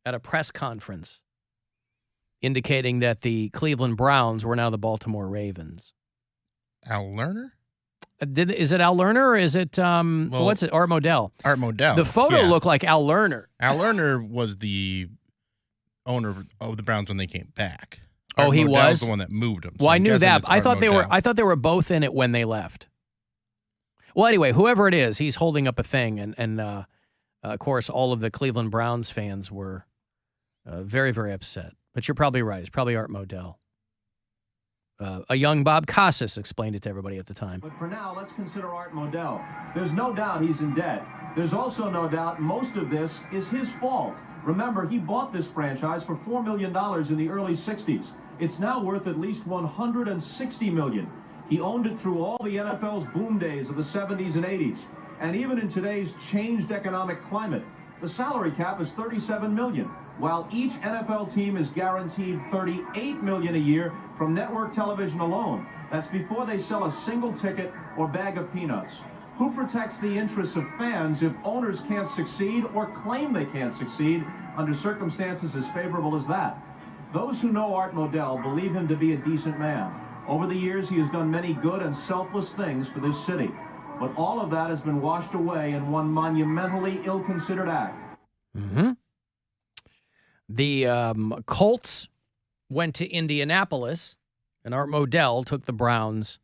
at a press conference, indicating that the Cleveland Browns were now the Baltimore Ravens. Al Lerner? Is it Al Lerner or is it, what's it, Art Modell? Art Modell. The photo looked like Al Lerner. Al Lerner was the owner of the Browns when they came back. Oh, he was the one that moved them. Well, I knew that. I thought they were both in it when they left. Well, anyway, whoever it is, he's holding up a thing, and of course, all of the Cleveland Browns fans were very, very upset. But you're probably right. It's probably Art Modell. A young Bob Costas explained it to everybody at the time. But for now, let's consider Art Modell. There's no doubt he's in debt. There's also no doubt most of this is his fault. Remember, he bought this franchise for $4 million in the early 60s. It's now worth at least $160 million. He owned it through all the NFL's boom days of the 70s and 80s. And even in today's changed economic climate, the salary cap is $37 million, while each NFL team is guaranteed $38 million a year from network television alone. That's before they sell a single ticket or bag of peanuts. Who protects the interests of fans if owners can't succeed or claim they can't succeed under circumstances as favorable as that? Those who know Art Modell believe him to be a decent man. Over the years, he has done many good and selfless things for this city. But all of that has been washed away in one monumentally ill-considered act. Mm-hmm. The Colts went to Indianapolis, and Art Modell took the Browns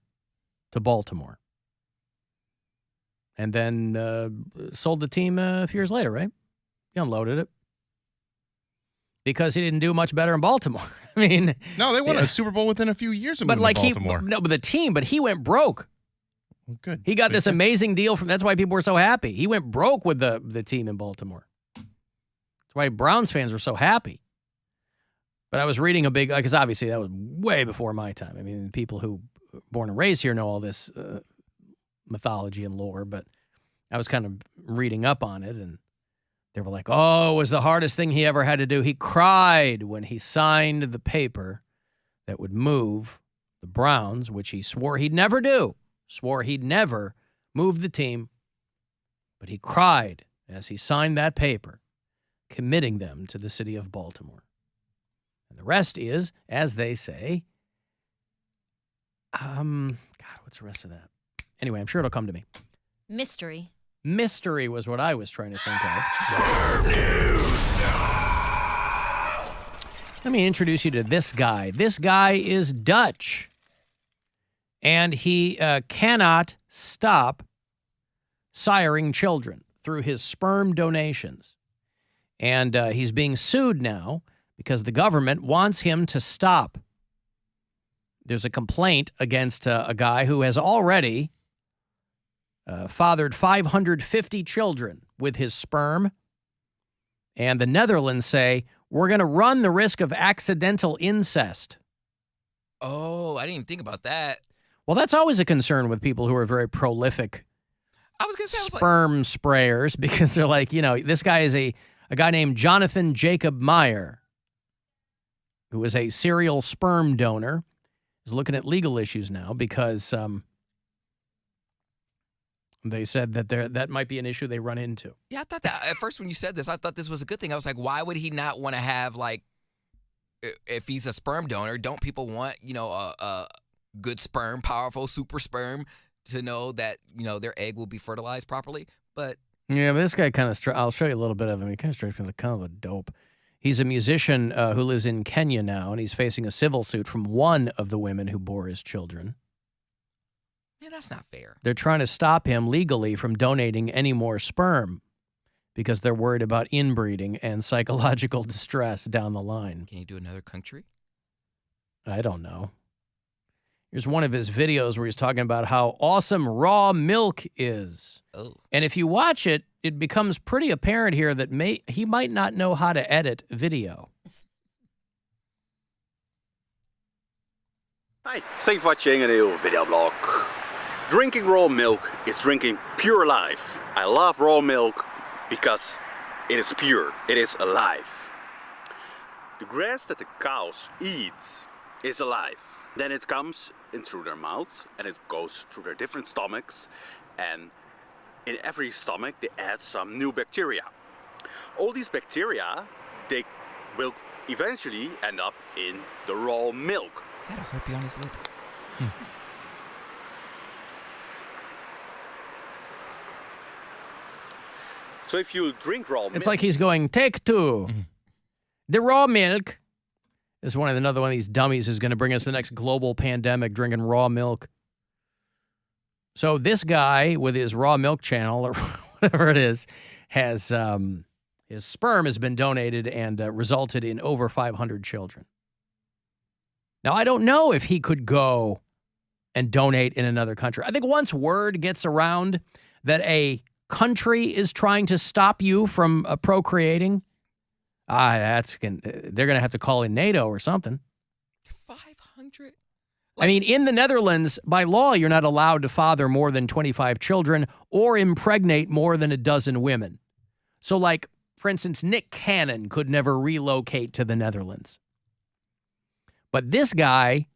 to Baltimore. And then sold the team a few years later, right? He unloaded it. Because he didn't do much better in Baltimore. I mean... No, they won a Super Bowl within a few years of moving to Baltimore. But the team, but he went broke. Well, good. He got this amazing deal from... That's why people were so happy. He went broke with the team in Baltimore. That's why Browns fans were so happy. But I was reading because obviously that was way before my time. I mean, people who were born and raised here know all this mythology and lore, but I was kind of reading up on it, and they were like, oh, it was the hardest thing he ever had to do. He cried when he signed the paper that would move the Browns, which he swore he'd never do. Swore he'd never move the team. But he cried as he signed that paper, committing them to the city of Baltimore. And the rest is, as they say, God, what's the rest of that? Anyway, I'm sure it'll come to me. Mystery. Mystery was what I was trying to think of. Let me introduce you to this guy. This guy is Dutch. And he cannot stop siring children through his sperm donations. And he's being sued now because the government wants him to stop. There's a complaint against a guy who has already fathered 550 children with his sperm. And the Netherlands say, we're going to run the risk of accidental incest. Oh, I didn't even think about that. Well, that's always a concern with people who are very prolific sperm sprayers, because they're like, this guy is a guy named Jonathan Jacob Meyer. who is a serial sperm donor, is looking at legal issues now because they said that that might be an issue they run into. Yeah, I thought that at first when you said this, I thought this was a good thing. I was like, why would he not want to have, like, if he's a sperm donor, don't people want, a good sperm, powerful super sperm to know that, their egg will be fertilized properly? But yeah, but this guy kind of, I'll show you a little bit of him. He kind of strikes me like kind of a dope. He's a musician who lives in Kenya now, and he's facing a civil suit from one of the women who bore his children. Man, that's not fair. They're trying to stop him legally from donating any more sperm because they're worried about inbreeding and psychological distress down the line. Can you do another country? I don't know. Here's one of his videos where he's talking about how awesome raw milk is. Oh. And if you watch it, it becomes pretty apparent here that he might not know how to edit video. Hi, thank you for watching a new video blog. Drinking raw milk is drinking pure life. I love raw milk because it is pure, it is alive. The grass that the cows eat is alive. Then it comes in through their mouths and it goes through their different stomachs, and in every stomach they add some new bacteria. All these bacteria, they will eventually end up in the raw milk. Is that a herpy on his lip? So if you drink raw milk... It's like he's going, take two. The raw milk is another one of these dummies who's going to bring us the next global pandemic, drinking raw milk. So this guy with his raw milk channel, or whatever it is, has his sperm has been donated and resulted in over 500 children. Now, I don't know if he could go and donate in another country. I think once word gets around that a country is trying to stop you from procreating, they're going to have to call in NATO or something. 500? I mean, in the Netherlands, by law, you're not allowed to father more than 25 children or impregnate more than a dozen women. So, like, for instance, Nick Cannon could never relocate to the Netherlands. But this guy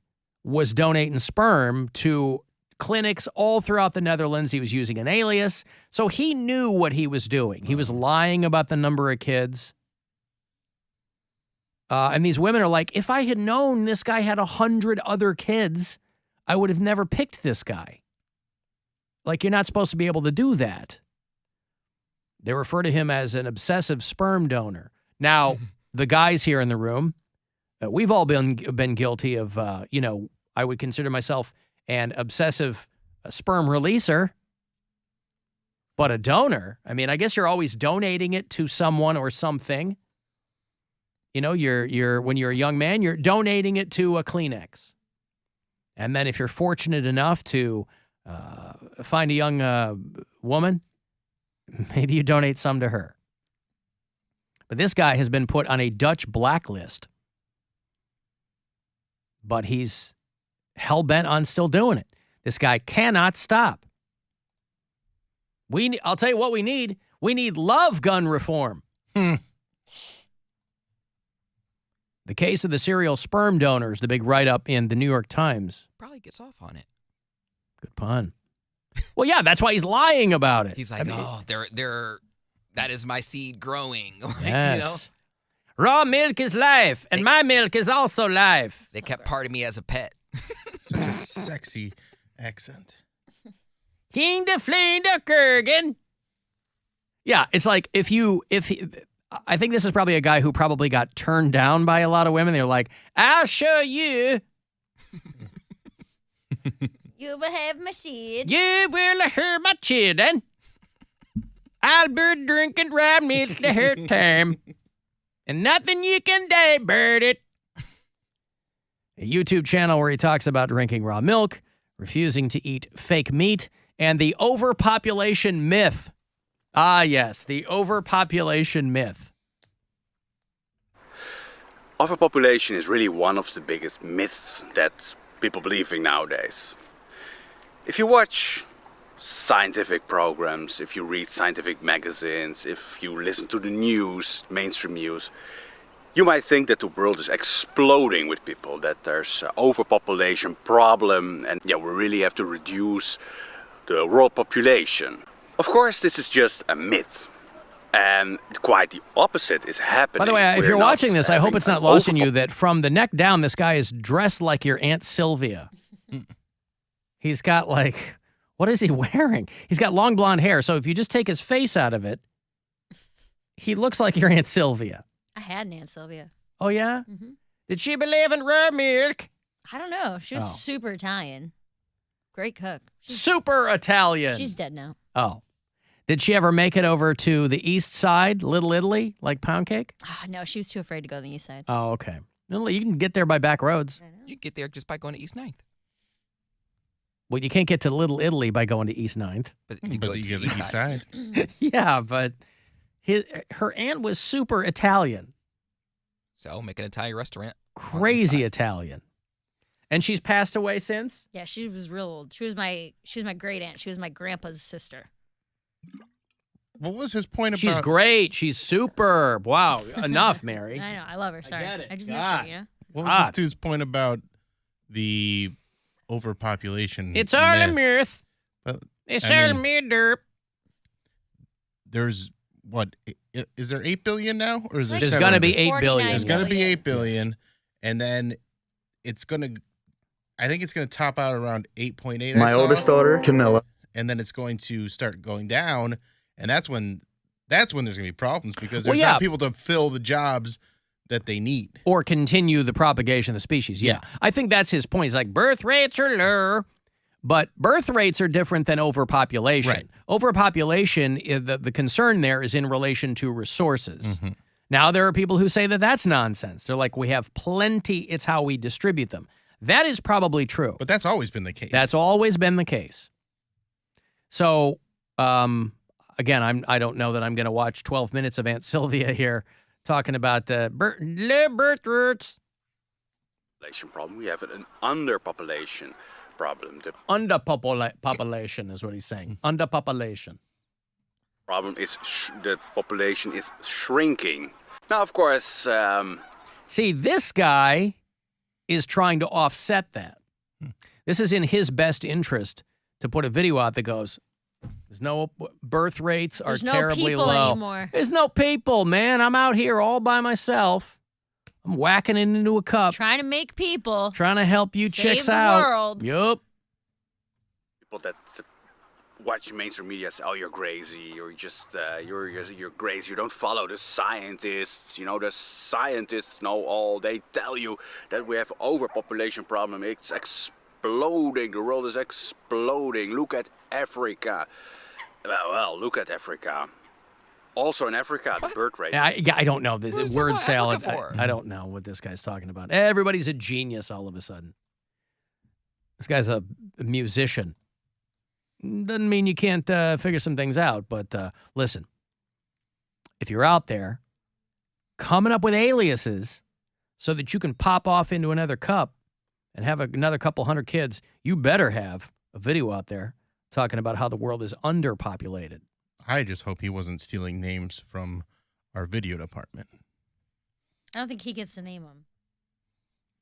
was donating sperm to clinics all throughout the Netherlands. He was using an alias. So he knew what he was doing. He was lying about the number of kids. And these women are like, if I had known this guy had 100 other kids, I would have never picked this guy. Like, you're not supposed to be able to do that. They refer to him as an obsessive sperm donor. Now, the guys here in the room, we've all been guilty of, I would consider myself an obsessive sperm releaser. But a donor, I mean, I guess you're always donating it to someone or something. You know, when you're a young man, you're donating it to a Kleenex. And then if you're fortunate enough to find a young woman, maybe you donate some to her. But this guy has been put on a Dutch blacklist. But he's hell-bent on still doing it. This guy cannot stop. I'll tell you what we need. We need love gun reform. The case of the serial sperm donors, the big write-up in the New York Times. Probably gets off on it. Good pun. Well, yeah, that's why he's lying about it. He's like, that is my seed growing. Yes. Raw milk is life, and my milk is also life. They kept part of me as a pet. Such a sexy accent. King de Flame de Kurgan. Yeah, it's like I think this is probably a guy who probably got turned down by a lot of women. They're like, I'll show you. You will have my seed. You will have my children. I'll be drinking raw milk the whole time. And nothing you can divert it. A YouTube channel where he talks about drinking raw milk, refusing to eat fake meat, and the overpopulation myth. Ah, yes, the overpopulation myth. Overpopulation is really one of the biggest myths that people believe in nowadays. If you watch scientific programs, if you read scientific magazines, if you listen to the news, mainstream news, You might think that the world is exploding with people, that there's an overpopulation problem, and we really have to reduce the world population. Of course, this is just a myth. And quite the opposite is happening. By the way, if We're you're not watching this, I hope having it's not an lost on you that from the neck down, this guy is dressed like your Aunt Sylvia. He's got like, what is he wearing? He's got long blonde hair. So if you just take his face out of it, he looks like your Aunt Sylvia. I had an Aunt Sylvia. Oh, yeah? Mm-hmm. Did she believe in raw milk? I don't know. She was super Italian. Great cook. Super Italian. She's dead now. Oh. Did she ever make it over to the east side, Little Italy, like Poundcake? No, she was too afraid to go to the east side. Oh, okay. Well, you can get there by back roads. You get there just by going to East 9th. Well, you can't get to Little Italy by going to East 9th. But you go to the east side. Yeah, but her aunt was super Italian. So make an Italian restaurant. Crazy Italian. And she's passed away since? Yeah, she was real old. She was my great aunt. She was my grandpa's sister. What was his point about? She's great. She's super. Wow. Enough, Mary. I know. I love her. Sorry. get it. I just miss God. her, you know? What was this dude's point about the overpopulation? It's all a myth. But, It's all murder. There's, what, is there 8 billion now? Or is there There's going to be 8 billion. There's going to be 8 billion. And then it's going to, I think it's going to top out around 8.8. My oldest daughter, Camilla. And then it's going to start going down. And that's when there's going to be problems because there's not people to fill the jobs that they need. Or continue the propagation of the species. Yeah. I think that's his point. He's like, birth rates are low. But birth rates are different than overpopulation. Right. Overpopulation, the concern there is in relation to resources. Mm-hmm. Now, there are people who say that that's nonsense. They're like, we have plenty. It's how we distribute them. That is probably true. But that's always been the case. That's always been the case. So, again, I don't know that I'm going to watch 12 minutes of Aunt Sylvia here talking about the birth rates. Problem. We have an underpopulation problem. The Underpopulation is what he's saying. Underpopulation. problem is the population is shrinking. Now, of course... See, this guy is trying to offset that. This is in his best interest to put a video out that goes, there's no birth rates are terribly low. Anymore. There's no people, man. I'm out here all by myself. I'm whacking it into a cup. Trying to make people. Trying to help you save chicks the out. World. Yup. People that watch mainstream media say, "Oh, you're crazy. You're just you're crazy. You don't follow the scientists. You know, the scientists know all. They tell you that we have overpopulation problem. It's exploding. The world is exploding. Look at Africa. Well, look at Africa. Also in Africa, the birth rate. I don't know. The word salad. I don't know what this guy's talking about. Everybody's a genius all of a sudden. This guy's a musician. Doesn't mean you can't figure some things out. But listen, if you're out there coming up with aliases so that you can pop off into another cup and have another couple hundred kids, you better have a video out there talking about how the world is underpopulated. I just hope he wasn't stealing names from our video department. I don't think he gets to name them.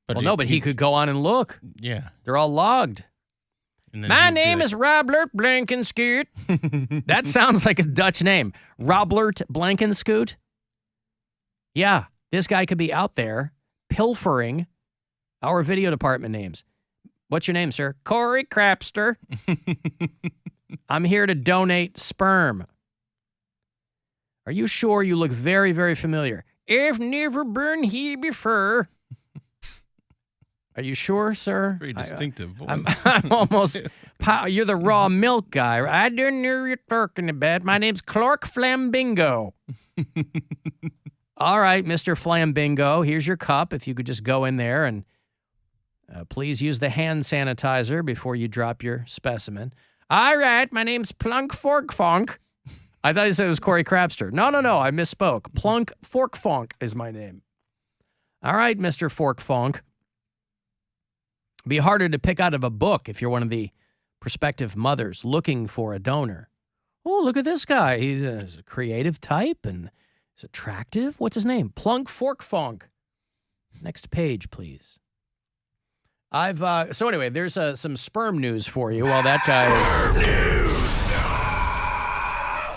But well, no, but he could go on and look. Yeah. They're all logged. My name is Robert Blankenscoot. That sounds like a Dutch name. Robert Blankenscoot. Yeah, this guy could be out there pilfering our video department names. What's your name, sir? Corey Crapster. I'm here to donate sperm. Are you sure? You look very, very familiar. I've never been here before. Are you sure, sir? Very distinctive voice. I'm almost... You're the raw milk guy. I don't know what you're talking about. My name's Clark Flambingo. All right, Mr. Flambingo, here's your cup. If you could just go in there and please use the hand sanitizer before you drop your specimen. All right, my name's Plunk Fork Funk. I thought you said it was Corey Crapster. No, I misspoke. Plunk Fork Funk is my name. All right, Mr. Fork Funk. Be harder to pick out of a book if you're one of the prospective mothers looking for a donor. Oh, look at this guy. He's a creative type, and He's attractive. What's his name? Plunk Fork Funk. Next page, please. So anyway, there's some sperm news for you while that guy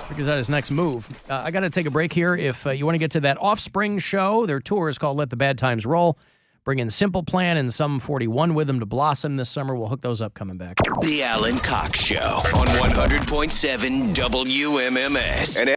figures out his next move. I got to take a break here. If you want to get to that Offspring show, their tour is called Let the Bad Times Roll. Bring in Simple Plan and Sum 41 with them to blossom this summer. We'll hook those up coming back. The Alan Cox Show on 100.7 WMMS.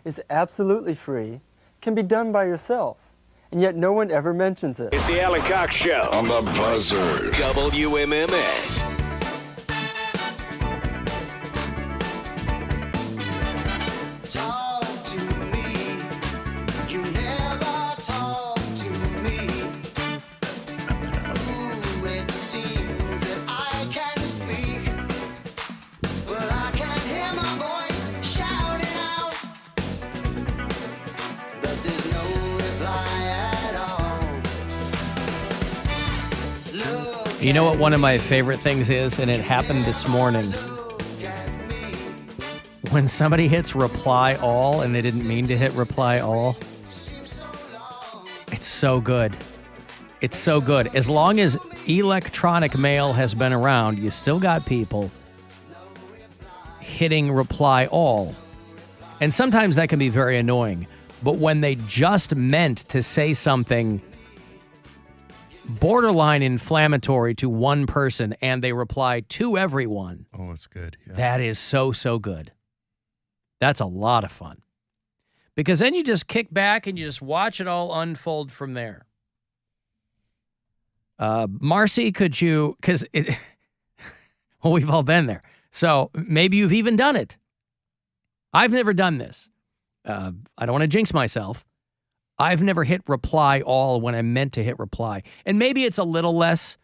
is absolutely free, can be done by yourself, and yet no one ever mentions it. It's the Alan Cox Show on the Buzzard. WMMS. You know what one of my favorite things is, and it happened this morning? When somebody hits reply all and they didn't mean to hit reply all. It's so good. It's so good. As long as electronic mail has been around, you still got people hitting reply all. And sometimes that can be very annoying. But when they just meant to say something borderline inflammatory to one person and they reply to everyone. Oh, it's good. Yeah. That is so, so good. That's a lot of fun. Because then you just kick back and you just watch it all unfold from there. Marcy, could you, because well, we've all been there. So maybe you've even done it. I've never done this. I don't want to jinx myself. I've never hit reply all when I meant to hit reply. And maybe it's a little less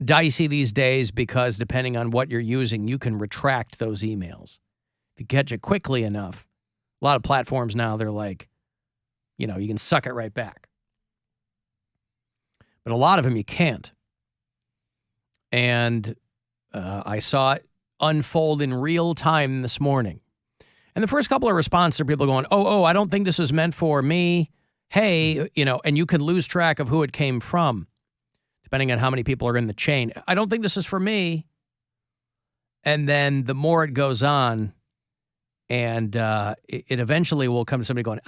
dicey these days because depending on what you're using, you can retract those emails. If you catch it quickly enough, a lot of platforms now, they're like, you know, you can suck it right back. But a lot of them you can't. And I saw it unfold in real time this morning. And the first couple of responses are people going, oh, I don't think this is meant for me. Hey, you know, and you can lose track of who it came from, depending on how many people are in the chain. I don't think this is for me. And then the more it goes on, and it eventually will come to somebody going,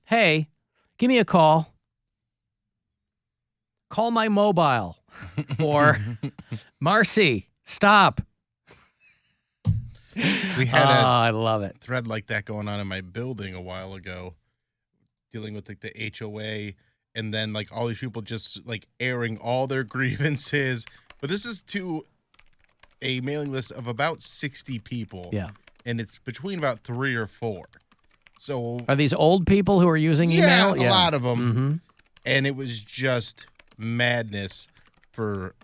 hey, give me a call. Call my mobile. Or, Marcy, stop. We had I love it. Thread like that going on in my building a while ago, dealing with like the HOA, and then like all these people just like airing all their grievances. But this is to a mailing list of about 60 people. Yeah. And it's between about 3 or 4. So Are these old people who are using email? Yeah, a lot of them. Mm-hmm. And it was just madness for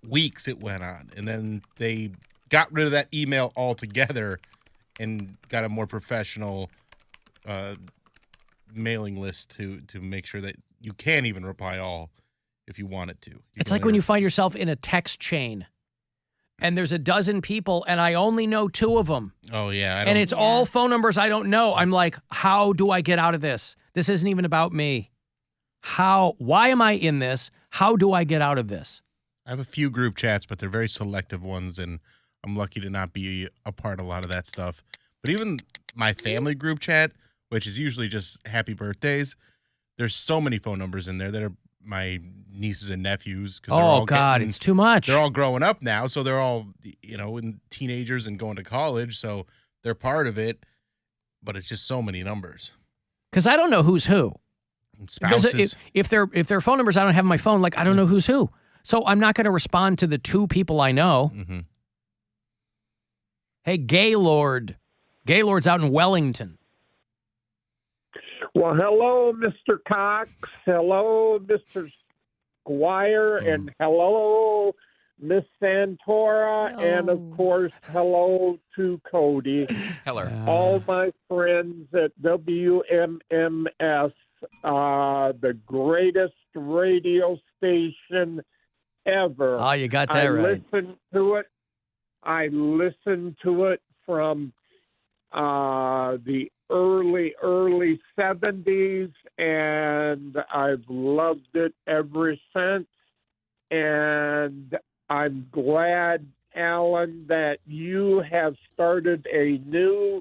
weeks it went on. And then they got rid of that email altogether and got a more professional mailing list to make sure that you can't even reply all if you wanted to. It's like when you find yourself in a text chain and there's a dozen people and I only know 2 of them. Oh, yeah. And it's all phone numbers I don't know. I'm like, how do I get out of this? This isn't even about me. Why am I in this? How do I get out of this? I have a few group chats, but they're very selective ones, and I'm lucky to not be a part of a lot of that stuff. But even my family group chat, which is usually just happy birthdays, there's so many phone numbers in there that are my nieces and nephews. Oh, God, it's too much. They're all growing up now, so they're all, in teenagers and going to college, so they're part of it, but it's just so many numbers. Because I don't know who's who. And spouses. If they're phone numbers I don't have on my phone, like I don't know who's who. So I'm not going to respond to the 2 people I know. Mm-hmm. Hey, Gaylord. Gaylord's out in Wellington. Well, hello, Mr. Cox. Hello, Mr. Squire. And hello, Miss Santora. Hello. And, of course, hello to Cody. Hello. All my friends at WMMS, the greatest radio station ever. Oh, you got that right. I listened to it from the early 70s, and I've loved it ever since. And I'm glad, Alan, that you have started a new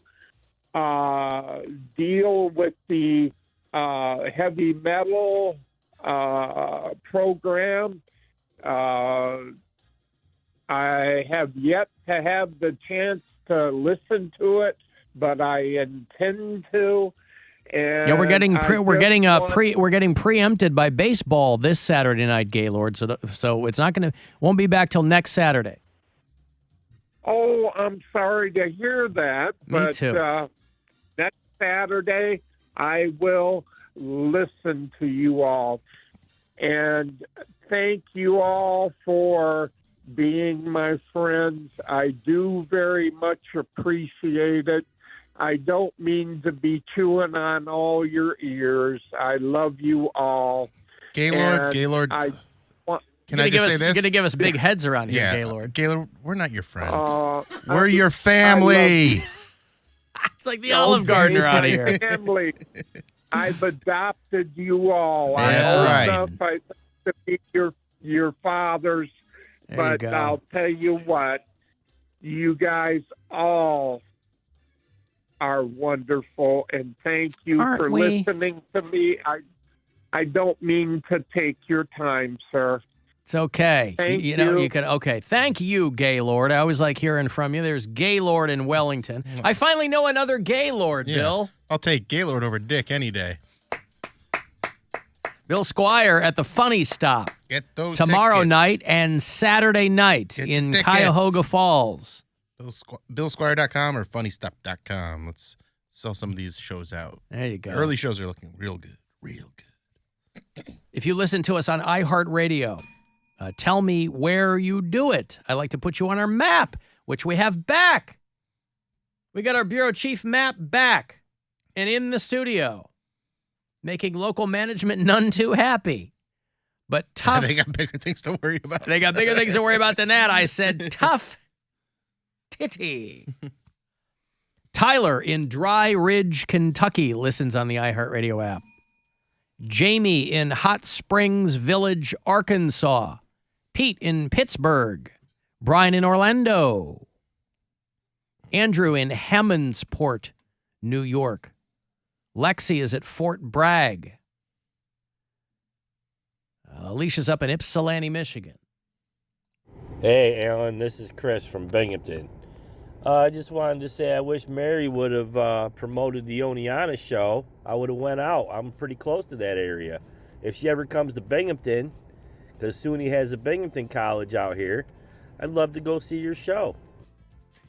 deal with the heavy metal program. I have yet to have the chance to listen to it, but I intend to. Yeah, we're getting preempted by baseball this Saturday night, Gaylord. So it's not won't be back till next Saturday. Oh, I'm sorry to hear that. Me too. Next Saturday, I will listen to you all. And thank you all for being my friends. I do very much appreciate it. I don't mean to be chewing on all your ears. I love you all. Gaylord, can I just say this? You're going to give us big heads around here, Gaylord. Gaylord, we're not your friend. We're your family. It's like the Olive Garden around here. Family. I've adopted you all. That's right. Enough, I think, to be your fathers. There But I'll tell you what, you guys all are wonderful, and thank you for listening to me. I don't mean to take your time, sir. It's okay. Thank you know, you can. Okay. Thank you, Gaylord. I always like hearing from you. There's Gaylord in Wellington. I finally know another Gaylord, Bill. I'll take Gaylord over Dick any day. Bill Squire at the Funny Stop. Get those tomorrow tickets. night and Saturday night in Cuyahoga Falls. BillSquire.com or FunnyStop.com. Let's sell some of these shows out. There you go. The early shows are looking real good. Real good. If you listen to us on iHeartRadio, tell me where you do it. I like to put you on our map, which we have back. We got our bureau chief map back and in the studio, making local management none too happy. But tough. They got bigger things to worry about. They got bigger things to worry about than that. I said tough titty. Tyler in Dry Ridge, Kentucky listens on the iHeartRadio app. Jamie in Hot Springs Village, Arkansas. Pete in Pittsburgh. Brian in Orlando. Andrew in Hammondsport, New York. Lexi is at Fort Bragg. Alicia's up in Ypsilanti, Michigan. Hey, Alan, this is Chris from Binghamton. I just wanted to say I wish Mary would have promoted the Oneana show. I would have went out. I'm pretty close to that area. If she ever comes to Binghamton, because SUNY has a Binghamton College out here, I'd love to go see your show.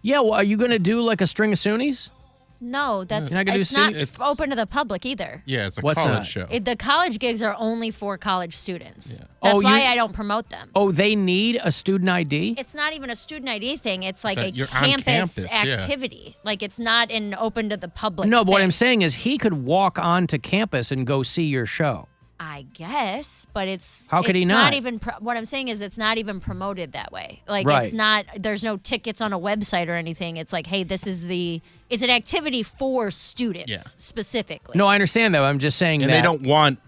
Yeah, well, are you going to do like a string of SUNYs? No, that's You're not gonna it's do not it's- open to the public either. Yeah, it's a What's college that? show. The college gigs are only for college students. That's Oh, why you- I don't promote them. Oh, they need a student ID? It's not even a student ID thing. It's like that a you're on campus campus, yeah. activity. Like it's not an open to the public. No, but what thing. I'm saying is he could walk onto campus and go see your show. I guess, but it's How could it's he not? even what I'm saying is it's not even promoted that way. Like Right. it's not. There's no tickets on a website or anything. It's like, hey, this is it's an activity for students specifically. No, I understand that. I'm just saying And that they don't want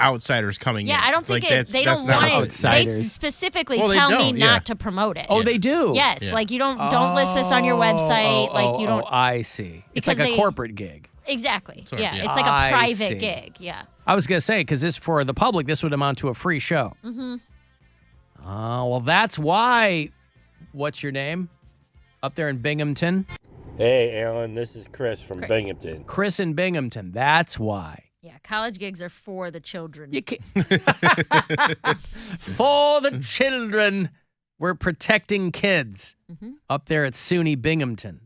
outsiders coming in. Yeah, I don't think Like, they that's don't not want how it. They specifically Well, they tell me don't, yeah. not to promote it. Oh, they do? Yes, Yeah. like you don't list this on your website. like you don't. I see. It's Because like a they- corporate gig. Exactly. Sort of, yeah, yeah. it's like a I private see. gig. Yeah. I was going to say, because this for the public, this would amount to a free show. Mm-hmm. Well, that's why. What's your name? Up there in Binghamton? Hey, Alan, this is Chris from Chris. Binghamton. Chris in Binghamton. That's why. Yeah, college gigs are for the children. You can't. For the children. We're protecting kids Mm-hmm. up there at SUNY Binghamton.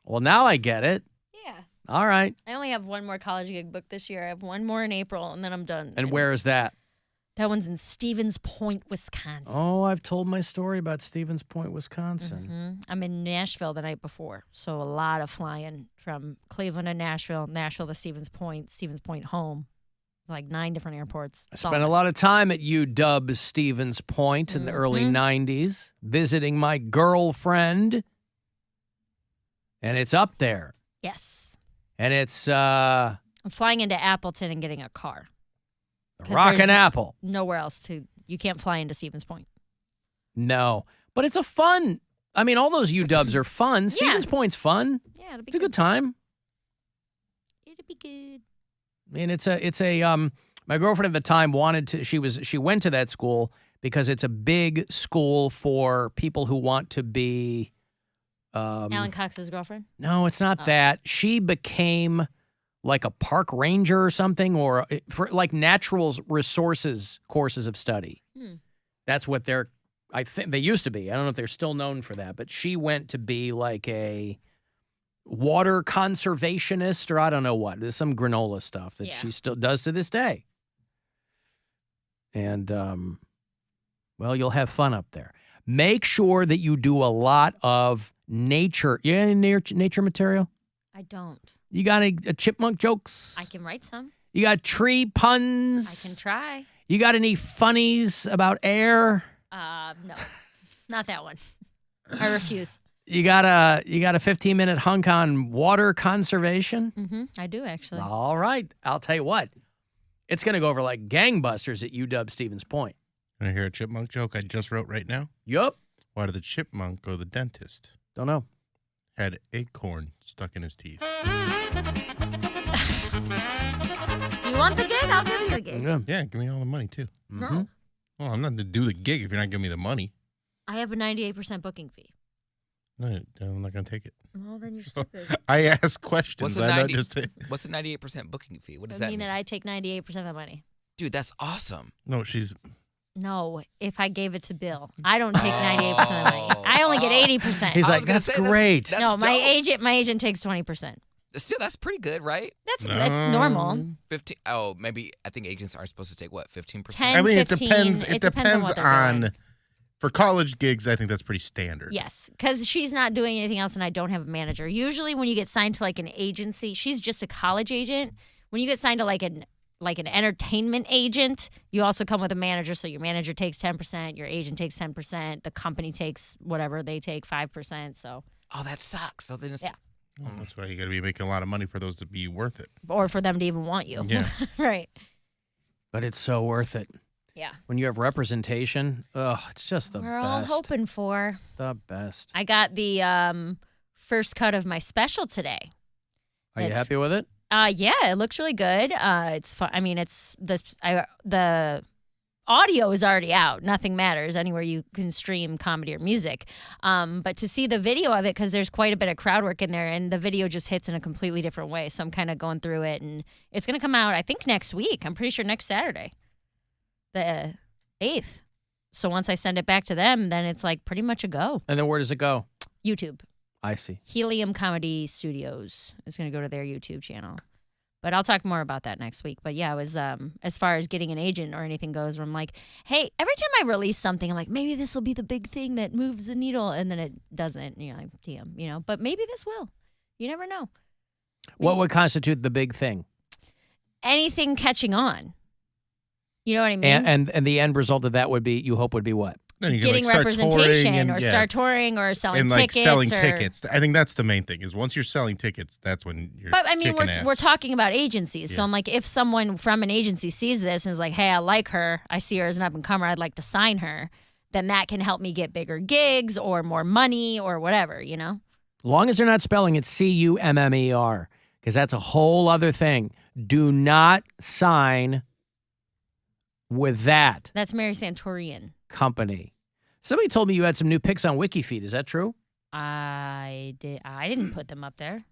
Well, now I get it. Yeah. All right. I only have one more college gig booked this year. I have one more in April, and then I'm done. And where is that? That one's in Stevens Point, Wisconsin. Oh, I've told my story about Stevens Point, Wisconsin. Mhm. I'm in Nashville the night before, so a lot of flying from Cleveland to Nashville, Nashville to Stevens Point home. Like 9 different airports. I spent a lot of time at UW Stevens Point in the early 90s, visiting my girlfriend. And it's up there. Yes. And it's I'm flying into Appleton and getting a car. 'Cause Rockin' there's Apple. Nowhere else you can't fly into Stevens Point. No. But it's a fun, I mean, all those UWs are fun. Stevens Point's fun. Yeah, it'll be It's a good time. It'll be good. I mean, it's a my girlfriend at the time she went to that school because it's a big school for people who want to be Alan Cox's girlfriend? No, it's not that. She became like a park ranger or something, or for like natural resources courses of study. That's what I think they used to be. I don't know if they're still known for that, but she went to be like a water conservationist, or I don't know what. There's some granola stuff that she still does to this day. And, well, you'll have fun up there. Make sure that you do a lot of nature. You got any nature material? I don't. You got any chipmunk jokes? I can write some. You got tree puns? I can try. You got any funnies about air? No. Not that one. I refuse. You got a 15-minute hunk on water conservation? Mm-hmm. I do, actually. All right. I'll tell you what. It's going to go over like gangbusters at UW Stevens Point. Want to hear a chipmunk joke I just wrote right now? Yup. Why did the chipmunk go to the dentist? Don't know. Had acorn stuck in his teeth. You want the gig? I'll give you the gig. Yeah, give me all the money, too. No. Well, I'm not going to do the gig if you're not giving me the money. I have a 98% booking fee. No, I'm not going to take it. Well, then you're stupid. I ask questions. What's the 98% booking fee? What does that mean? That I take 98% of the money. Dude, that's awesome. No, she's... No, if I gave it to Bill. I don't take 98% of the money. I only get 80%. He's like, that's great. No, my agent takes 20%. Still, that's pretty good, right? That's normal. 15. Oh, maybe I think agents aren't supposed to take what, 15%? 10, I mean, 15, it depends on for college gigs. I think that's pretty standard. Yes, because she's not doing anything else, and I don't have a manager. Usually, when you get signed to like an agency, she's just a college agent. When you get signed to like an entertainment agent, you also come with a manager. So your manager takes 10%, your agent takes 10%, the company takes whatever they take 5%. So that sucks. So then it's Well, that's why you got to be making a lot of money for those to be worth it. Or for them to even want you. Yeah. Right. But it's so worth it. Yeah. When you have representation, it's just the best. We're all hoping for. The best. I got the first cut of my special today. Are you happy with it? Yeah, it looks really good. It's fun. I mean, the audio is already out. Nothing Matters, anywhere you can stream comedy or music. But to see the video of it, because there's quite a bit of crowd work in there, and the video just hits in a completely different way. So I'm kind of going through it, and it's going to come out, I think, next week. I'm pretty sure next Saturday, the 8th. So once I send it back to them, then it's like pretty much a go. And then where does it go? YouTube. I see. Helium Comedy Studios is going to go to their YouTube channel. But I'll talk more about that next week. But yeah, it was as far as getting an agent or anything goes, where I'm like, hey, every time I release something, I'm like, maybe this will be the big thing that moves the needle, and then it doesn't. Like, damn, But maybe this will. You never know. What would constitute the big thing? Anything catching on. You know what I mean? And the end result of that would be, you hope, would be what? Then you getting can, representation or start touring or selling tickets. Selling tickets. I think that's the main thing, is once you're selling tickets, that's when you're But I mean, kicking we're ass. talking about agencies. Yeah. So I'm like, if someone from an agency sees this and is like, hey, I like her, I see her as an up-and-comer, I'd like to sign her, then that can help me get bigger gigs or more money or whatever, Long as they're not spelling it CUMMER, because that's a whole other thing. Do not sign with that. That's Mary Santorian. Company. Somebody told me you had some new pics on WikiFeed. Is that true? I didn't put them up there.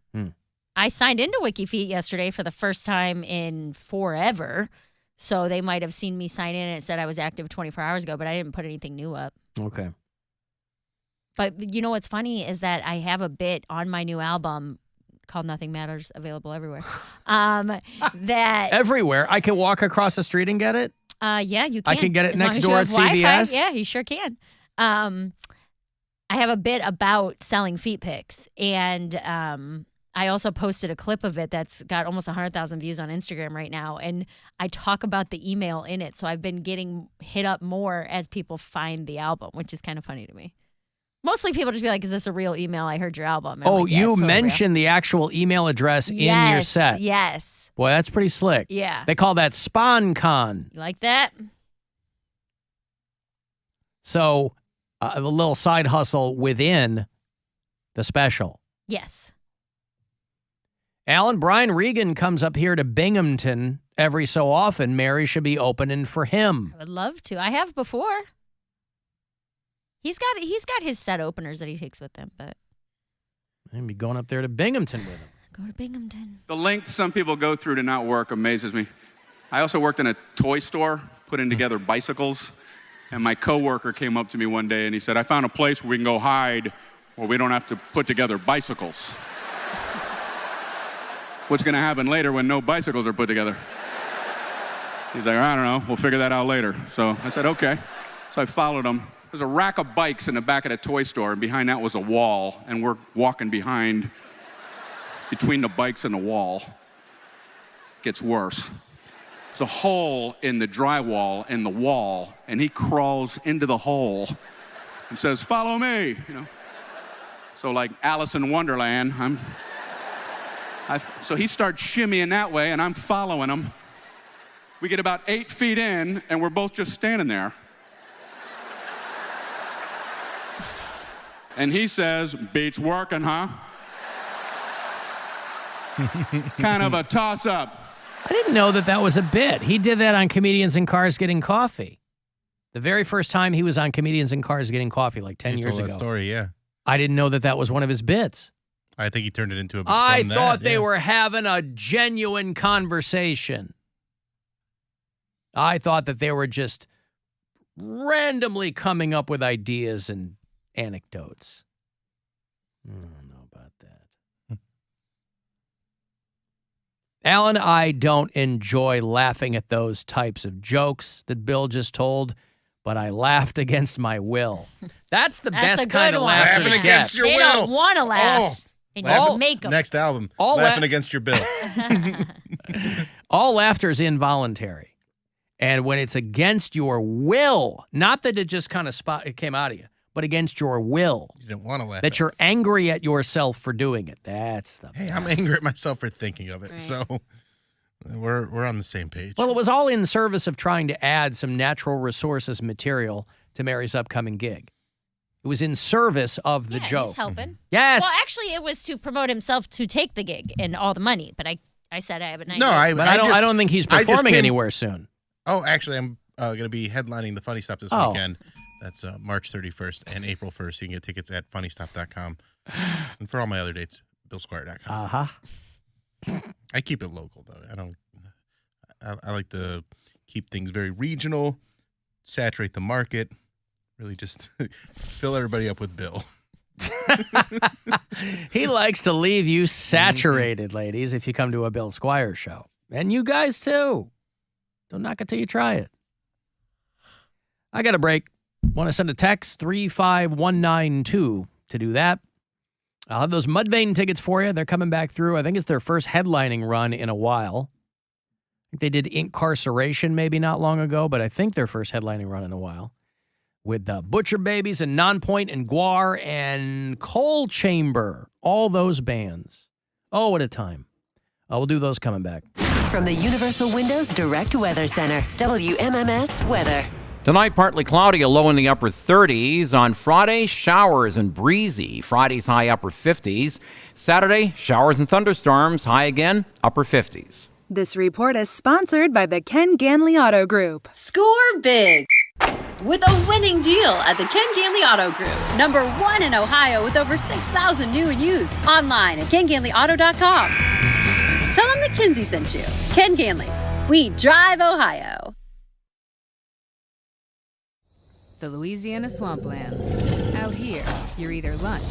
I signed into WikiFeed yesterday for the first time in forever. So they might have seen me sign in and it said I was active 24 hours ago, but I didn't put anything new up. Okay. But you know what's funny is that I have a bit on my new album called Nothing Matters, available everywhere. That everywhere? I can walk across the street and get it? Yeah, you can. I can get it as next long as you door have at Wi-Fi. CVS? Yeah, you sure can. I have a bit about selling feet pics, and I also posted a clip of it that's got almost 100,000 views on Instagram right now, and I talk about the email in it, so I've been getting hit up more as people find the album, which is kind of funny to me. Mostly people just be like, is this a real email? I heard your album. Oh, like, yeah, you mentioned the actual email address in your set. Yes. Boy, that's pretty slick. Yeah. They call that SpawnCon. You like that? So, a little side hustle within the special. Yes. Alan, Brian Regan comes up here to Binghamton every so often. Mary should be opening for him. I would love to. I have before. He's got his set openers that he takes with him, but I'd be going up there to Binghamton with him. Go to Binghamton. The length some people go through to not work amazes me. I also worked in a toy store, putting together bicycles, and my coworker came up to me one day and he said, I found a place where we can go hide where we don't have to put together bicycles. What's going to happen later when no bicycles are put together? He's like, I don't know, we'll figure that out later. So I said, okay. So I followed him. There's a rack of bikes in the back of the toy store, and behind that was a wall, and we're walking between the bikes and the wall. Gets worse. There's a hole in the drywall in the wall, and he crawls into the hole and says, follow me, So like Alice in Wonderland, so he starts shimmying that way, and I'm following him. We get about 8 feet in, and we're both just standing there. And he says, beats working, huh? Kind of a toss-up. I didn't know that was a bit. He did that on Comedians in Cars Getting Coffee. The very first time he was on Comedians in Cars Getting Coffee, like 10 years ago. That story, yeah. I didn't know that was one of his bits. I think he turned it into a bit. I thought they were having a genuine conversation. I thought that they were just randomly coming up with ideas and anecdotes. I don't know about that. Alan, I don't enjoy laughing at those types of jokes that Bill just told, but I laughed against my will. That's the best kind of laughter. Laughing against your will. They don't want to laugh. And you make them. Next album, laughing against your bill. All laughter is involuntary. And when it's against your will, not that it just kind of it came out of you, but against your will. You don't want to laugh. That you're angry at yourself for doing it. That's the best. I'm angry at myself for thinking of it. Right. So we're on the same page. Well, it was all in service of trying to add some natural resources material to Mary's upcoming gig. It was in service of the joke. He's helping. Yes. Well, actually, it was to promote himself to take the gig and all the money. But I said I have a nice. No, I don't think he's performing anywhere soon. Oh, actually, I'm going to be headlining the Funny Stop this weekend. That's March 31st and April 1st. You can get tickets at funnystop.com. And for all my other dates, billsquire.com. Uh-huh. I keep it local, though. I like to keep things very regional, saturate the market, really just fill everybody up with Bill. He likes to leave you saturated, ladies, if you come to a Bill Squire show. And you guys, too. Don't knock it till you try it. I got a break. Want to send a text? 35192 to do that. I'll have those Mudvayne tickets for you. They're coming back through. I think it's their first headlining run in a while. I think they did Incarceration maybe not long ago, but I think their first headlining run in a while. With Butcher Babies and Nonpoint and Guar and Coal Chamber. All those bands. Oh, what a time. We'll do those coming back. From the Universal Windows Direct Weather Center, WMMS Weather. Tonight, partly cloudy, a low in the upper 30s. On Friday, showers and breezy. Friday's high upper 50s. Saturday, showers and thunderstorms, high again, upper 50s. This report is sponsored by the Ken Ganley Auto Group. Score big with a winning deal at the Ken Ganley Auto Group. #1 in Ohio with over 6,000 new and used. Online at KenGanleyAuto.com. Tell them McKinsey sent you. Ken Ganley. We drive Ohio. The Louisiana Swamplands. Out here, you're either lunch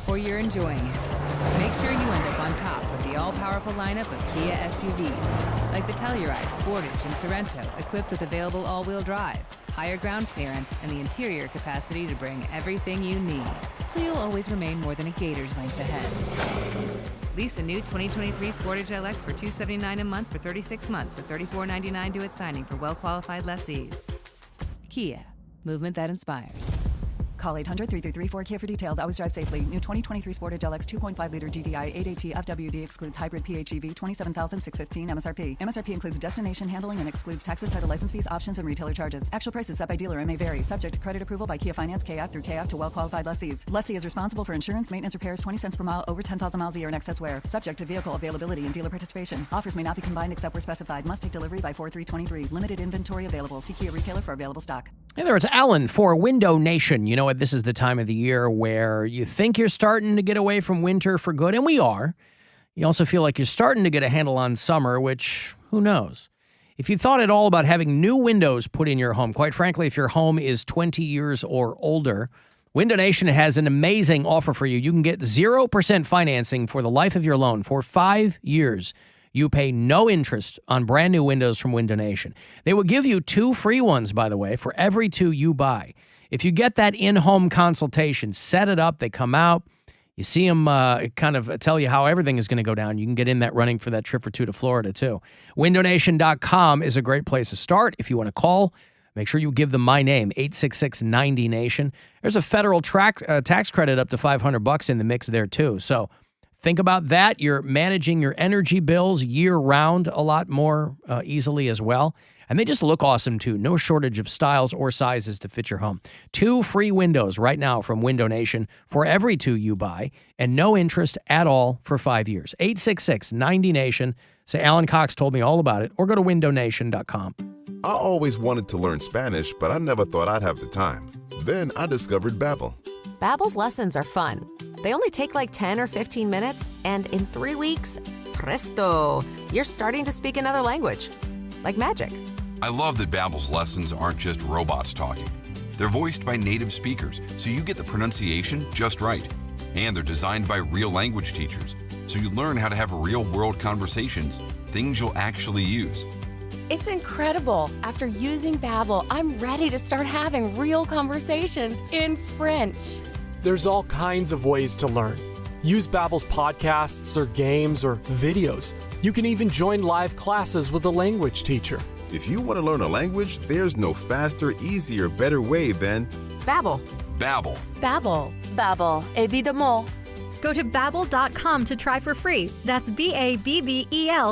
or you're enjoying it. Make sure you end up on top with the all-powerful lineup of Kia SUVs, like the Telluride, Sportage, and Sorrento, equipped with available all-wheel drive, higher ground clearance, and the interior capacity to bring everything you need, so you'll always remain more than a gator's length ahead. Lease a new 2023 Sportage LX for $279 a month for 36 months with $34.99 due at signing for well-qualified lessees. Kia. Movement that inspires. Call 800-3334-KIA for details. Always drive safely. New 2023 Sportage LX 2.5-liter GDI 8AT FWD excludes hybrid PHEV, $27,615 MSRP. MSRP includes destination handling and excludes taxes, title, license fees, options, and retailer charges. Actual prices set by dealer and may vary. Subject to credit approval by Kia Finance, KF through KF to well-qualified lessees. Lessee is responsible for insurance, maintenance, repairs, 20 cents per mile over 10,000 miles a year in excess wear. Subject to vehicle availability and dealer participation. Offers may not be combined except where specified. Must take delivery by 4/3/23. Limited inventory available. See Kia retailer for available stock. Hey there, it's Alan for Window Nation. You know what? This is the time of the year where you think you're starting to get away from winter for good, and we are. You also feel like you're starting to get a handle on summer, which, who knows? If you thought at all about having new windows put in your home, quite frankly, if your home is 20 years or older, Window Nation has an amazing offer for you. You can get 0% financing for the life of your loan for 5 years. You pay no interest on brand new windows from Window Nation. They will give you 2 free ones, by the way, for every 2 you buy. If you get that in-home consultation, set it up, they come out, you see them kind of tell you how everything is going to go down. You can get in that running for that trip or 2 to Florida, too. WindowNation.com is a great place to start. If you want to call, make sure you give them my name, 866-90-NATION. There's a federal tax credit up to $500 in the mix there, too. So think about that. You're managing your energy bills year-round a lot more easily as well. And they just look awesome, too. No shortage of styles or sizes to fit your home. 2 free windows right now from Window Nation for every 2 you buy, and no interest at all for 5 years. 866-90-NATION. Say Alan Cox told me all about it, or go to windownation.com. I always wanted to learn Spanish, but I never thought I'd have the time. Then I discovered Babbel. Babbel's lessons are fun. They only take like 10 or 15 minutes, and in 3 weeks, presto, you're starting to speak another language. Like magic. I love that Babbel's lessons aren't just robots talking. They're voiced by native speakers, so you get the pronunciation just right. And they're designed by real language teachers, so you learn how to have real-world conversations, things you'll actually use. It's incredible. After using Babbel, I'm ready to start having real conversations in French. There's all kinds of ways to learn. Use Babbel's podcasts or games or videos. You can even join live classes with a language teacher. If you want to learn a language, there's no faster, easier, better way than Babbel. Babbel. Babbel. Babbel, évidemment. Go to Babbel.com to try for free. That's Babbel.com.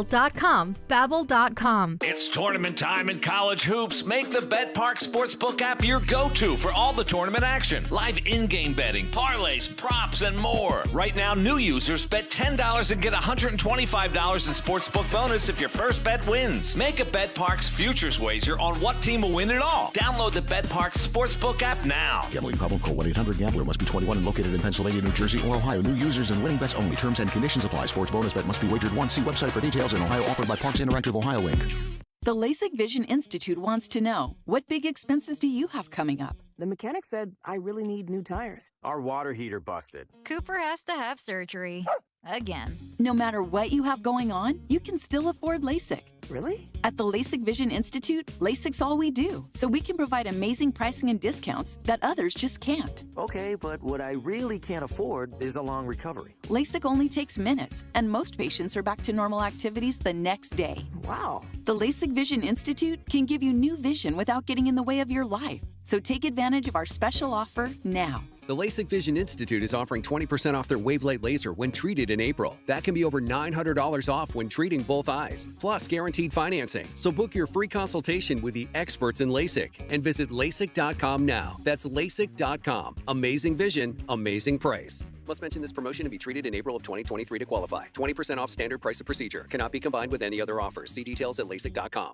Babbel.com. It's tournament time in college hoops. Make the BetPark Sportsbook app your go-to for all the tournament action. Live in-game betting, parlays, props, and more. Right now, new users bet $10 and get $125 in sportsbook bonus if your first bet wins. Make a BetPark's futures wager on what team will win it all. Download the BetPark Sportsbook app now. Gambling problem? Call 1-800-GAMBLER. Must be 21 and located in Pennsylvania, New Jersey, or Ohio. New users and winning bets only. Terms and conditions apply. Sports bonus bet must be wagered once. See website for details. In Ohio, offered by Parks Interactive Ohio, Inc. The LASIK Vision Institute wants to know, what big expenses do you have coming up? The mechanic said I really need new tires. Our water heater busted. Cooper has to have surgery. Again. No matter what you have going on, you can still afford LASIK. Really? At the LASIK Vision Institute, LASIK's all we do, so we can provide amazing pricing and discounts that others just can't. Okay, but what I really can't afford is a long recovery. LASIK only takes minutes, and most patients are back to normal activities the next day. Wow. The LASIK Vision Institute can give you new vision without getting in the way of your life. So take advantage of our special offer now. The LASIK Vision Institute is offering 20% off their Wavelight laser when treated in April. That can be over $900 off when treating both eyes, plus guaranteed financing. So book your free consultation with the experts in LASIK and visit LASIK.com now. That's LASIK.com. Amazing vision, amazing price. Must mention this promotion and be treated in April of 2023 to qualify. 20% off standard price of procedure. Cannot be combined with any other offers. See details at LASIK.com.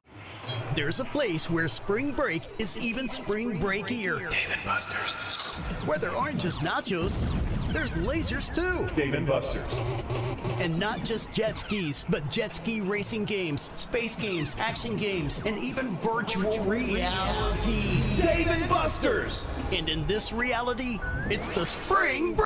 There's a place where spring break is even spring breakier. Dave & Buster's. Where there aren't just nachos, there's lasers too. Dave & Buster's. And not just jet skis, but jet ski racing games, space games, action games, and even virtual reality. Dave & Buster's. And in this reality, it's the spring break.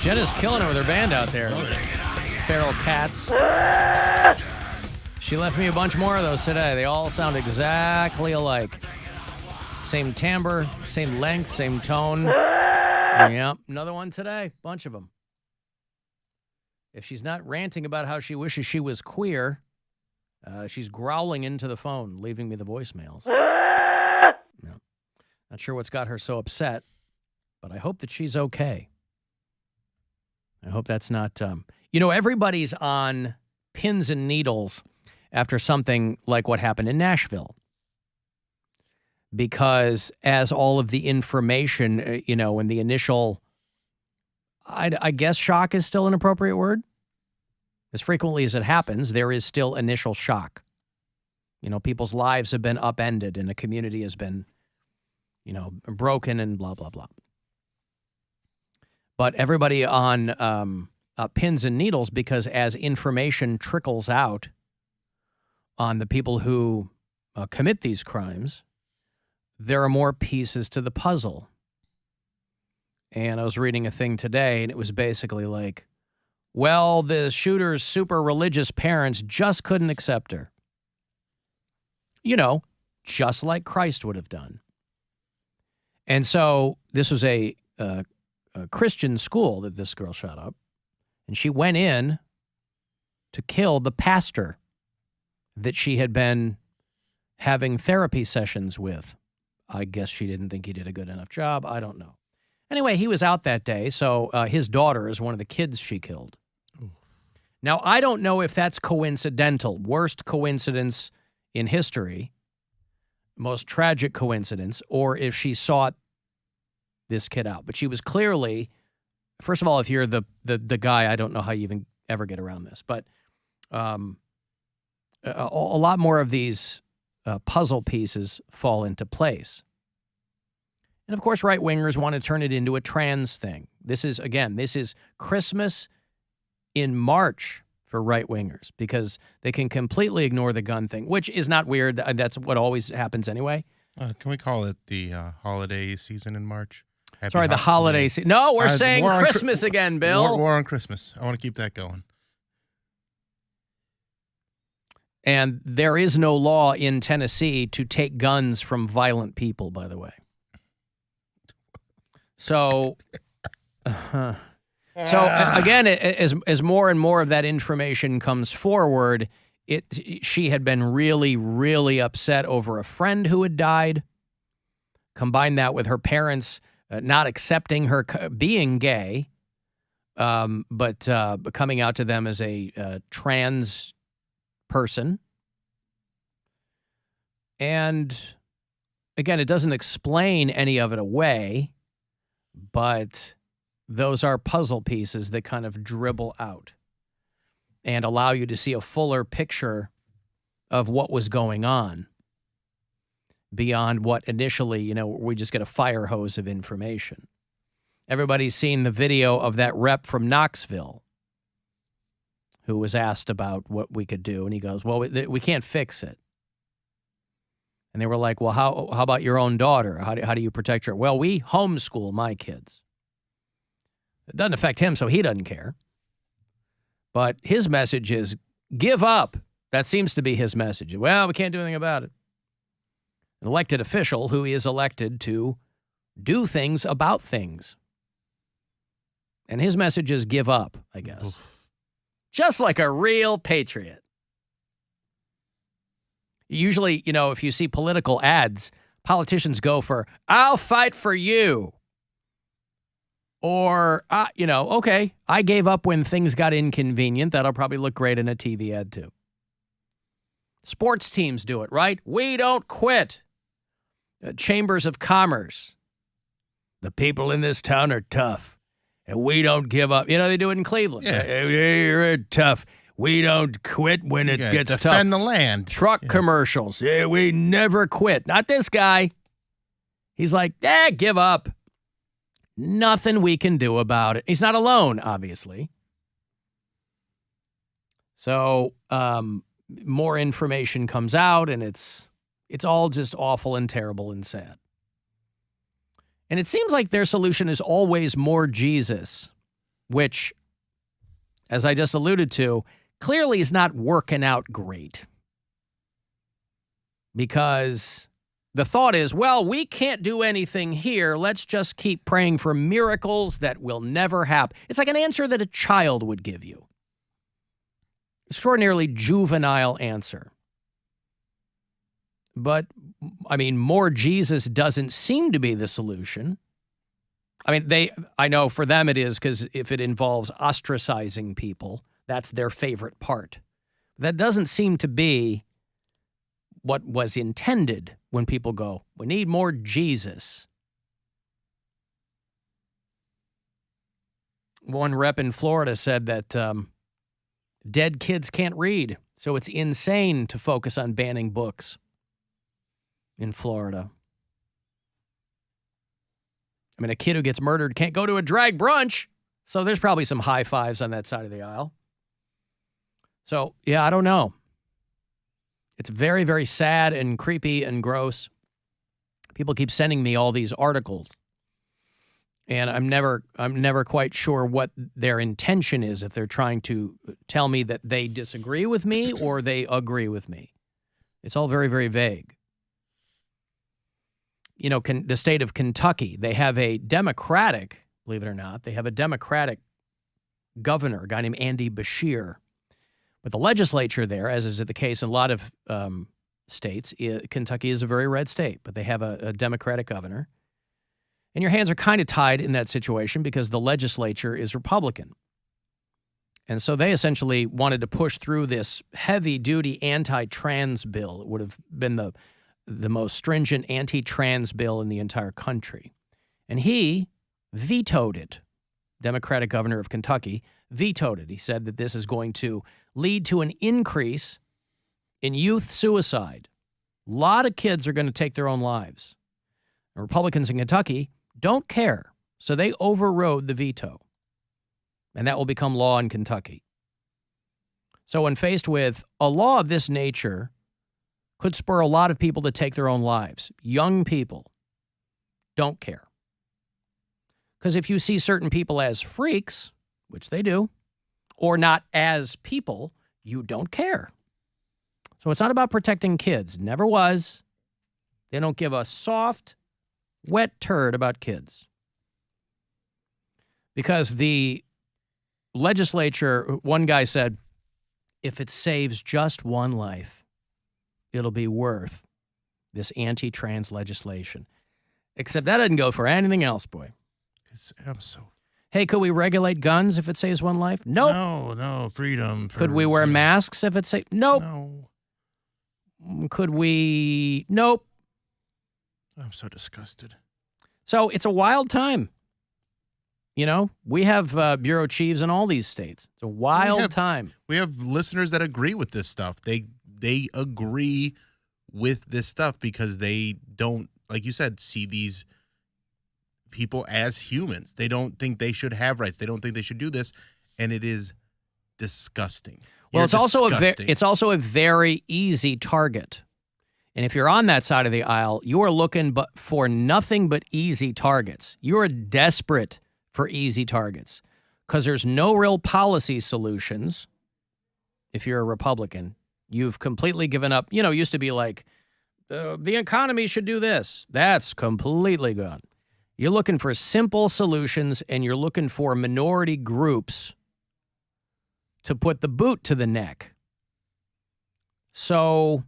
Jenna's killing it with her band out there. Feral cats. She left me a bunch more of those today. They all sound exactly alike. Same timbre, same length, same tone. Yep, another one today. Bunch of them. If she's not ranting about how she wishes she was queer, she's growling into the phone, leaving me the voicemails. No. Not sure what's got her so upset, but I hope that she's okay. I hope that's not... everybody's on pins and needles after something like what happened in Nashville. Because as all of the information, and the initial... I guess shock is still an appropriate word. As frequently as it happens, there is still initial shock. People's lives have been upended and a community has been, broken and blah, blah, blah. But everybody on pins and needles because as information trickles out on the people who commit these crimes, there are more pieces to the puzzle. And I was reading a thing today, and it was basically like, well, the shooter's super religious parents just couldn't accept her. Just like Christ would have done. And so this was a Christian school that this girl shot up, and she went in to kill the pastor that she had been having therapy sessions with. I guess she didn't think he did a good enough job. I don't know. Anyway, he was out that day, so his daughter is one of the kids she killed. Ooh. Now, I don't know if that's coincidental. Worst coincidence in history, most tragic coincidence, or if she sought this kid out. But she was clearly, first of all, if you're the guy, I don't know how you even ever get around this, but a lot more of these puzzle pieces fall into place. And, of course, right-wingers want to turn it into a trans thing. This is Christmas in March for right-wingers because they can completely ignore the gun thing, which is not weird. That's what always happens anyway. Can we call it the holiday season in March? The holiday season. No, we're saying Christmas again, Bill. War on Christmas. I want to keep that going. And there is no law in Tennessee to take guns from violent people, by the way. So, again, as more and more of that information comes forward, she had been really, really upset over a friend who had died. Combine that with her parents not accepting her being gay, but coming out to them as a trans person. And again, it doesn't explain any of it away, but those are puzzle pieces that kind of dribble out and allow you to see a fuller picture of what was going on beyond what initially, we just get a fire hose of information. Everybody's seen the video of that rep from Knoxville who was asked about what we could do. And he goes, well, we can't fix it. And they were like, well, how about your own daughter? How do you protect her? Well, we homeschool my kids. It doesn't affect him, so he doesn't care. But his message is, give up. That seems to be his message. Well, we can't do anything about it. An elected official who is elected to do things about things. And his message is give up, I guess. Oof. Just like a real patriot. Usually, if you see political ads, politicians go for, I'll fight for you. Or, okay, I gave up when things got inconvenient. That'll probably look great in a TV ad, too. Sports teams do it, right? We don't quit. Chambers of Commerce. The people in this town are tough, and we don't give up. They do it in Cleveland. Yeah. You're tough. We don't quit when it gets tough. Defend the land. Truck commercials. Yeah, we never quit. Not this guy. He's like, give up. Nothing we can do about it. He's not alone, obviously. So more information comes out, and it's all just awful and terrible and sad. And it seems like their solution is always more Jesus which, as I just alluded to, clearly is not working out great. Because the thought is, well, we can't do anything here. Let's just keep praying for miracles that will never happen. It's like an answer that a child would give you. Extraordinarily juvenile answer. But, I mean, more Jesus doesn't seem to be the solution. I mean, I know for them it is, because if it involves ostracizing people, that's their favorite part. That doesn't seem to be what was intended when people go, we need more Jesus. One rep in Florida said that dead kids can't read, so it's insane to focus on banning books in Florida. I mean, a kid who gets murdered can't go to a drag brunch, so there's probably some high fives on that side of the aisle. So, yeah, I don't know. It's very, very sad and creepy and gross. People keep sending me all these articles, and I'm never quite sure what their intention is, if they're trying to tell me that they disagree with me or they agree with me. It's all very, very vague. You know, the state of Kentucky, they have a Democratic, believe it or not, they have a Democratic governor, a guy named Andy Beshear. But the legislature there, as is the case in a lot of states, Kentucky is a very red state, but they have a Democratic governor. And your hands are kind of tied in that situation because the legislature is Republican. And so they essentially wanted to push through this heavy-duty anti-trans bill. It would have been the most stringent anti-trans bill in the entire country. And he vetoed it. Democratic governor of Kentucky vetoed it. He said that this is going to lead to an increase in youth suicide. A lot of kids are going to take their own lives. And Republicans in Kentucky don't care, so they overrode the veto. And that will become law in Kentucky. So when faced with a law of this nature, could spur a lot of people to take their own lives. Young people don't care. Because if you see certain people as freaks, which they do, or not as people, you don't care. So it's not about protecting kids. Never was. They don't give a soft, wet turd about kids. Because the legislature, one guy said, if it saves just one life, it'll be worth this anti-trans legislation. Except that doesn't go for anything else, boy. It's so. Hey, could we regulate guns if it saves one life? Nope. No, freedom. Could we wear masks if it saves? Nope. No. Could we? Nope. I'm so disgusted. So it's a wild time. You know, we have bureau chiefs in all these states. It's a wild time. We have listeners that agree with this stuff. They agree with this stuff because they don't, like you said, see these people as humans. They don't think they should have rights. They don't think they should do this, and it is disgusting. Well, it's also a very easy target. And if you're on that side of the aisle, you are looking for nothing but easy targets. You are desperate for easy targets because there's no real policy solutions. If you're a Republican, you've completely given up. You know, it used to be like, the economy should do this. That's completely gone. You're looking for simple solutions, and you're looking for minority groups to put the boot to the neck. So,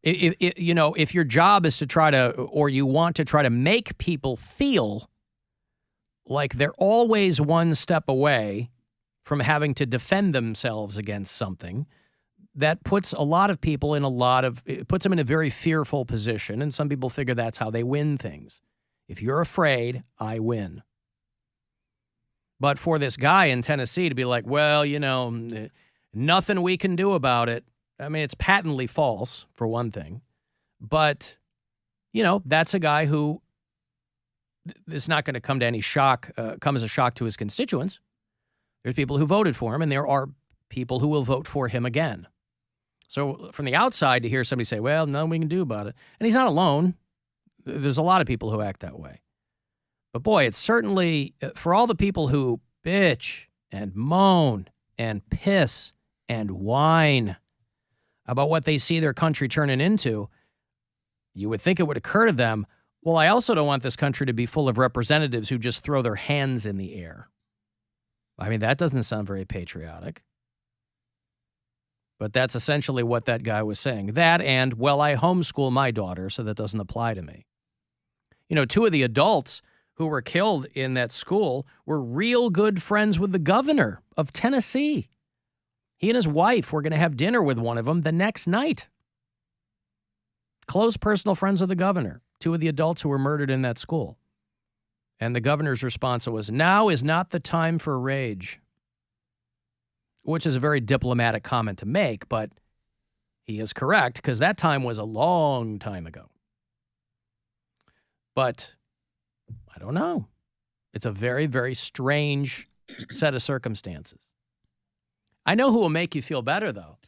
if your job is to try to, or you want to try to make people feel like they're always one step away from having to defend themselves against something, that puts a lot of people in it puts them in a very fearful position, and some people figure that's how they win things. If you're afraid, I win. But for this guy in Tennessee to be like, well, nothing we can do about it. I mean, it's patently false, for one thing. But, that's a guy who is not going to come to any come as a shock to his constituents. There's people who voted for him, and there are people who will vote for him again. So from the outside, to hear somebody say, well, nothing we can do about it. And he's not alone. There's a lot of people who act that way. But boy, it's certainly, for all the people who bitch and moan and piss and whine about what they see their country turning into, you would think it would occur to them, well, I also don't want this country to be full of representatives who just throw their hands in the air. I mean, that doesn't sound very patriotic. But that's essentially what that guy was saying. That and, well, I homeschool my daughter, so that doesn't apply to me. You know, 2 of the adults who were killed in that school were real good friends with the governor of Tennessee. He and his wife were going to have dinner with one of them the next night. Close personal friends of the governor, 2 of the adults who were murdered in that school. And the governor's response was, now is not the time for rage. Which is a very diplomatic comment to make, but he is correct because that time was a long time ago. But I don't know. It's a very, very strange set of circumstances. I know who will make you feel better, though.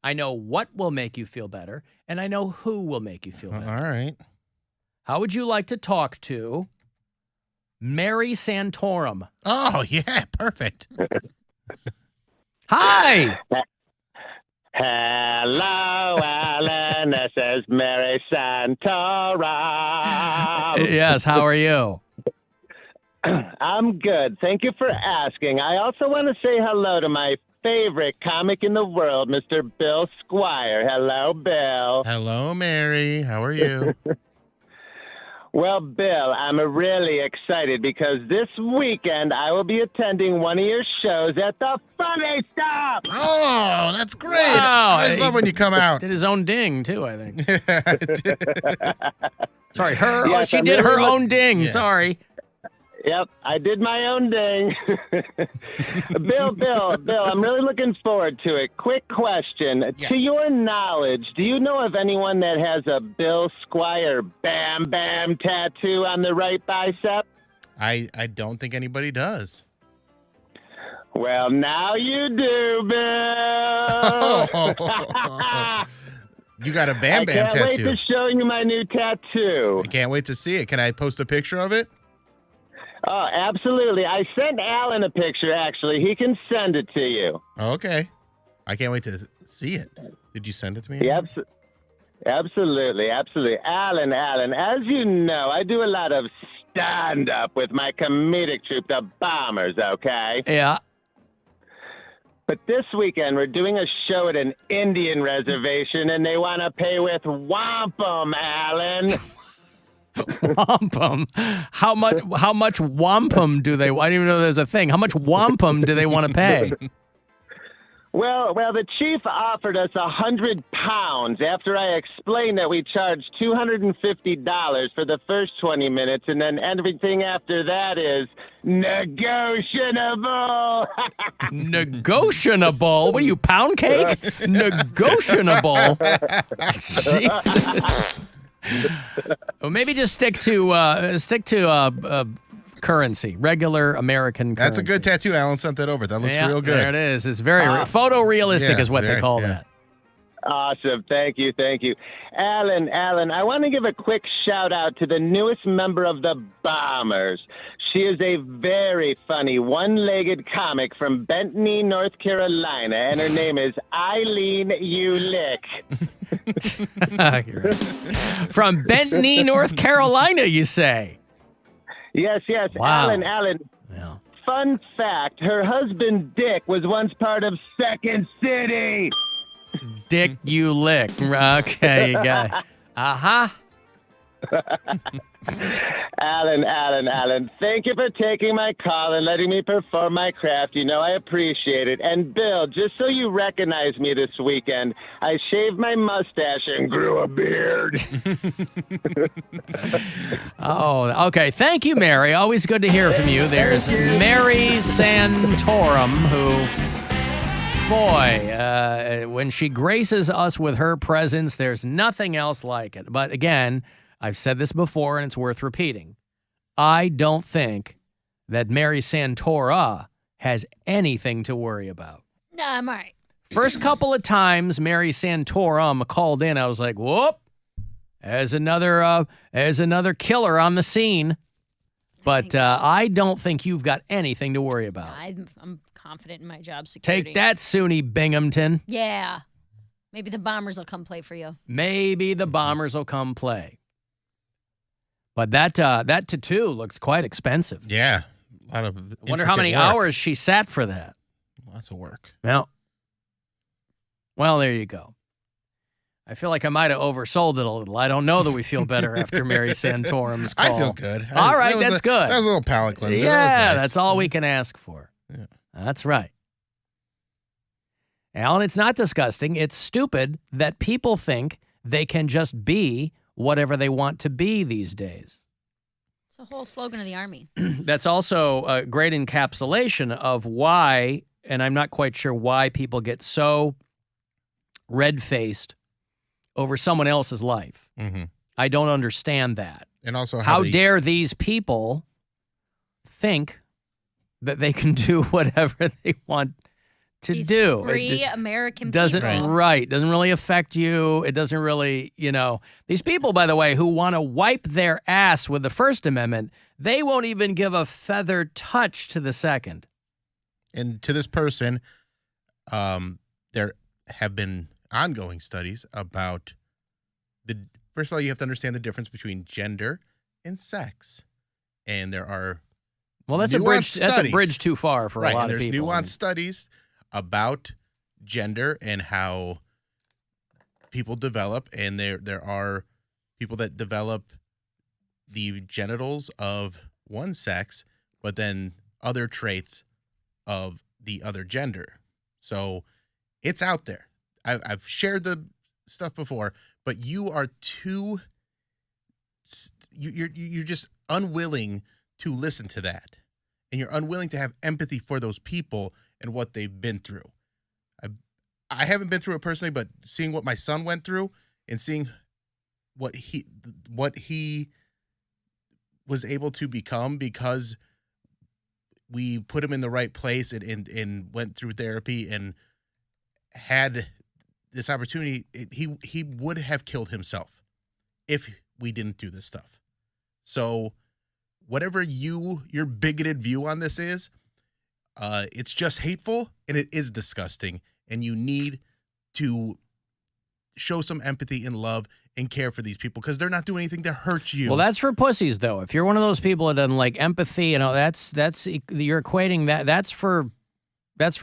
I know what will make you feel better, and I know who will make you feel better. All right. How would you like to talk to Mary Santorum? Oh, yeah, perfect. Hi. Hello, Alan. This is Mary Santora. Yes, how are you? I'm good. Thank you for asking. I also want to say hello to my favorite comic in the world, Mr. Bill Squire. Hello, Bill. Hello, Mary. How are you? Well, Bill, I'm really excited because this weekend I will be attending one of your shows at the Funny Stop. Oh, that's great. Wow. I love when you come out. Did his own ding, too, I think. Sorry, her. Yes, she I'm did really her own ding. Yeah. Sorry. Yep, I did my own ding. Bill, I'm really looking forward to it. Quick question. Yeah. To your knowledge, do you know of anyone that has a Bill Squire Bam Bam tattoo on the right bicep? I don't think anybody does. Well, now you do, Bill. You got a Bam Bam I can't tattoo. wait to show you my new tattoo. I can't wait to see it. Can I post a picture of it? Oh, absolutely. I sent Alan a picture, actually. He can send it to you. Okay. I can't wait to see it. Did you send it to me? Yep. Absolutely. Alan, as you know, I do a lot of stand-up with my comedic troupe, the Bombers, okay? Yeah. But this weekend, we're doing a show at an Indian reservation, and they want to pay with wampum, Alan. Wampum. How much wampum do they? I didn't even know there's a thing. How much wampum do they want to pay? Well, the chief offered us £100 after I explained that we charge $250 for the first 20 minutes, and then everything after that is negotiable. Negotiable? What are you, Poundcake? Negotiable. Jesus. Well, maybe just stick to currency, regular American currency. That's a good tattoo. Alan sent that over. That looks real good. There it is. It's very photorealistic is what they call that. Awesome. Thank you. Alan, I want to give a quick shout out to the newest member of the Bombers. She is a very funny one-legged comic from Bethany, North Carolina, and her name is Eileen Ulick. From Bethany, North Carolina, you say? Yes. Wow. Alan. Yeah. Fun fact, her husband Dick was once part of Second City. Dick you lick. Okay, you got it. Uh-huh. Alan, thank you for taking my call and letting me perform my craft. You know I appreciate it. And Bill, just so you recognize me this weekend, I shaved my mustache and grew a beard. Oh, okay. Thank you, Mary. Always good to hear from you. There's Mary Santorum, who, boy, when she graces us with her presence, there's nothing else like it. But again, I've said this before, and it's worth repeating. I don't think that Mary Santora has anything to worry about. No, I'm all right. First couple of times Mary Santorum called in, I was like, whoop, there's another killer on the scene. But I don't think you've got anything to worry about. I'm confident in my job security. Take that, SUNY Binghamton. Yeah. Maybe the Bombers will come play for you. Maybe the Bombers will come play. But that tattoo looks quite expensive. Yeah. A lot of I wonder how many hours she sat for that. Lots of work. Well, there you go. I feel like I might have oversold it a little. I don't know that we feel better after Mary Santorum's call. I feel good. All right, that's good. That was a little palate cleanser. Yeah, nice. that's all we can ask for. Yeah. That's right. Alan, it's not disgusting. It's stupid that people think they can just be whatever they want to be these days. It's the whole slogan of the Army. That's also a great encapsulation of why, and I'm not quite sure why people get so red-faced over someone else's life. Mm-hmm. I don't understand that. And also how dare these people think that they can do whatever they want to These do. Free American doesn't people. right doesn't really affect you. It doesn't really, these people, by the way, who want to wipe their ass with the First Amendment, they won't even give a feather touch to the Second. And to this person, there have been ongoing studies about first of all, you have to understand the difference between gender and sex. And there are that's a bridge too far for a lot of people. There's nuanced studies about gender and how people develop, and there are people that develop the genitals of one sex, but then other traits of the other gender. So it's out there. I've shared the stuff before, but you are you're just unwilling to listen to that, and you're unwilling to have empathy for those people and what they've been through. I haven't been through it personally, but seeing what my son went through and seeing what he was able to become because we put him in the right place and went through therapy and had this opportunity, he would have killed himself if we didn't do this stuff. So whatever your bigoted view on this is, it's just hateful and it is disgusting, and you need to show some empathy and love and care for these people because they're not doing anything to hurt you. Well, that's for pussies, though. If you're one of those people that doesn't like empathy, that's you're equating that. That's for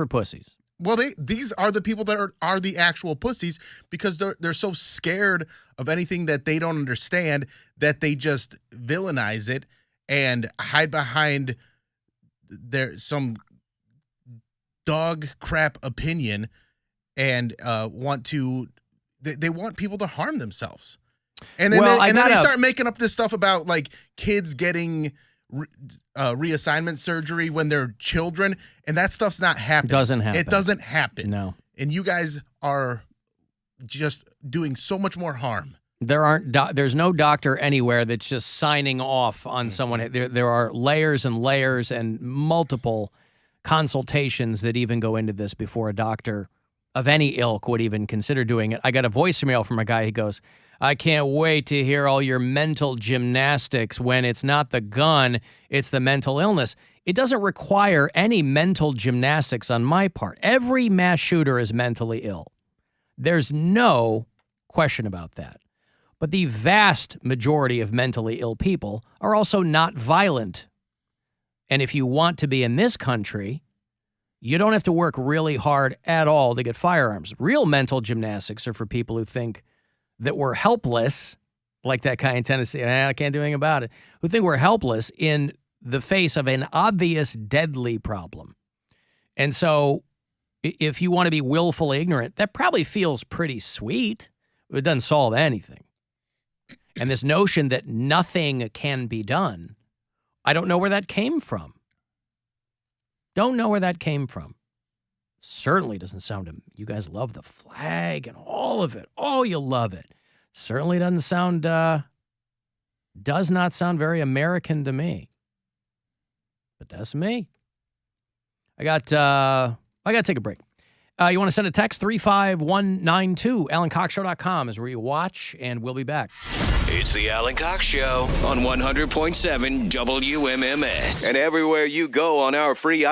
pussies. Well, these are the people that are the actual pussies because they're so scared of anything that they don't understand that they just villainize it and hide behind some dog crap opinion and want to. They want people to harm themselves, and then they start making up this stuff about like kids getting reassignment surgery when they're children, and that stuff's not happening. Doesn't happen. It doesn't happen. No. And you guys are just doing so much more harm. There's no doctor anywhere that's just signing off on someone. There are layers and layers and multiple consultations that even go into this before a doctor of any ilk would even consider doing it. I got a voicemail from a guy. He goes, I can't wait to hear all your mental gymnastics when it's not the gun, it's the mental illness. It doesn't require any mental gymnastics on my part. Every mass shooter is mentally ill. There's no question about that. But the vast majority of mentally ill people are also not violent. And if you want to be in this country, you don't have to work really hard at all to get firearms. Real mental gymnastics are for people who think that we're helpless, like that guy in Tennessee, I can't do anything about it, who think we're helpless in the face of an obvious deadly problem. And so if you want to be willfully ignorant, that probably feels pretty sweet. It doesn't solve anything. And this notion that nothing can be done, I don't know where that came from. Don't know where that came from. Certainly doesn't sound, you guys love the flag and all of it. Oh, you love it. Certainly does not sound very American to me. But that's me. I got to take a break. You want to send a text, 35192. AlanCoxShow.com is where you watch, and we'll be back. It's the Alan Cox Show on 100.7 WMMS. And everywhere you go on our free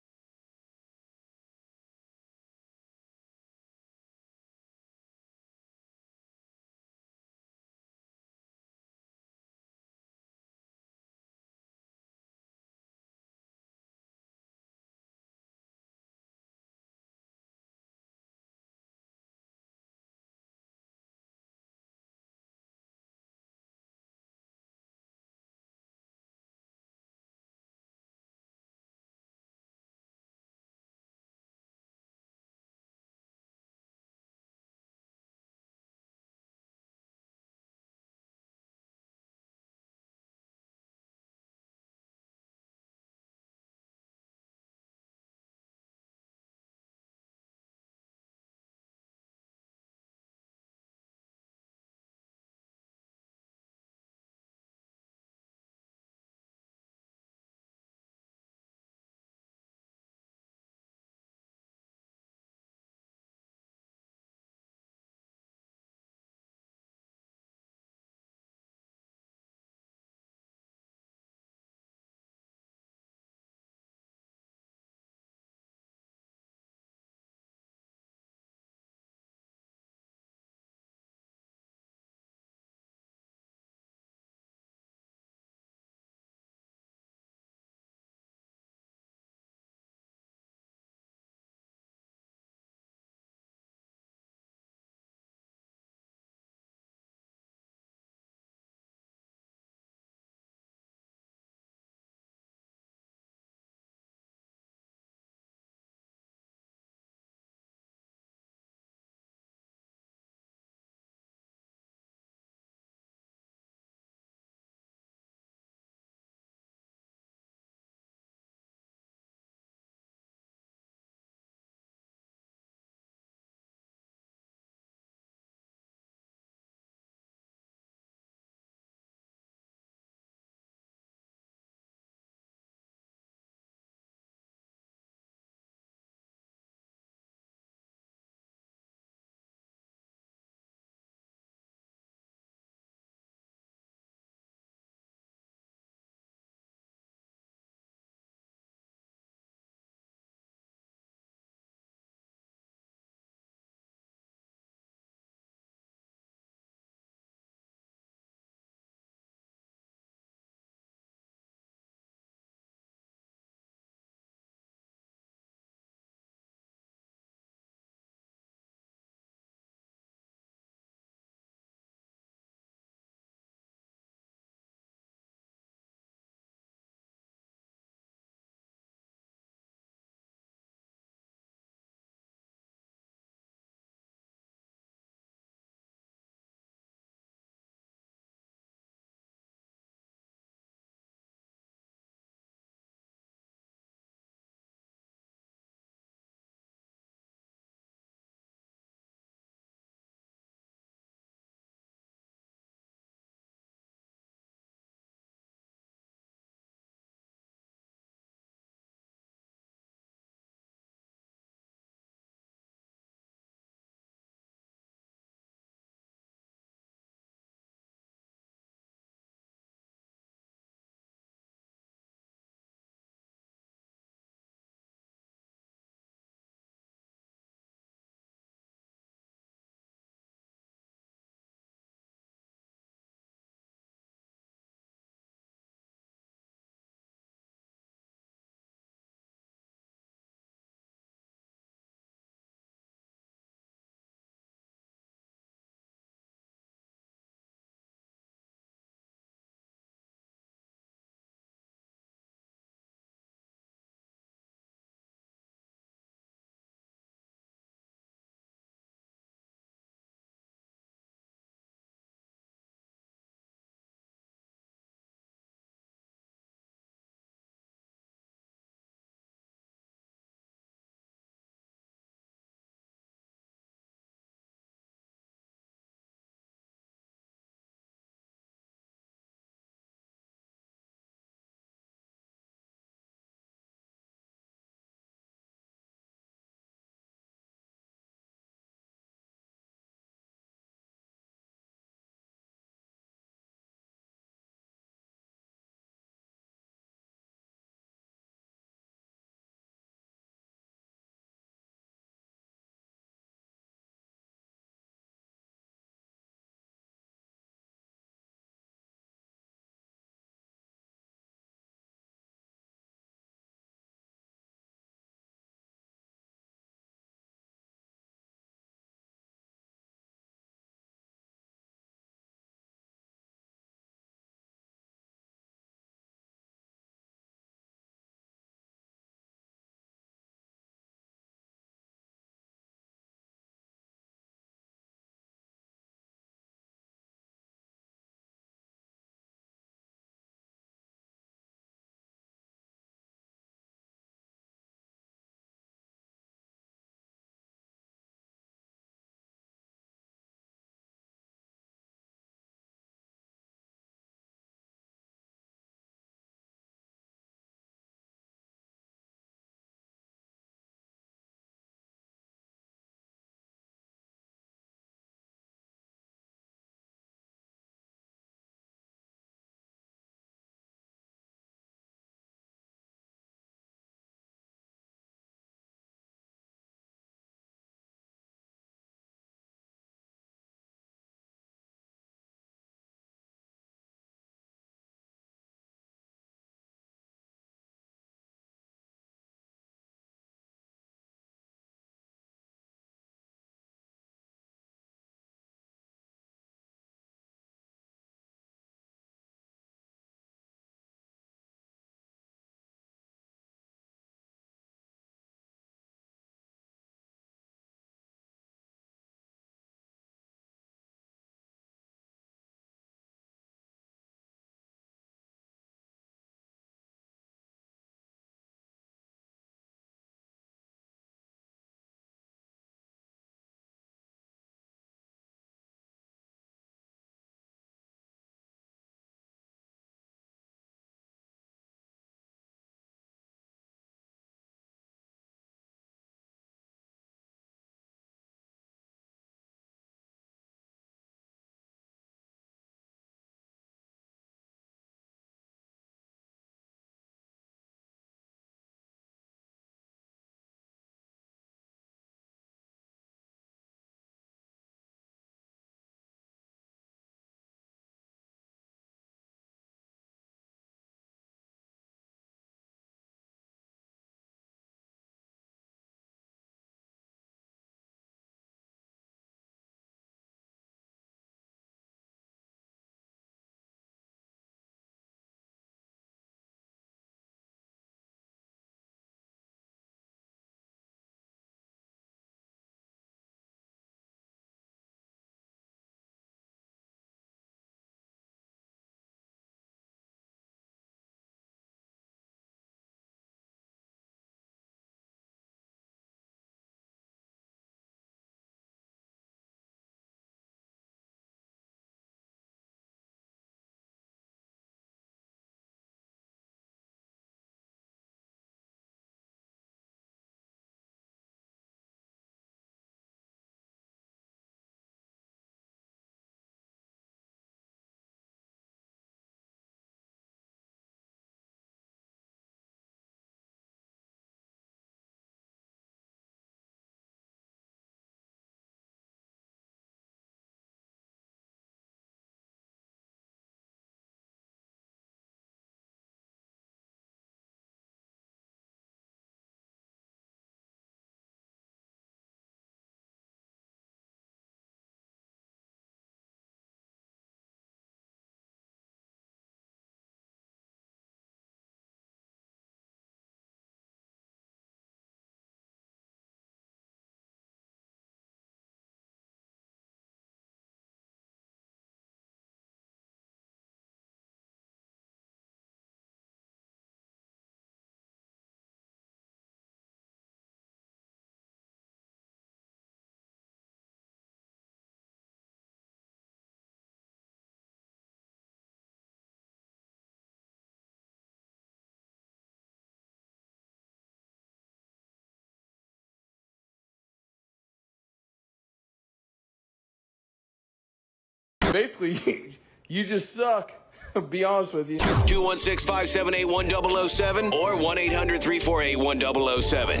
Basically, you just suck. I'll be honest with you. 216-578-1007 or 1-800-348-1007.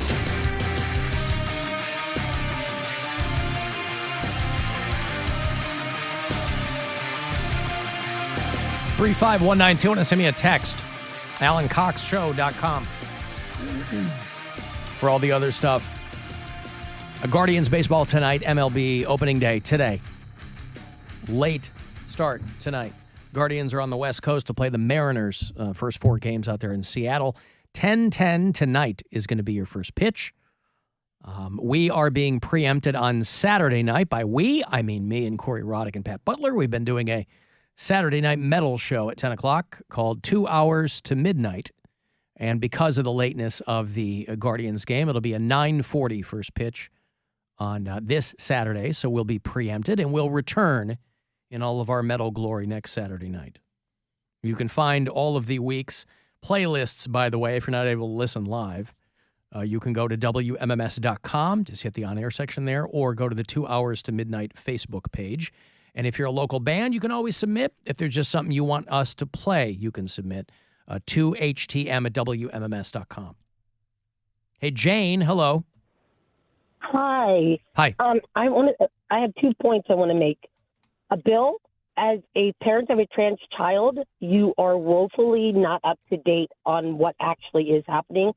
35192. Want to send me a text? AlanCoxShow.com. For all the other stuff. Guardians baseball tonight. MLB opening day today. Late start tonight. Guardians are on the West Coast to play the Mariners. First 4 games out there in Seattle. 10:10 tonight is going to be your first pitch. We are being preempted on Saturday night. By we, I mean me and Corey Roddick and Pat Butler. We've been doing a Saturday night metal show at 10 o'clock called 2 Hours to Midnight. And because of the lateness of the Guardians game, it'll be a 9:40 first pitch on this Saturday. So we'll be preempted and we'll return in all of our metal glory next Saturday night. You can find all of the week's playlists, by the way, if you're not able to listen live. You can go to WMMS.com, just hit the on-air section there, or go to the 2 Hours to Midnight Facebook page. And if you're a local band, you can always submit. If there's just something you want us to play, you can submit to htm@WMMS.com. Hey, Jane, hello. Hi. Hi. I have 2 points I want to make. Bill, as a parent of a trans child, you are woefully not up to date on what actually is happening.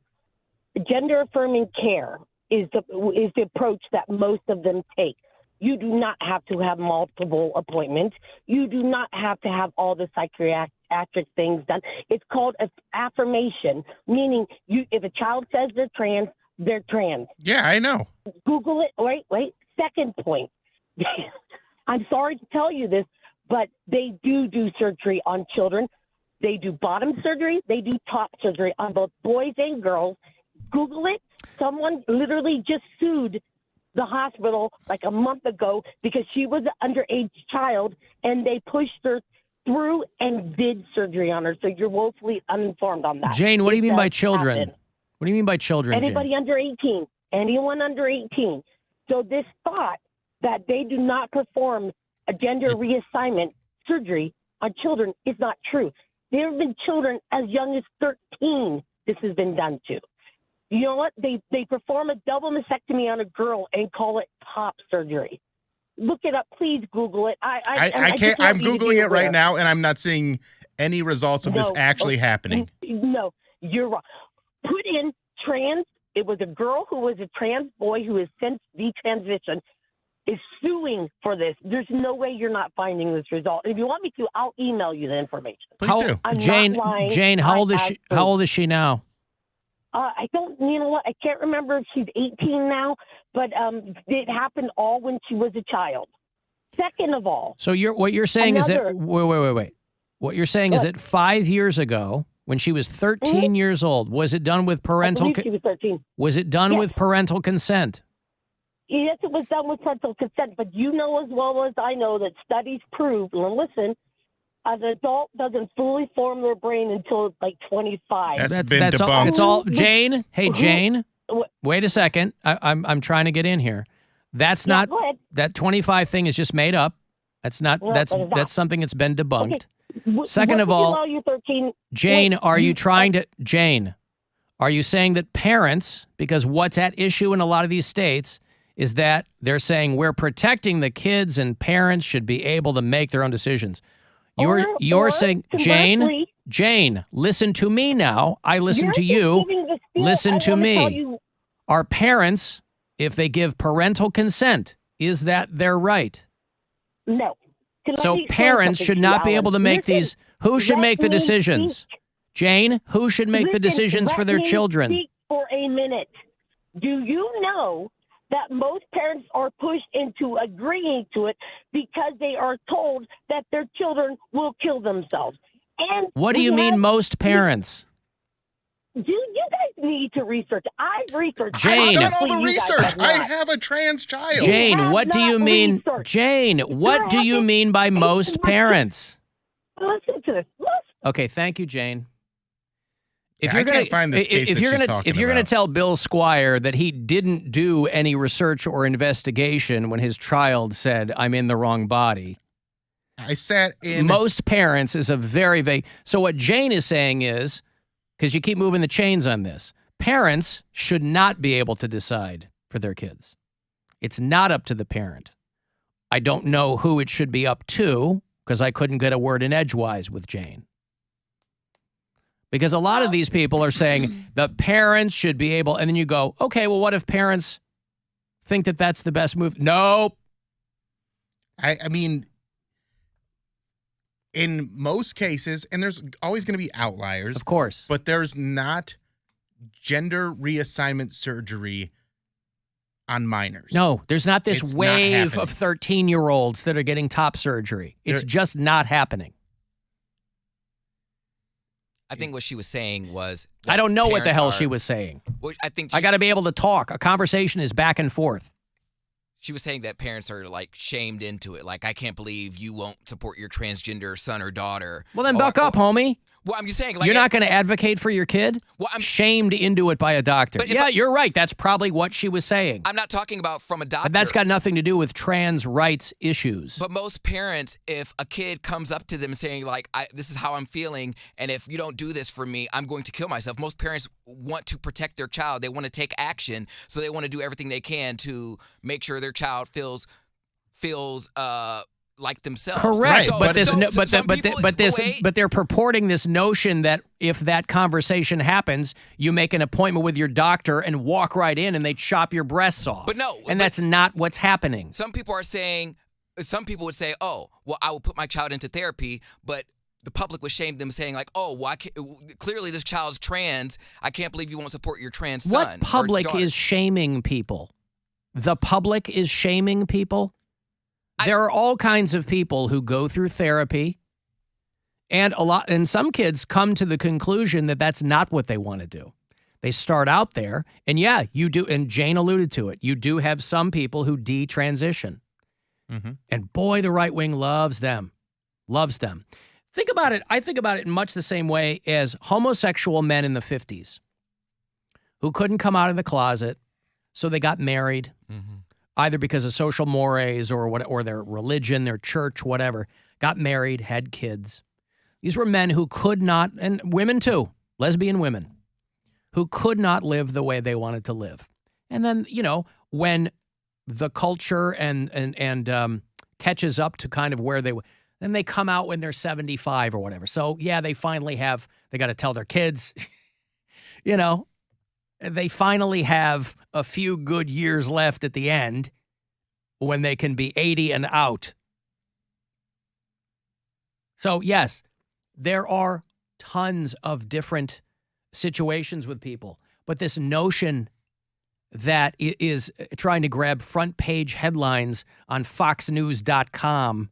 Gender affirming care is the approach that most of them take. You do not have to have multiple appointments. You do not have to have all the psychiatric things done. It's called affirmation, meaning if a child says they're trans, they're trans. Yeah, I know. Google it. Wait. Second point. I'm sorry to tell you this, but they do surgery on children. They do bottom surgery. They do top surgery on both boys and girls. Google it. Someone literally just sued the hospital like a month ago because she was an underage child, and they pushed her through and did surgery on her. So you're woefully uninformed on that. Jane, what do you mean by children? What do you mean by children, Anybody Jane? under 18. Anyone under 18. So this thought that they do not perform a gender reassignment surgery on children is not true. There have been children as young as 13 this has been done to. You know what? They perform a double mastectomy on a girl and call it top surgery. Look it up. Please Google it. I can't. I'm Googling it right now, and I'm not seeing any results of this actually happening. No, you're wrong. Put in trans. It was a girl who was a trans boy who has since detransitioned, is suing for this. There's no way you're not finding this result. If you want me to, I'll email you the information. Please do. I'm Jane, not lying. Jane, how old is she? How old is she now? I don't, you know what? I can't remember if she's 18 now, but it happened all when she was a child. Second of all. So what you're saying is that, wait. What you're saying is that 5 years ago, when she was 13 years old, was it done with parental? I believe she was 13. Was it done with parental consent? Yes, it was done with parental consent, but you know as well as I know that studies prove, and listen, an adult doesn't fully form their brain until like 25. That's been debunked. It's all Jane. Hey, Jane. Wait a second. I'm trying to get in here. That's not that 25 thing is just made up. That's not. That's something that's been debunked. Okay. Second of all, you're 13. Jane, are you trying to Jane? Are you saying that parents, because what's at issue in a lot of these states is that they're saying we're protecting the kids and parents should be able to make their own decisions. You're saying, Jane, listen to me now. I listen to you. Listen to me. Are parents, if they give parental consent, is that their right? No. So parents should not be able to make these. Who should make the decisions? Jane, who should make the decisions for their children? Speak for a minute. Do you know that most parents are pushed into agreeing to it because they are told that their children will kill themselves? And what do you mean most parents? You guys need to research. I've researched. Jane, I've done all the research. I have a trans child. Jane, what do you mean? Jane, what do you mean by most parents? Listen to this. Okay, thank you, Jane. If you're going to if you're going to tell Bill Squire that he didn't do any research or investigation when his child said, "I'm in the wrong body," I sat in. Most parents is a very vague. So what Jane is saying is, because you keep moving the chains on this, parents should not be able to decide for their kids. It's not up to the parent. I don't know who it should be up to because I couldn't get a word in edgewise with Jane. Because a lot of these people are saying the parents should be able, and then you go, okay, well, what if parents think that that's the best move? Nope. I mean, in most cases, and there's always going to be outliers. Of course. But there's not gender reassignment surgery on minors. No, there's not this It's wave not of 13-year-olds that are getting top surgery. It's just not happening. I think what she was saying was... I don't know what the hell she was saying. Well, I think I got to be able to talk. A conversation is back and forth. She was saying that parents are like shamed into it. Like, I can't believe you won't support your transgender son or daughter. Well, then buck up, homie. Well, I'm just saying. Like, You're not going to advocate for your kid? Well, I'm shamed into it by a doctor. But Yeah, you're right. That's probably what she was saying. I'm not talking about from a doctor. But that's got nothing to do with trans rights issues. But most parents, if a kid comes up to them saying, like, this is how I'm feeling, and if you don't do this for me, I'm going to kill myself. Most parents want to protect their child. They want to take action, so they want to do everything they can to make sure their child feels like themselves. Correct, Right. but they're purporting this notion that if that conversation happens, you make an appointment with your doctor and walk right in and they chop your breasts off. But no, and that's not what's happening. Some people would say, oh, well, I will put my child into therapy, but the public would shame them saying like, oh, well, clearly this child's trans. I can't believe you won't support your trans son. What public is shaming people? The public is shaming people? There are all kinds of people who go through therapy, and some kids come to the conclusion that that's not what they want to do. They start out there, and yeah, you do, and Jane alluded to it, you do have some people who detransition. Mm-hmm. And boy, the right wing loves them. Loves them. Think about it. I think about it in much the same way as homosexual men in the 50s who couldn't come out of the closet, so they got married. Mm-hmm. Either because of social mores or their religion, their church, whatever, got married, had kids. These were men who could not, and women too, lesbian women, who could not live the way they wanted to live. And then, when the culture and catches up to kind of where then they come out when they're 75 or whatever. So yeah, they got to tell their kids, they finally have a few good years left at the end when they can be 80 and out. So, yes, there are tons of different situations with people. But this notion that it is trying to grab front page headlines on foxnews.com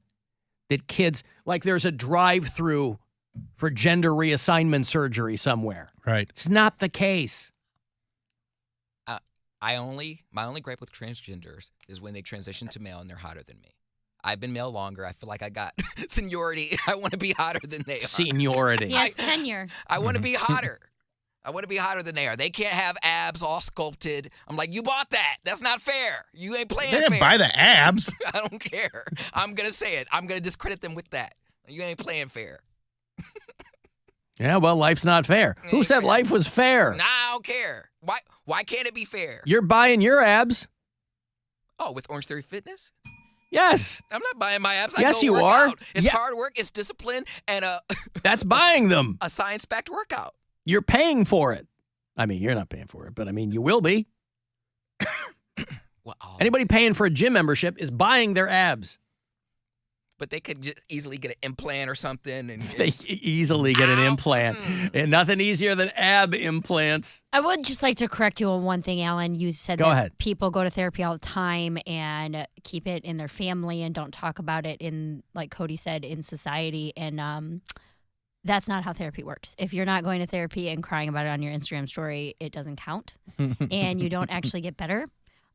that kids, like there's a drive-through for gender reassignment surgery somewhere. Right. It's not the case. My only gripe with transgenders is when they transition to male and they're hotter than me. I've been male longer. I feel like I got seniority. I want to be hotter than they are. Seniority. He has tenure. I want to be hotter. I want to be hotter than they are. They can't have abs all sculpted. I'm like, you bought that. That's not fair. You ain't playing fair. They didn't buy the abs. I don't care. I'm going to say it. I'm going to discredit them with that. You ain't playing fair. Yeah, well, life's not fair. Who said life was fair? Nah, I don't care. Why can't it be fair? You're buying your abs. Oh, with Orange Theory Fitness? Yes. I'm not buying my abs. Yes, I go you work are. out. It's hard work. It's discipline and that's buying them. A science-backed workout. You're paying for it. I mean, you're not paying for it, but I mean, you will be. Anybody paying for a gym membership is buying their abs. But they could just easily get an implant or something. They easily get an implant. And nothing easier than ab implants. I would just like to correct you on one thing, Alan. You said Go that ahead. people go to therapy all the time and keep it in their family and don't talk about it in, like Cody said, in society. And that's not how therapy works. If you're not going to therapy and crying about it on your Instagram story, it doesn't count. And you don't actually get better.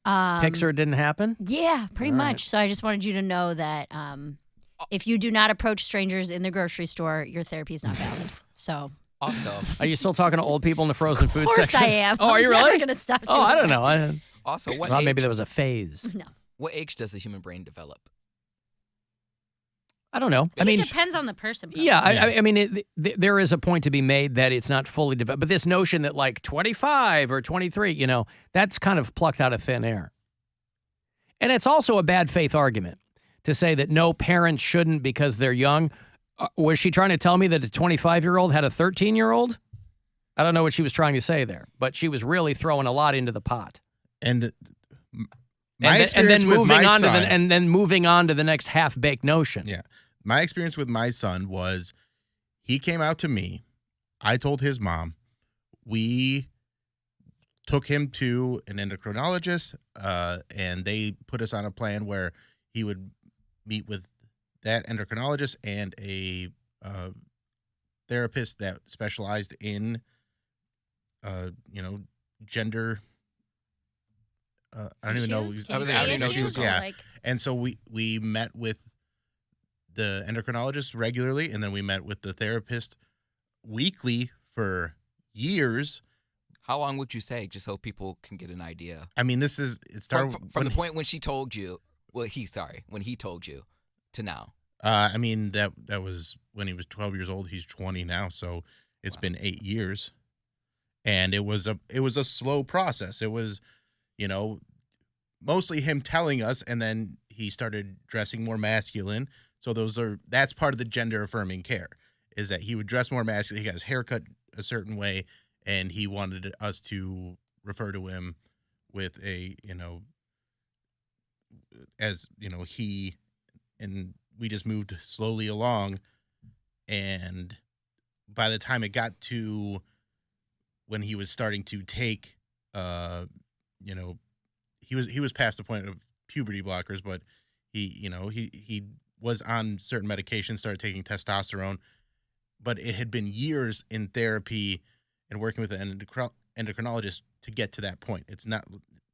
Pixar didn't happen? Yeah, pretty All much. right. So I just wanted you to know that if you do not approach strangers in the grocery store, your therapy is not valid. So. Also. Are you still talking to old people in the frozen food Of course section? I am. Oh, are you I'm really? never gonna stop Oh, doing I don't that. know. Also, what Well, age? maybe there was a phase. No. What age does the human brain develop? I don't know. It depends on the person. Probably. Yeah, I mean, there is a point to be made that it's not fully developed. But this notion that like 25 or 23, that's kind of plucked out of thin air. And it's also a bad faith argument to say that no, parents shouldn't because they're young. Was she trying to tell me that a 25-year-old had a 13-year-old? I don't know what she was trying to say there, but she was really throwing a lot into the pot. And then moving on to the next half-baked notion. Yeah. My experience with my son was he came out to me. I told his mom. We took him to an endocrinologist, and they put us on a plan where he would meet with that endocrinologist and a therapist that specialized in, gender. I don't even know. Yeah. And so we met with the endocrinologist regularly, and then we met with the therapist weekly for years. How long would you say, just so people can get an idea? I mean, it started from the point when she told you. When he told you to now. I mean, that was when he was 12 years old. He's 20 now, so it's been 8 years, and it was a slow process. It was, mostly him telling us, and then he started dressing more masculine. So that's part of the gender affirming care, is that he would dress more masculine. He got his hair cut a certain way, and he wanted us to refer to him with a, as, he, and we just moved slowly along. And by the time it got to when he was starting to take, he was past the point of puberty blockers, but he was on certain medications, started taking testosterone, but it had been years in therapy and working with an endocrinologist to get to that point. It's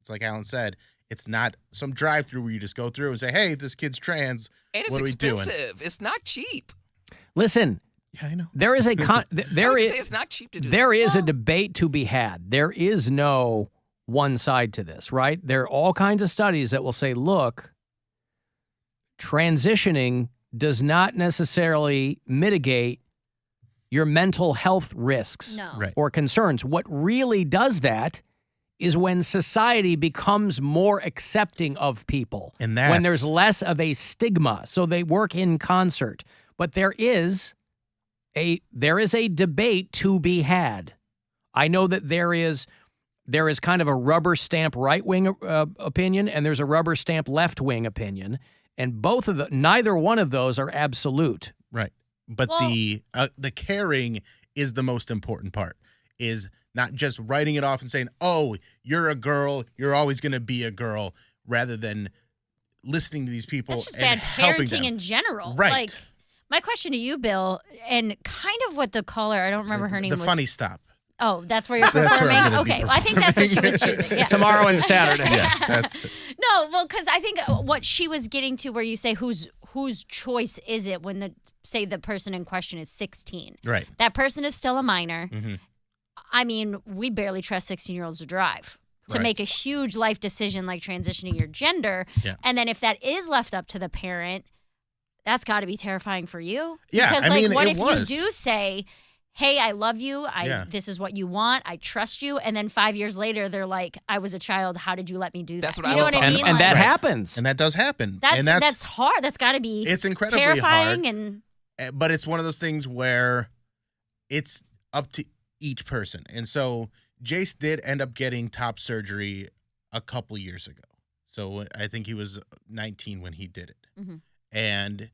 like Alan said, it's not some drive-through where you just go through and say, hey, this kid's trans. And it's what are we doing? expensive. It's not cheap. Listen. Yeah, I know. There is it's not cheap to do. There is a debate to be had. There is no one side to this, right? There are all kinds of studies that will say, look, transitioning does not necessarily mitigate your mental health risks or concerns. What really does that is when society becomes more accepting of people, and when there's less of a stigma. So they work in concert. But there is a debate to be had. I know that there is kind of a rubber stamp right-wing opinion, and there's a rubber stamp left-wing opinion, and neither one of those are absolute. Right. But the caring is the most important part, is not just writing it off and saying, oh, you're a girl, you're always going to be a girl, rather than listening to these people. That's just and bad helping parenting them. in general. Right. Like, my question to you, Bill, and kind of what the caller, I don't remember her name was. The funny stop. Oh, that's where you're That's where I'm performing? gonna be Okay, well, I think that's what she was choosing. Yeah. Tomorrow and Saturday. Yes, that's it. No, well, because I think what she was getting to, where you say whose choice is it when the person in question is 16. Right. That person is still a minor. Mm-hmm. I mean, we barely trust 16-year-olds to drive. To Correct. make a huge life decision like transitioning your gender. Yeah. And then if that is left up to the parent, that's got to be terrifying for you. Yeah, Because, I mean, what it if was. you do say, hey, I love you. Yeah. This is what you want. I trust you. And then 5 years later, they're like, I was a child. How did you let me do that? That's what you I know was what I talking mean? And Like, that happens. And that does happen. That's and hard. That's got to be it's incredibly terrifying. hard. And But it's one of those things where it's up to each person. And so Jace did end up getting top surgery a couple years ago. So I think he was 19 when he did it. Mm-hmm. And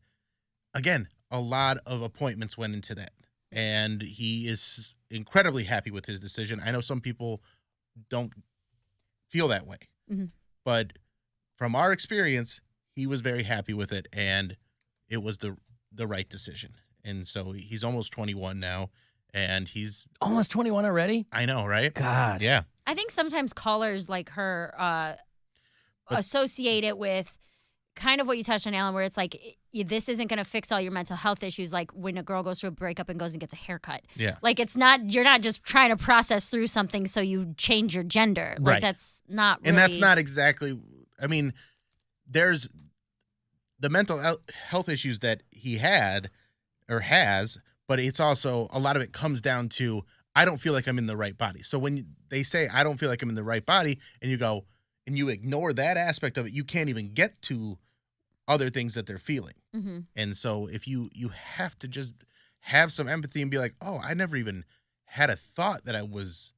again, a lot of appointments went into that. And he is incredibly happy with his decision. I know some people don't feel that way. Mm-hmm. But from our experience, he was very happy with it, and it was the right decision. And so he's almost 21 now, and he's almost 21 already? I know, right? God. Yeah. I think sometimes callers like her associate it with kind of what you touched on, Alan, where it's like, this isn't going to fix all your mental health issues. Like when a girl goes through a breakup and goes and gets a haircut. Yeah. Like you're not just trying to process through something so you change your gender. Like Right. that's not really. And that's not exactly, I mean, there's the mental health issues that he had or has, but it's also a lot of it comes down to, I don't feel like I'm in the right body. So when they say, I don't feel like I'm in the right body, and you go and you ignore that aspect of it, you can't even get to other things that they're feeling. Mm-hmm. And so if you have to just have some empathy and be like, oh, I never even had a thought that I was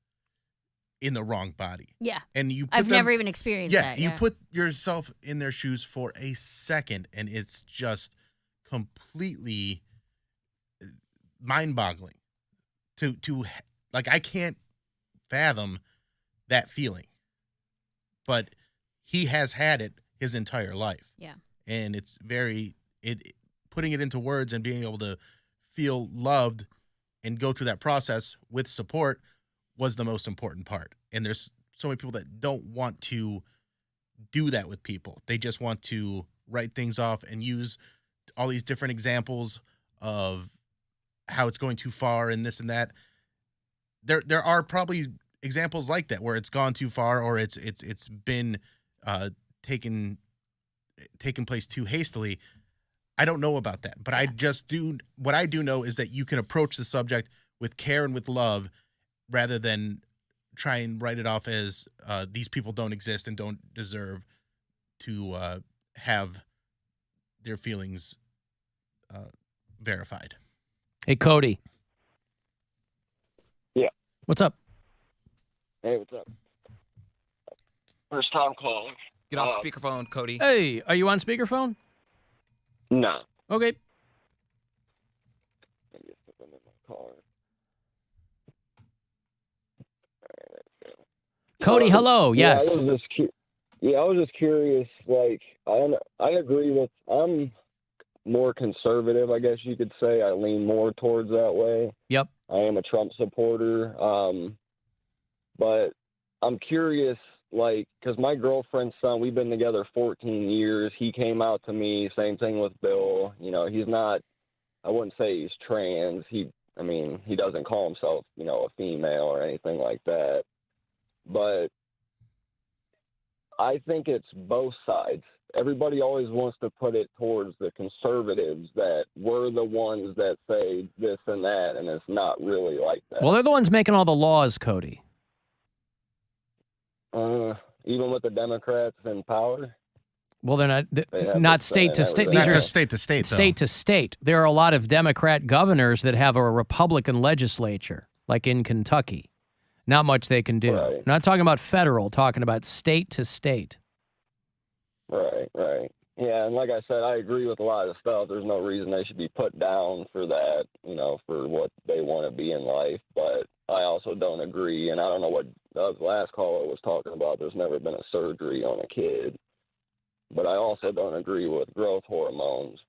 in the wrong body. Yeah. And I've never even experienced that. You put yourself in their shoes for a second, and it's just completely mind-boggling to like, I can't fathom that feeling, but he has had it his entire life. Yeah. And it's putting it into words and being able to feel loved and go through that process with support was the most important part. And there's so many people that don't want to do that with people. They just want to write things off and use all these different examples of how it's going too far and this and that. There are probably examples like that where it's gone too far, or it's been taken place too hastily. I don't know about that, but what I do know is that you can approach the subject with care and with love rather than try and write it off as these people don't exist and don't deserve to have their feelings verified. Hey, Cody. Yeah. What's up? Hey, what's up? First time calling. Get off speakerphone, Cody. Hey, are you on speakerphone? No. Okay. Let me just put them in my car. Cody, hello. Yes. I was just curious. Like, I agree with. I'm more conservative, I guess you could say. I lean more towards that way. Yep. I am a Trump supporter. But I'm curious, like, because my girlfriend's son, we've been together 14 years. He came out to me. Same thing with Bill. You know, he's not. I wouldn't say he's trans. He doesn't call himself, a female or anything like that. But I think it's both sides. Everybody always wants to put it towards the conservatives that we're the ones that say this and that, and it's not really like that. Well, they're the ones making all the laws, Cody. Even with the Democrats in power? Well, they're not state to state. These are state to state. State to state. There are a lot of Democrat governors that have a Republican legislature, like in Kentucky. Not much they can do. Right. Not talking about federal, talking about state to state. Right. Yeah, and like I said, I agree with a lot of stuff. There's no reason they should be put down for that, for what they want to be in life. But I also don't agree, and I don't know what the last caller was talking about. There's never been a surgery on a kid. But I also don't agree with growth hormones,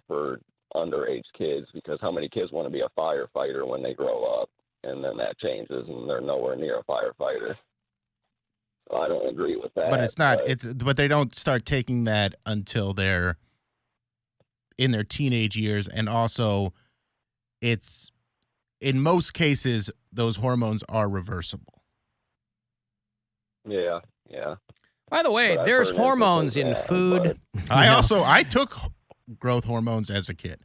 for underage kids, because how many kids want to be a firefighter when they grow up? And then that changes, and they're nowhere near a firefighter. So I don't agree with that. But it's not. But they don't start taking that until they're in their teenage years, and also, it's in most cases those hormones are reversible. Yeah. By the way, there's hormones in food. I took growth hormones as a kid.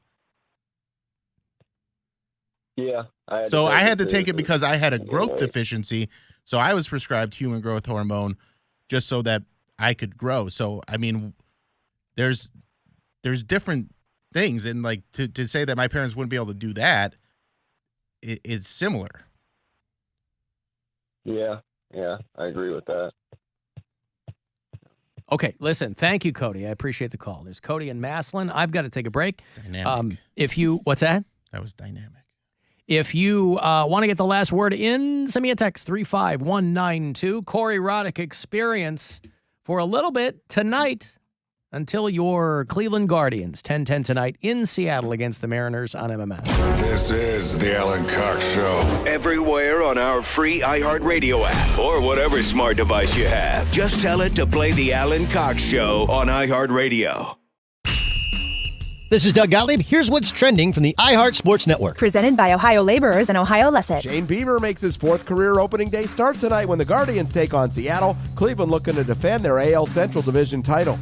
Yeah. I had to take it because I had a growth deficiency. So I was prescribed human growth hormone just so that I could grow. So, I mean, there's different things. And like to say that my parents wouldn't be able to do that, it's similar. Yeah. I agree with that. Okay, listen, thank you, Cody. I appreciate the call. There's Cody and Maslin. I've got to take a break. Dynamic. What's that? That was dynamic. If you want to get the last word in, send me a text, 35192. Corey Roddick Experience for a little bit tonight until your Cleveland Guardians, 10-10 tonight in Seattle against the Mariners on MMS. This is the Alan Cox Show. Everywhere on our free iHeartRadio app or whatever smart device you have. Just tell it to play the Alan Cox Show on iHeartRadio. This is Doug Gottlieb. Here's what's trending from the iHeart Sports Network. Presented by Ohio Laborers and Ohio Lusset. Shane Bieber makes his fourth career opening day start tonight when the Guardians take on Seattle. Cleveland looking to defend their AL Central Division title.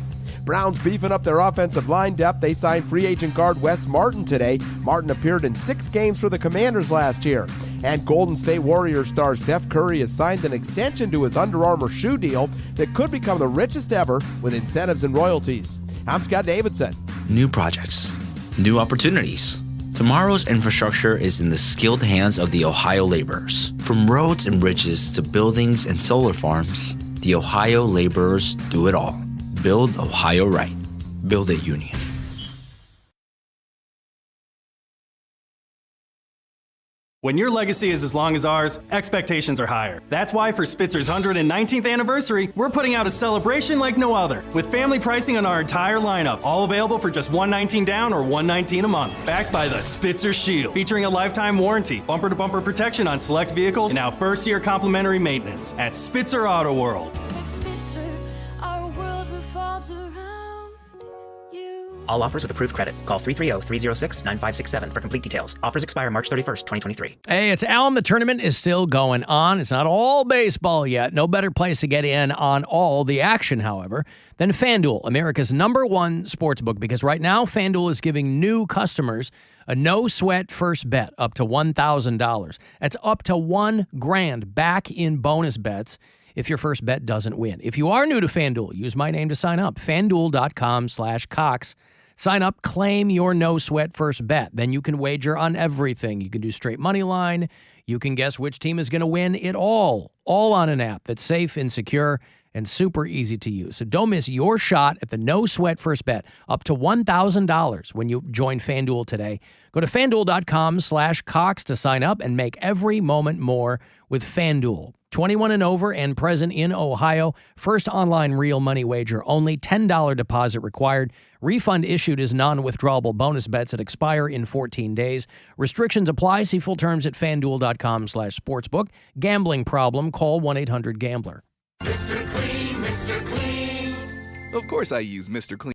Browns beefing up their offensive line depth. They signed free agent guard Wes Martin today. Martin appeared in 6 games for the Commanders last year. And Golden State Warriors star Steph Curry has signed an extension to his Under Armour shoe deal that could become the richest ever with incentives and royalties. I'm Scott Davidson. New projects, new opportunities. Tomorrow's infrastructure is in the skilled hands of the Ohio laborers. From roads and bridges to buildings and solar farms, the Ohio laborers do it all. Build Ohio right. Build it union. When your legacy is as long as ours, expectations are higher. That's why for Spitzer's 119th anniversary, we're putting out a celebration like no other, with family pricing on our entire lineup, all available for just $119 down or $119 a month. Backed by the Spitzer Shield, featuring a lifetime warranty, bumper-to-bumper protection on select vehicles, and now first-year complimentary maintenance at Spitzer Auto World. All offers with approved credit. Call 330-306-9567 for complete details. Offers expire March 31st, 2023. Hey, it's Alan. The tournament is still going on. It's not all baseball yet. No better place to get in on all the action, however, than FanDuel, America's #1 sportsbook, because right now FanDuel is giving new customers a no-sweat first bet up to $1,000. That's up to $1,000 back in bonus bets if your first bet doesn't win. If you are new to FanDuel, use my name to sign up, FanDuel.com/Cox. Sign up, claim your no-sweat first bet. Then you can wager on everything. You can do straight money line. You can guess which team is going to win it all on an app that's safe and secure and super easy to use. So don't miss your shot at the no-sweat first bet, up to $1,000 when you join FanDuel today. Go to FanDuel.com/Cox to sign up and make every moment more with FanDuel. 21 and over and present in Ohio. First online real money wager. Only $10 deposit required. Refund issued as non-withdrawable bonus bets that expire in 14 days. Restrictions apply. See full terms at FanDuel.com/sportsbook. Gambling problem? Call 1-800-GAMBLER. Mr. Clean, Mr. Clean. Of course I use Mr. Clean.